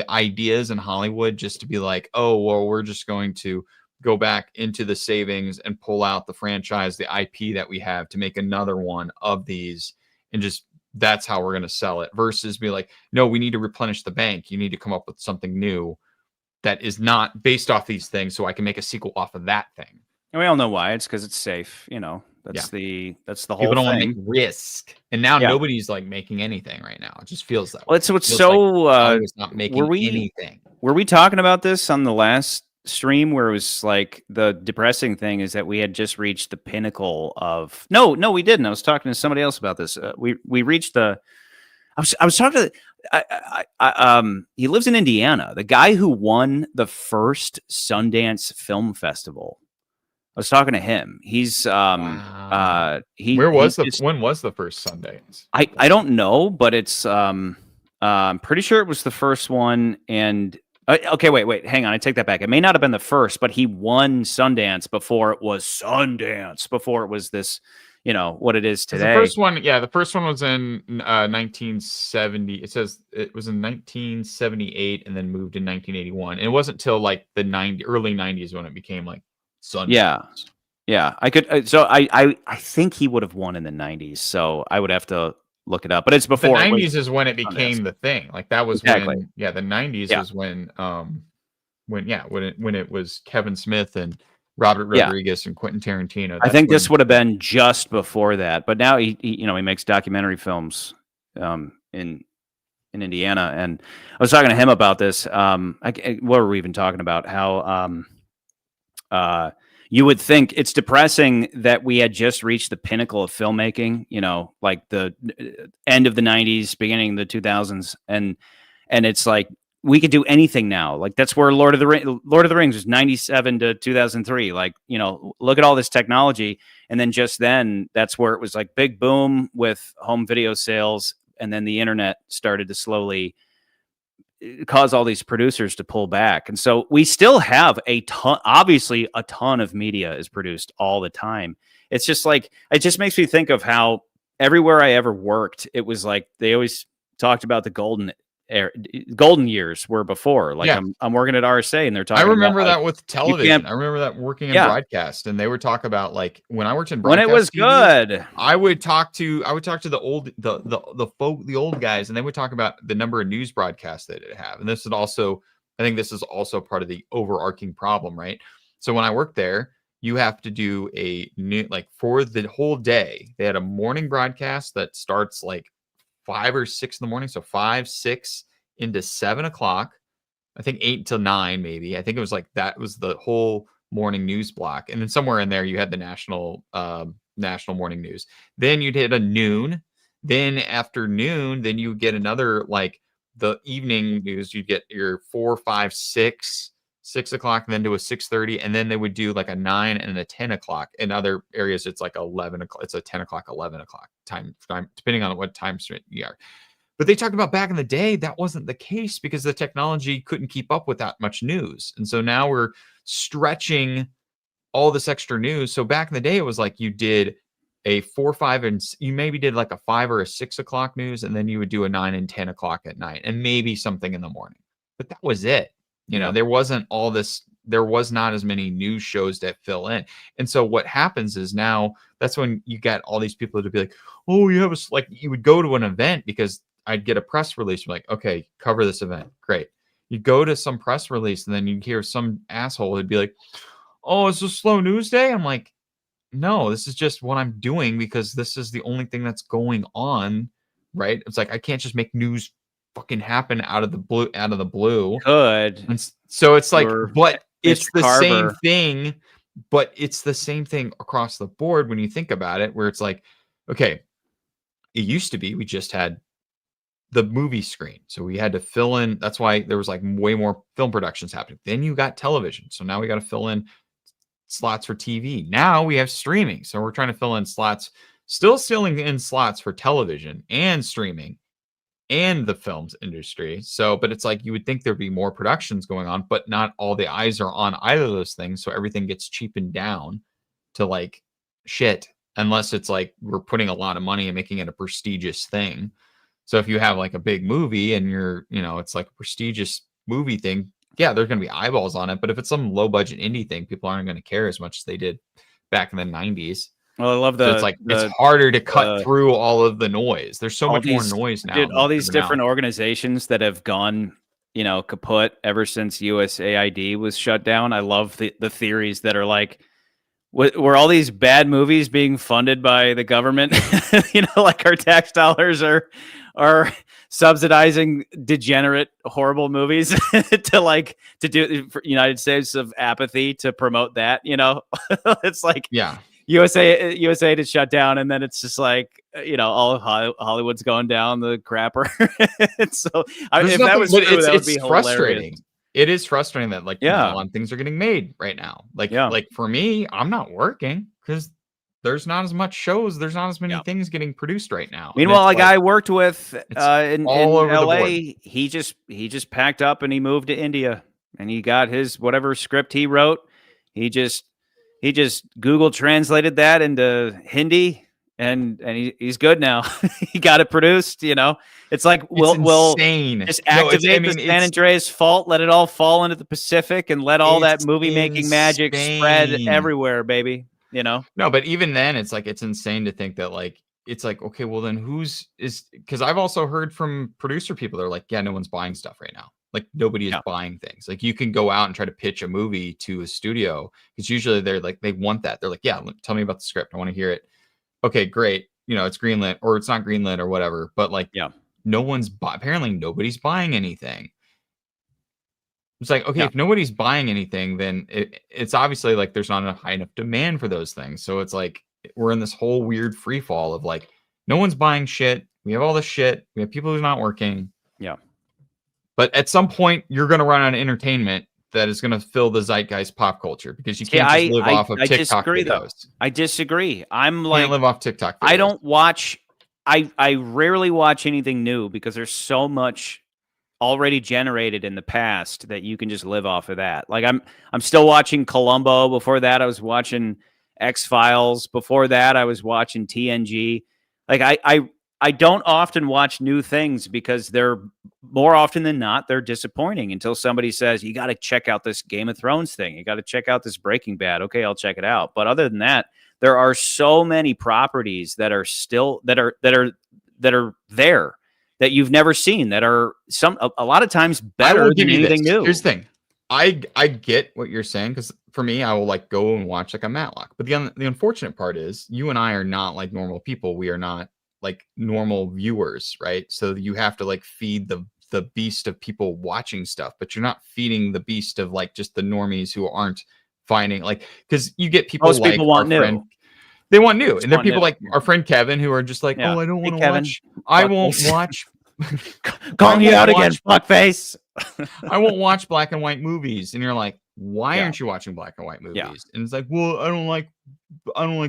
[SPEAKER 1] ideas in Hollywood just to be like, oh well, we're just going to go back into the savings and pull out the franchise, the IP that we have, to make another one of these, and just that's how we're going to sell it, versus be like, no, we need to replenish the bank. You need to come up with something new that is not based off these things, so I can make a sequel off of that thing.
[SPEAKER 2] And we all know why. It's because it's safe. That's the whole
[SPEAKER 1] People don't
[SPEAKER 2] thing.
[SPEAKER 1] want to make risk, and now nobody's like making anything right now. It just feels that way.
[SPEAKER 2] Well, it's what's so.
[SPEAKER 1] Like not making anything.
[SPEAKER 2] Were we talking about this on the last stream, where it was like the depressing thing is that we had just reached the pinnacle of? No, we didn't. I was talking to somebody else about this. We reached the. I was talking to. He lives in Indiana. The guy who won the first Sundance Film Festival. I was talking to him. He's
[SPEAKER 1] wow. When was the first Sundance?
[SPEAKER 2] I don't know, but it's I'm pretty sure it was the first one. And okay, wait, hang on. I take that back. It may not have been the first, but he won Sundance before it was Sundance, before it was this, what it is today.
[SPEAKER 1] The first one was in 1970. It says it was in 1978 and then moved in 1981. And it wasn't till like the early 90s when it became like Sundance.
[SPEAKER 2] Yeah. I could. So I think he would have won in the 90s. So I would have to look it up. But it's before.
[SPEAKER 1] The 90s is when it became the thing. Like that was when. Yeah, the 90s is when it was Kevin Smith and Robert Rodriguez and Quentin Tarantino.
[SPEAKER 2] I think this would have been just before that. But now he makes documentary films in Indiana. And I was talking to him about this. What were we even talking about? How you would think it's depressing that we had just reached the pinnacle of filmmaking, like the end of the 90s, beginning of the 2000s. And it's like, we could do anything now. Like that's where Lord of the Rings was 97 to 2003. Like, look at all this technology. And then that's where it was like big boom with home video sales. And then the internet started to slowly cause all these producers to pull back. And so we still have obviously a ton of media is produced all the time. It's just like, it just makes me think of how everywhere I ever worked, it was like, they always talked about the golden years were before. Like I'm working at RSA and they're talking.
[SPEAKER 1] I remember
[SPEAKER 2] about,
[SPEAKER 1] that with television. I remember that working in broadcast, and they would talk about like when I worked in broadcast.
[SPEAKER 2] When it was
[SPEAKER 1] TV,
[SPEAKER 2] good,
[SPEAKER 1] I would talk to the old guys, and they would talk about the number of news broadcasts that it have. And this is also, I think this is also part of the overarching problem, right? So when I worked there, you have to do for the whole day. They had a morning broadcast that starts like 5 or 6 in the morning. So 5, 6 into 7 o'clock. I think 8 till 9, maybe. I think it was like that was the whole morning news block. And then somewhere in there, you had the national morning news. Then you'd hit a noon. Then after noon, then you get another, like the evening news. You'd get your 4, 5, 6 o'clock, and then to a 6:30. And then they would do like a 9 and a 10 o'clock. In other areas, it's like 11 o'clock. It's a 10 o'clock, 11 o'clock time, depending on what time you are. But they talked about back in the day, that wasn't the case because the technology couldn't keep up with that much news. And so now we're stretching all this extra news. So back in the day, it was like you did a 4, 5, and you maybe did like a 5 or a 6 o'clock news, and then you would do a 9 and 10 o'clock at night, and maybe something in the morning. But that was it. There wasn't all this. There was not as many news shows that fill in. And so what happens is now that's when you get all these people to be like, oh, you have like you would go to an event because I'd get a press release. Like, okay, cover this event. Great. You go to some press release and then you hear some asshole who'd be like, oh, it's a slow news day. I'm like, no, this is just what I'm doing because this is the only thing that's going on. Right. It's like, I can't just make news fucking happen out of the blue.
[SPEAKER 2] Good.
[SPEAKER 1] And so it's like, but it's the same thing, but it's the same thing across the board when you think about it, where it's like, okay, it used to be we just had the movie screen. So we had to fill in. That's why there was like way more film productions happening. Then you got television. So now we got to fill in slots for TV. Now we have streaming. So we're trying to fill in slots, still filling in slots for television and streaming and the films industry. So, but it's like you would think there'd be more productions going on, but not all the eyes are on either of those things. So everything gets cheapened down to like shit, unless it's like we're putting a lot of money and making it a prestigious thing. So if you have like a big movie and you're, it's like a prestigious movie thing, yeah, there's going to be eyeballs on it. But if it's some low budget indie thing, people aren't going to care as much as they did back in the 90s.
[SPEAKER 2] Well, I love
[SPEAKER 1] it's like it's harder to cut through all of the noise. There's so much more noise now.
[SPEAKER 2] Dude, all these different organizations that have gone, kaput ever since USAID was shut down. I love the theories that are like, were all these bad movies being funded by the government? Like our tax dollars are subsidizing degenerate, horrible movies to do for United States of apathy to promote that. It's like,
[SPEAKER 1] yeah.
[SPEAKER 2] USA to shut down, and then it's just like all of Hollywood's going down the crapper. So if that was true, that would be
[SPEAKER 1] frustrating.
[SPEAKER 2] Hilarious.
[SPEAKER 1] It is frustrating that a lot of things are getting made right now. Like for me, I'm not working because there's not as much shows. There's not as many things getting produced right now.
[SPEAKER 2] Meanwhile, a guy I worked with in LA, he just packed up and he moved to India, and he got his whatever script he wrote. He just Google translated that into Hindi, and he's good now. He got it produced. It's like we'll just activate the San Andreas Fault, let it all fall into the Pacific, and let all that movie making magic spread everywhere, baby. No,
[SPEAKER 1] but even then, it's like it's insane to think that it's like, okay, well then because I've also heard from producer people, they're like, yeah, no one's buying stuff right now. Like nobody is buying things. Like you can go out and try to pitch a movie to a studio because usually they're like, they want that. They're like, yeah, tell me about the script. I want to hear it. Okay, great. It's greenlit or it's not greenlit or whatever. But no one's apparently nobody's buying anything. It's like, okay, if nobody's buying anything, then it's obviously like there's not a high enough demand for those things. So it's like we're in this whole weird free fall of like no one's buying shit. We have all this shit. We have people who's not working.
[SPEAKER 2] Yeah.
[SPEAKER 1] But at some point, you're going to run out of entertainment that is going to fill the zeitgeist pop culture because you can't just live off of TikTok videos.
[SPEAKER 2] Though. I disagree. I'm like,
[SPEAKER 1] can't live off TikTok videos.
[SPEAKER 2] I don't watch. I rarely watch anything new because there's so much already generated in the past that you can just live off of that. Like I'm still watching Columbo. Before that, I was watching X-Files. Before that, I was watching TNG. Like I don't often watch new things because they're more often than not, they're disappointing until somebody says, you got to check out this Game of Thrones thing. You got to check out this Breaking Bad. Okay, I'll check it out. But other than that, there are so many properties that are still that are there that you've never seen that are a lot of times better than anything new.
[SPEAKER 1] Here's the thing. I get what you're saying because for me, I will like go and watch like a Matlock. But the unfortunate part is you and I are not like normal people. We are not like normal viewers, right? So you have to like feed the beast of people watching stuff, but you're not feeding the beast of like just the normies who aren't finding like because you get people
[SPEAKER 2] most
[SPEAKER 1] like
[SPEAKER 2] people want new.
[SPEAKER 1] Friend, they want new, and there are people like our friend Kevin who are just like, oh, I don't want to watch. I won't watch.
[SPEAKER 2] Calling you out again, fuckface.
[SPEAKER 1] I won't watch black and white movies, and you're like, why aren't you watching black and white movies?
[SPEAKER 2] Yeah.
[SPEAKER 1] And it's like, well, I don't like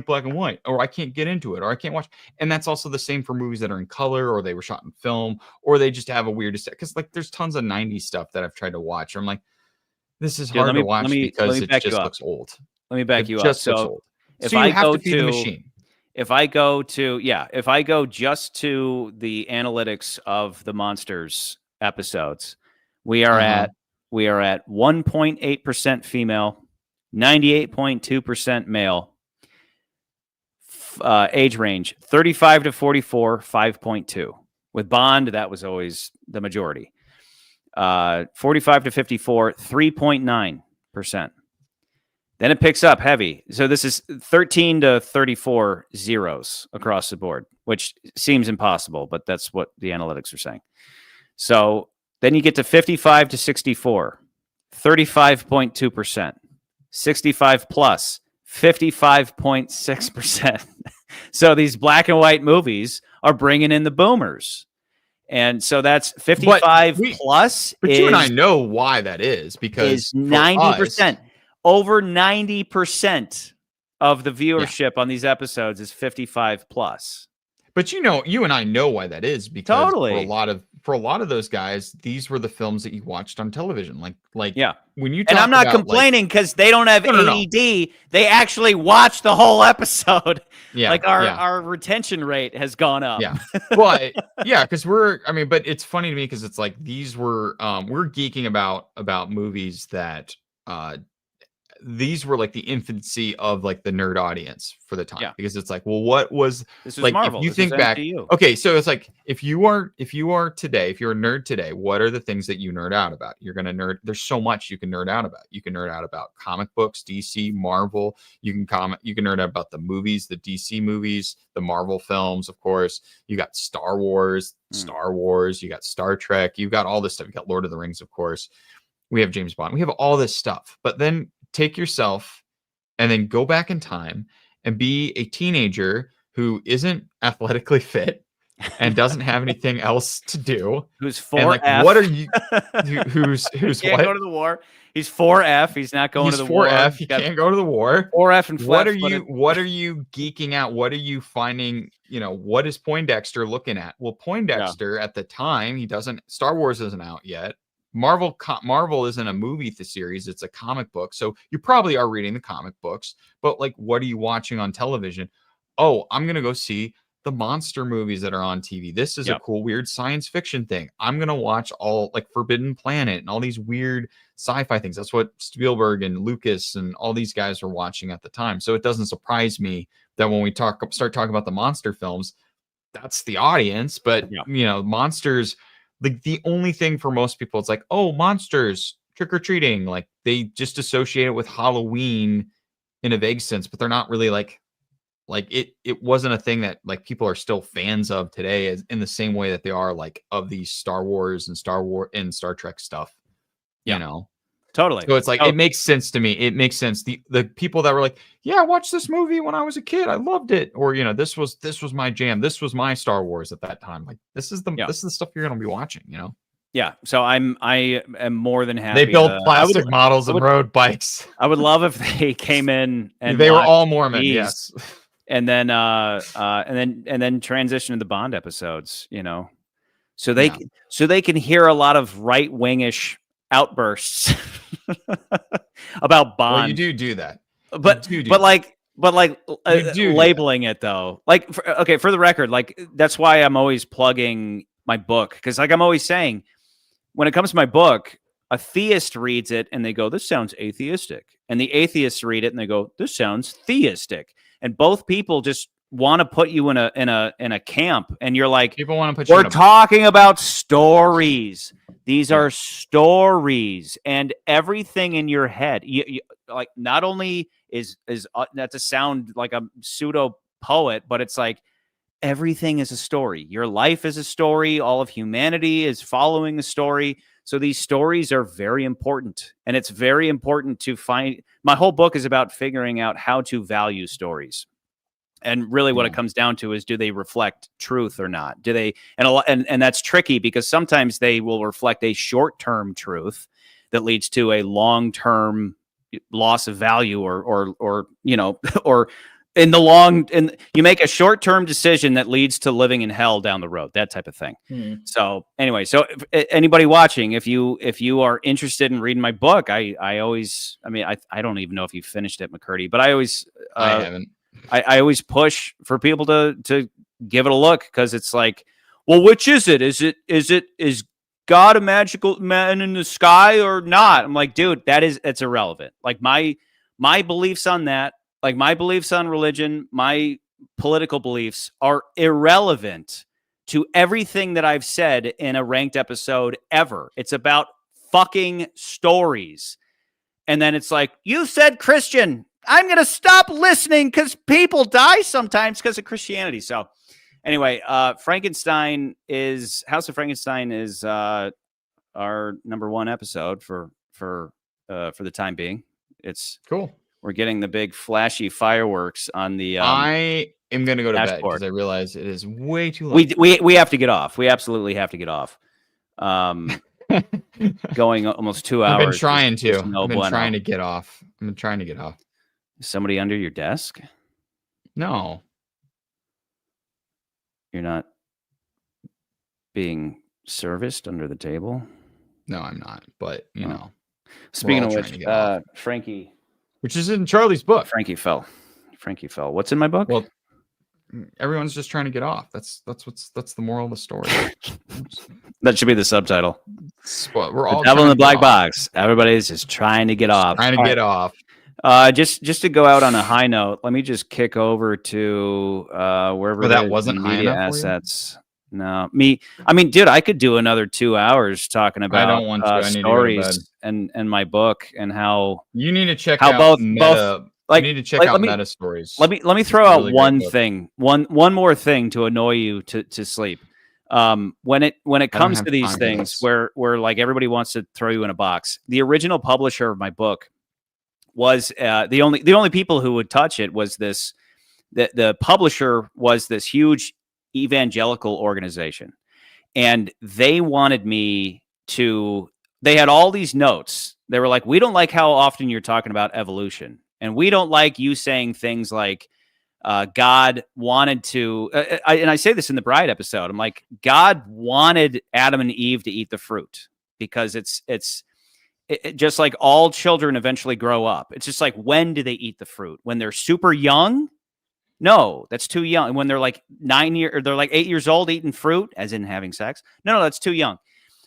[SPEAKER 1] black and white, or I can't get into it, or I can't watch. And that's also the same for movies that are in color, or they were shot in film, or they just have a weird aesthetic. Because like there's tons of 90s stuff that I've tried to watch. I'm like, this is hard to watch because it just looks old.
[SPEAKER 2] Let me back you up. So if I go to the machine. If I go just to the analytics of the Monsters episodes, we are at 1.8% female, 98.2% male. Age range 35 to 44, 5.2. With Bond, that was always the majority. 45 to 54, 3.9%. Then it picks up heavy. So this is 13 to 34 zeros across the board, which seems impossible, but that's what the analytics are saying. So then you get to 55 to 64, 35.2%, 65 plus, 55.6%. So these black and white movies are bringing in the boomers. And so that's 55 plus.
[SPEAKER 1] But you and I know why that is, because
[SPEAKER 2] 90%. Over 90% of the viewership on these episodes is 55 plus.
[SPEAKER 1] But you and I know why that is, because for a lot of those guys, these were the films that you watched on television. Like when you talk,
[SPEAKER 2] and I'm not complaining because they don't have ADD. They actually watch the whole episode.
[SPEAKER 1] Yeah,
[SPEAKER 2] like our retention rate has gone up.
[SPEAKER 1] Yeah, well, because but it's funny to me because it's like these were we're geeking about movies that these were like the infancy of like the nerd audience for the time, because it's like, well, what was
[SPEAKER 2] this was like Marvel.
[SPEAKER 1] If you think back, okay, so it's like if you are today, if you're a nerd today, what are the things that you nerd out about? You're gonna nerd. There's so much you can nerd out about. You can nerd out about comic books, DC, Marvel. You can nerd out about the movies, the DC movies, the Marvel films, of course. You got Star Wars. You got Star Trek. You got all this stuff. You got Lord of the Rings, of course. We have James Bond. We have all this stuff. But then take yourself and then go back in time and be a teenager who isn't athletically fit and doesn't have anything else to do.
[SPEAKER 2] Who's 4F?
[SPEAKER 1] What are you? Who's
[SPEAKER 2] can't go to the war. He's 4F. He's not going to the war.
[SPEAKER 1] 4F. He can't go to the war.
[SPEAKER 2] 4F and
[SPEAKER 1] what are you geeking out? What are you finding? What is Poindexter looking at? Well, Poindexter at the time, he doesn't. Star Wars isn't out yet. Marvel isn't a movie series, it's a comic book. So you probably are reading the comic books, but like, what are you watching on television? Oh, I'm going to go see the monster movies that are on TV. This is a cool, weird science fiction thing. I'm going to watch all like Forbidden Planet and all these weird sci-fi things. That's what Spielberg and Lucas and all these guys were watching at the time. So it doesn't surprise me that when we start talking about the monster films, that's the audience. But, monsters, the only thing for most people, it's like, oh, monsters, trick-or-treating. Like, they just associate it with Halloween in a vague sense, but they're not really like it wasn't a thing that like people are still fans of today, as in the same way that they are like of these Star Wars and Star Trek stuff.
[SPEAKER 2] Totally.
[SPEAKER 1] So it's like, it makes sense to me. It makes sense. The people that were like, yeah, I watched this movie when I was a kid, I loved it. Or, this was my jam. This was my Star Wars at that time. Like, this is the stuff you're going to be watching,
[SPEAKER 2] Yeah. So I am more than happy.
[SPEAKER 1] They built plastic models and rode bikes.
[SPEAKER 2] I would love if they came in and
[SPEAKER 1] they were all Mormon. Yes.
[SPEAKER 2] And then transition to the Bond episodes, so they can hear a lot of right-wingish outbursts about Bond.
[SPEAKER 1] Well, you do that,
[SPEAKER 2] but labeling it though, like for the record, like that's why I'm always plugging my book, because like I'm always saying, when it comes to my book, a theist reads it and they go, "This sounds atheistic," and the atheists read it and they go, "This sounds theistic," and both people just want to put you in a camp, and you're like,
[SPEAKER 1] people want to put
[SPEAKER 2] we're talking about stories. These are stories, and everything in your head, you like, not only is not to sound like a pseudo poet, but it's like everything is a story. Your life is a story. All of humanity is following a story. So these stories are very important, and it's very important to find. My whole book is about figuring out how to value stories. And really what it comes down to is, do they reflect truth or not? Do they, and that's tricky, because sometimes they will reflect a short-term truth that leads to a long-term loss of value, or or in the long, and you make a short-term decision that leads to living in hell down the road, that type of thing. So anyway, so if anybody watching, if you are interested in reading my book, I don't even know if you finished it, McCurdy, but I haven't. I always push for people to give it a look, because it's like, well, which is it? Is God a magical man in the sky or not? I'm like, dude, it's irrelevant. Like my beliefs on that, like my beliefs on religion, my political beliefs are irrelevant to everything that I've said in a ranked episode ever. It's about fucking stories. And then it's like, you said Christian, I'm going to stop listening because people die sometimes because of Christianity. So anyway, House of Frankenstein is our number one episode for the time being. It's
[SPEAKER 1] cool.
[SPEAKER 2] We're getting the big flashy fireworks on the.
[SPEAKER 1] am going to go to bed because I realize it is way too late.
[SPEAKER 2] We have to get off. We absolutely have to get off. Going almost 2 hours.
[SPEAKER 1] I've been trying to. I've been trying to get off.
[SPEAKER 2] Is somebody under your desk?
[SPEAKER 1] No.
[SPEAKER 2] You're not being serviced under the table?
[SPEAKER 1] No, I'm not. But, you know.
[SPEAKER 2] Speaking of which, Frankie.
[SPEAKER 1] Which is in Charlie's book.
[SPEAKER 2] Frankie fell. What's in my book?
[SPEAKER 1] Well, everyone's just trying to get off. That's the moral of the story.
[SPEAKER 2] That should be the subtitle.
[SPEAKER 1] We're all
[SPEAKER 2] the devil in the black box. Everybody's just trying to get off. Just to go out on a high note, let me just kick over to wherever
[SPEAKER 1] that wasn't high enough
[SPEAKER 2] assets. No, I mean, dude, I could do another 2 hours talking about
[SPEAKER 1] I don't want to.
[SPEAKER 2] stories and my book and how
[SPEAKER 1] you need to check out both like, you need to check out meta stories.
[SPEAKER 2] Let me throw out one thing, one more thing to annoy you to sleep. When it comes to these things where like everybody wants to throw you in a box, the original publisher of my book was the only people who would touch it was the publisher was this huge evangelical organization, and they wanted me to. They had all these notes. They were like, "We don't like how often you're talking about evolution, and we don't like you saying things like." God wanted to, and I say this in the Bride episode. I'm like, God wanted Adam and Eve to eat the fruit because it's just like all children eventually grow up. It's just like, when do they eat the fruit? When they're super young? No, that's too young. When they're like 9 years, or they're like 8 years old eating fruit, as in having sex. No, that's too young.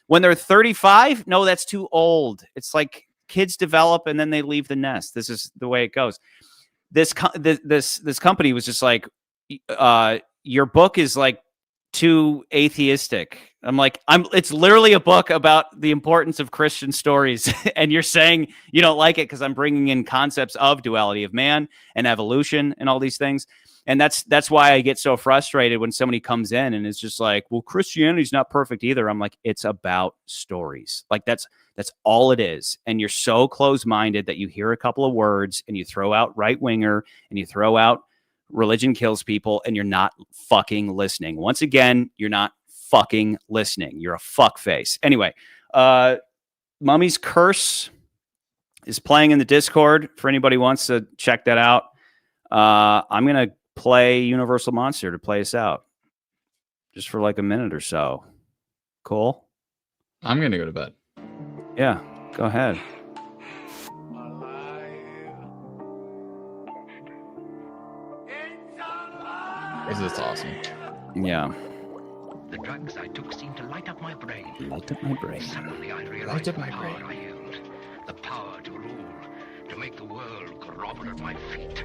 [SPEAKER 2] When they're 35, no, that's too old. It's like kids develop and then they leave the nest. This is the way it goes. This company was just like, your book is like too atheistic. I'm like, it's literally a book about the importance of Christian stories. And you're saying you don't like it because I'm bringing in concepts of duality of man and evolution and all these things. And that's why I get so frustrated when somebody comes in and is just like, well, Christianity's not perfect either. I'm like, it's about stories. Like that's all it is. And you're so close-minded that you hear a couple of words and you throw out right-winger and you throw out religion kills people and you're not fucking listening. Once again, you're not fucking listening. You're a fuckface. Anyway, Mummy's Curse is playing in the Discord for anybody who wants to check that out. I'm going to play Universal Monster to play us out just for like a minute or so. Cool?
[SPEAKER 1] I'm going to go to bed.
[SPEAKER 2] Yeah, go ahead.
[SPEAKER 1] This is awesome.
[SPEAKER 2] Yeah.
[SPEAKER 3] The drugs I took seemed to light up my brain. Suddenly I realized the power I held. The power to rule, to make the world grovel at my feet.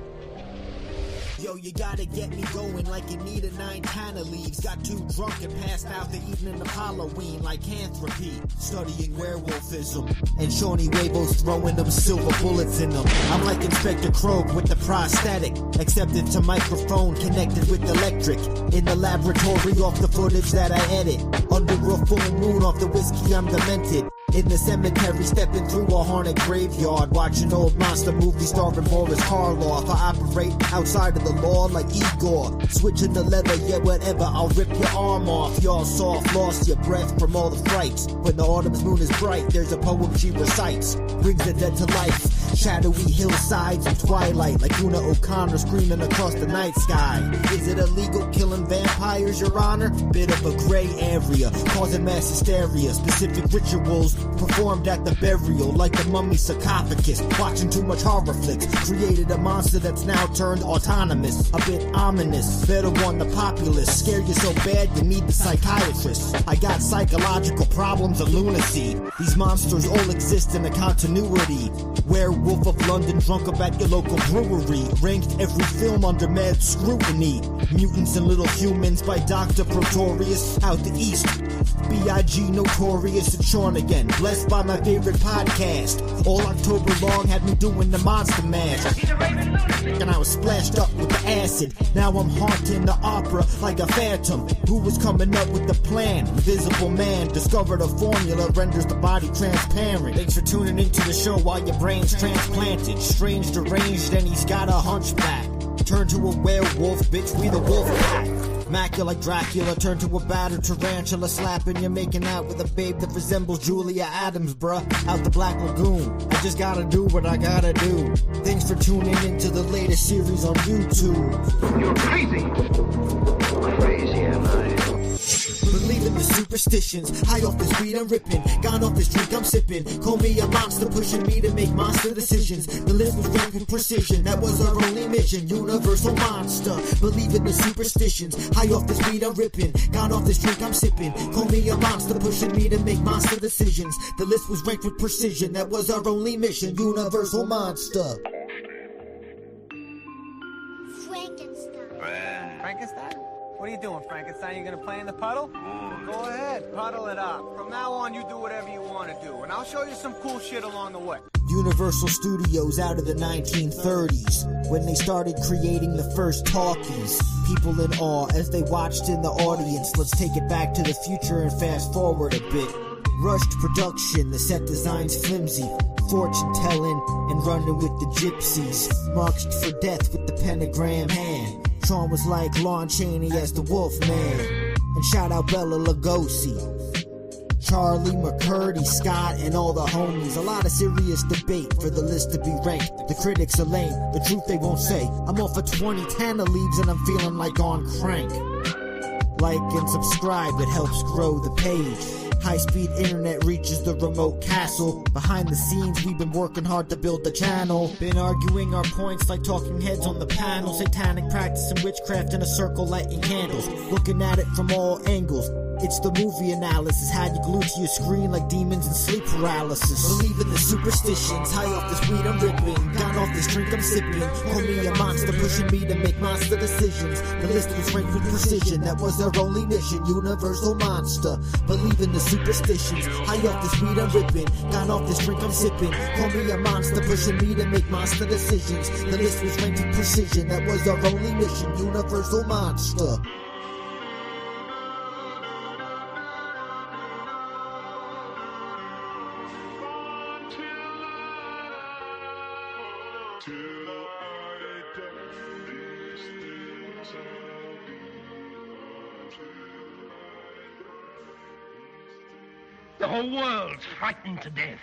[SPEAKER 4] Yo, you gotta get me going like you need a 9 canna leaves. Got too drunk and passed out the evening of Halloween like Lycanthropy. Studying werewolfism. And Shawnee Wavo's throwing them silver bullets in them. I'm like Inspector Krog with the prosthetic. Accepted to microphone, connected with electric. In the laboratory off the footage that I edit. Under a full moon off the whiskey I'm demented. In the cemetery, stepping through a haunted graveyard. Watching old monster movies starring Boris Karloff. I operate outside of the law like Igor. Switching the leather, yeah, whatever, I'll rip your arm off. Y'all soft, lost your breath from all the frights. When the autumn's moon is bright, there's a poem she recites. Brings the dead to life. Shadowy hillsides and twilight. Like Una O'Connor screaming across the night sky. Is it illegal killing vampires, your honor? Bit of a gray area, causing mass hysteria. Specific rituals performed at the burial, like the mummy sarcophagus. Watching too much horror flicks, created a monster that's now turned autonomous. A bit ominous, better warn the populace. Scare you so bad you need the psychiatrist. I got psychological problems of lunacy. These monsters all exist in a continuity. Werewolf of London, drunk up at your local brewery. Ranked every film under mad scrutiny. Mutants and Little Humans by Dr. Pretorius. Out the east, B.I.G. Notorious and Sean again. Blessed by my favorite podcast. All October long had me doing the monster mash. And I was splashed up with the acid. Now I'm haunting the opera like a phantom. Who was coming up with the plan? Invisible man discovered a formula renders the body transparent. Thanks for tuning into the show while your brain's transplanted. Strange, deranged, and he's got a hunchback. Turn to a werewolf, bitch, we the wolf pack. Mac you like Dracula, turn to a battered tarantula, slapping you, making out with a babe that resembles Julia Adams, bruh. Out the Black Lagoon, I just gotta do what I gotta do. Thanks for tuning into the latest series on YouTube.
[SPEAKER 3] You're crazy. Crazy am I.
[SPEAKER 4] Believe in the superstitions, high off this weed I'm ripping, gone off this drink I'm sipping. Call me a monster, pushing me to make monster decisions. The list was ranked with precision, that was our only mission. Universal monster, believe in the superstitions, high off this weed I'm ripping, gone off this drink I'm sipping. Call me a monster, pushing me to make monster decisions. The list was ranked with precision, that was our only mission. Universal monster.
[SPEAKER 5] Frankenstein? What are you doing, Frankenstein? You gonna play in the puddle? Go ahead, puddle it up. From now on, you do whatever you want to do, and I'll show you some cool shit along the way.
[SPEAKER 4] Universal Studios out of the 1930s, when they started creating the first talkies. People in awe as they watched in the audience. Let's take it back to the future and fast forward a bit. Rushed production, the set designs flimsy. Fortune telling and running with the gypsies. Marched for death with the pentagram hand. Sean was like Lon Chaney as the Wolfman. And shout out Bela Lugosi, Charlie, McCurdy, Scott, and all the homies. A lot of serious debate for the list to be ranked. The critics are lame, the truth they won't say. I'm off for 2010 leaves and I'm feeling like on crank. Like and subscribe, it helps grow the page. High-speed internet reaches the remote castle. Behind the scenes, we've been working hard to build the channel. Been arguing our points like talking heads on the panel. Satanic practice and witchcraft in a circle lighting candles. Looking at it from all angles. It's the movie analysis, had you glued to your screen like demons and sleep paralysis. Believe in the superstitions, high off this weed I'm ripping, down off this drink I'm sipping. Call me a monster, pushing me to make monster decisions. The list was ranked with precision, that was our only mission. Universal monster, believe in the superstitions, high off this weed I'm ripping, down off this drink I'm sipping. Call me a monster, pushing me to make monster decisions. The list was ranked with precision, that was our only mission. Universal monster.
[SPEAKER 3] The whole world's frightened to death.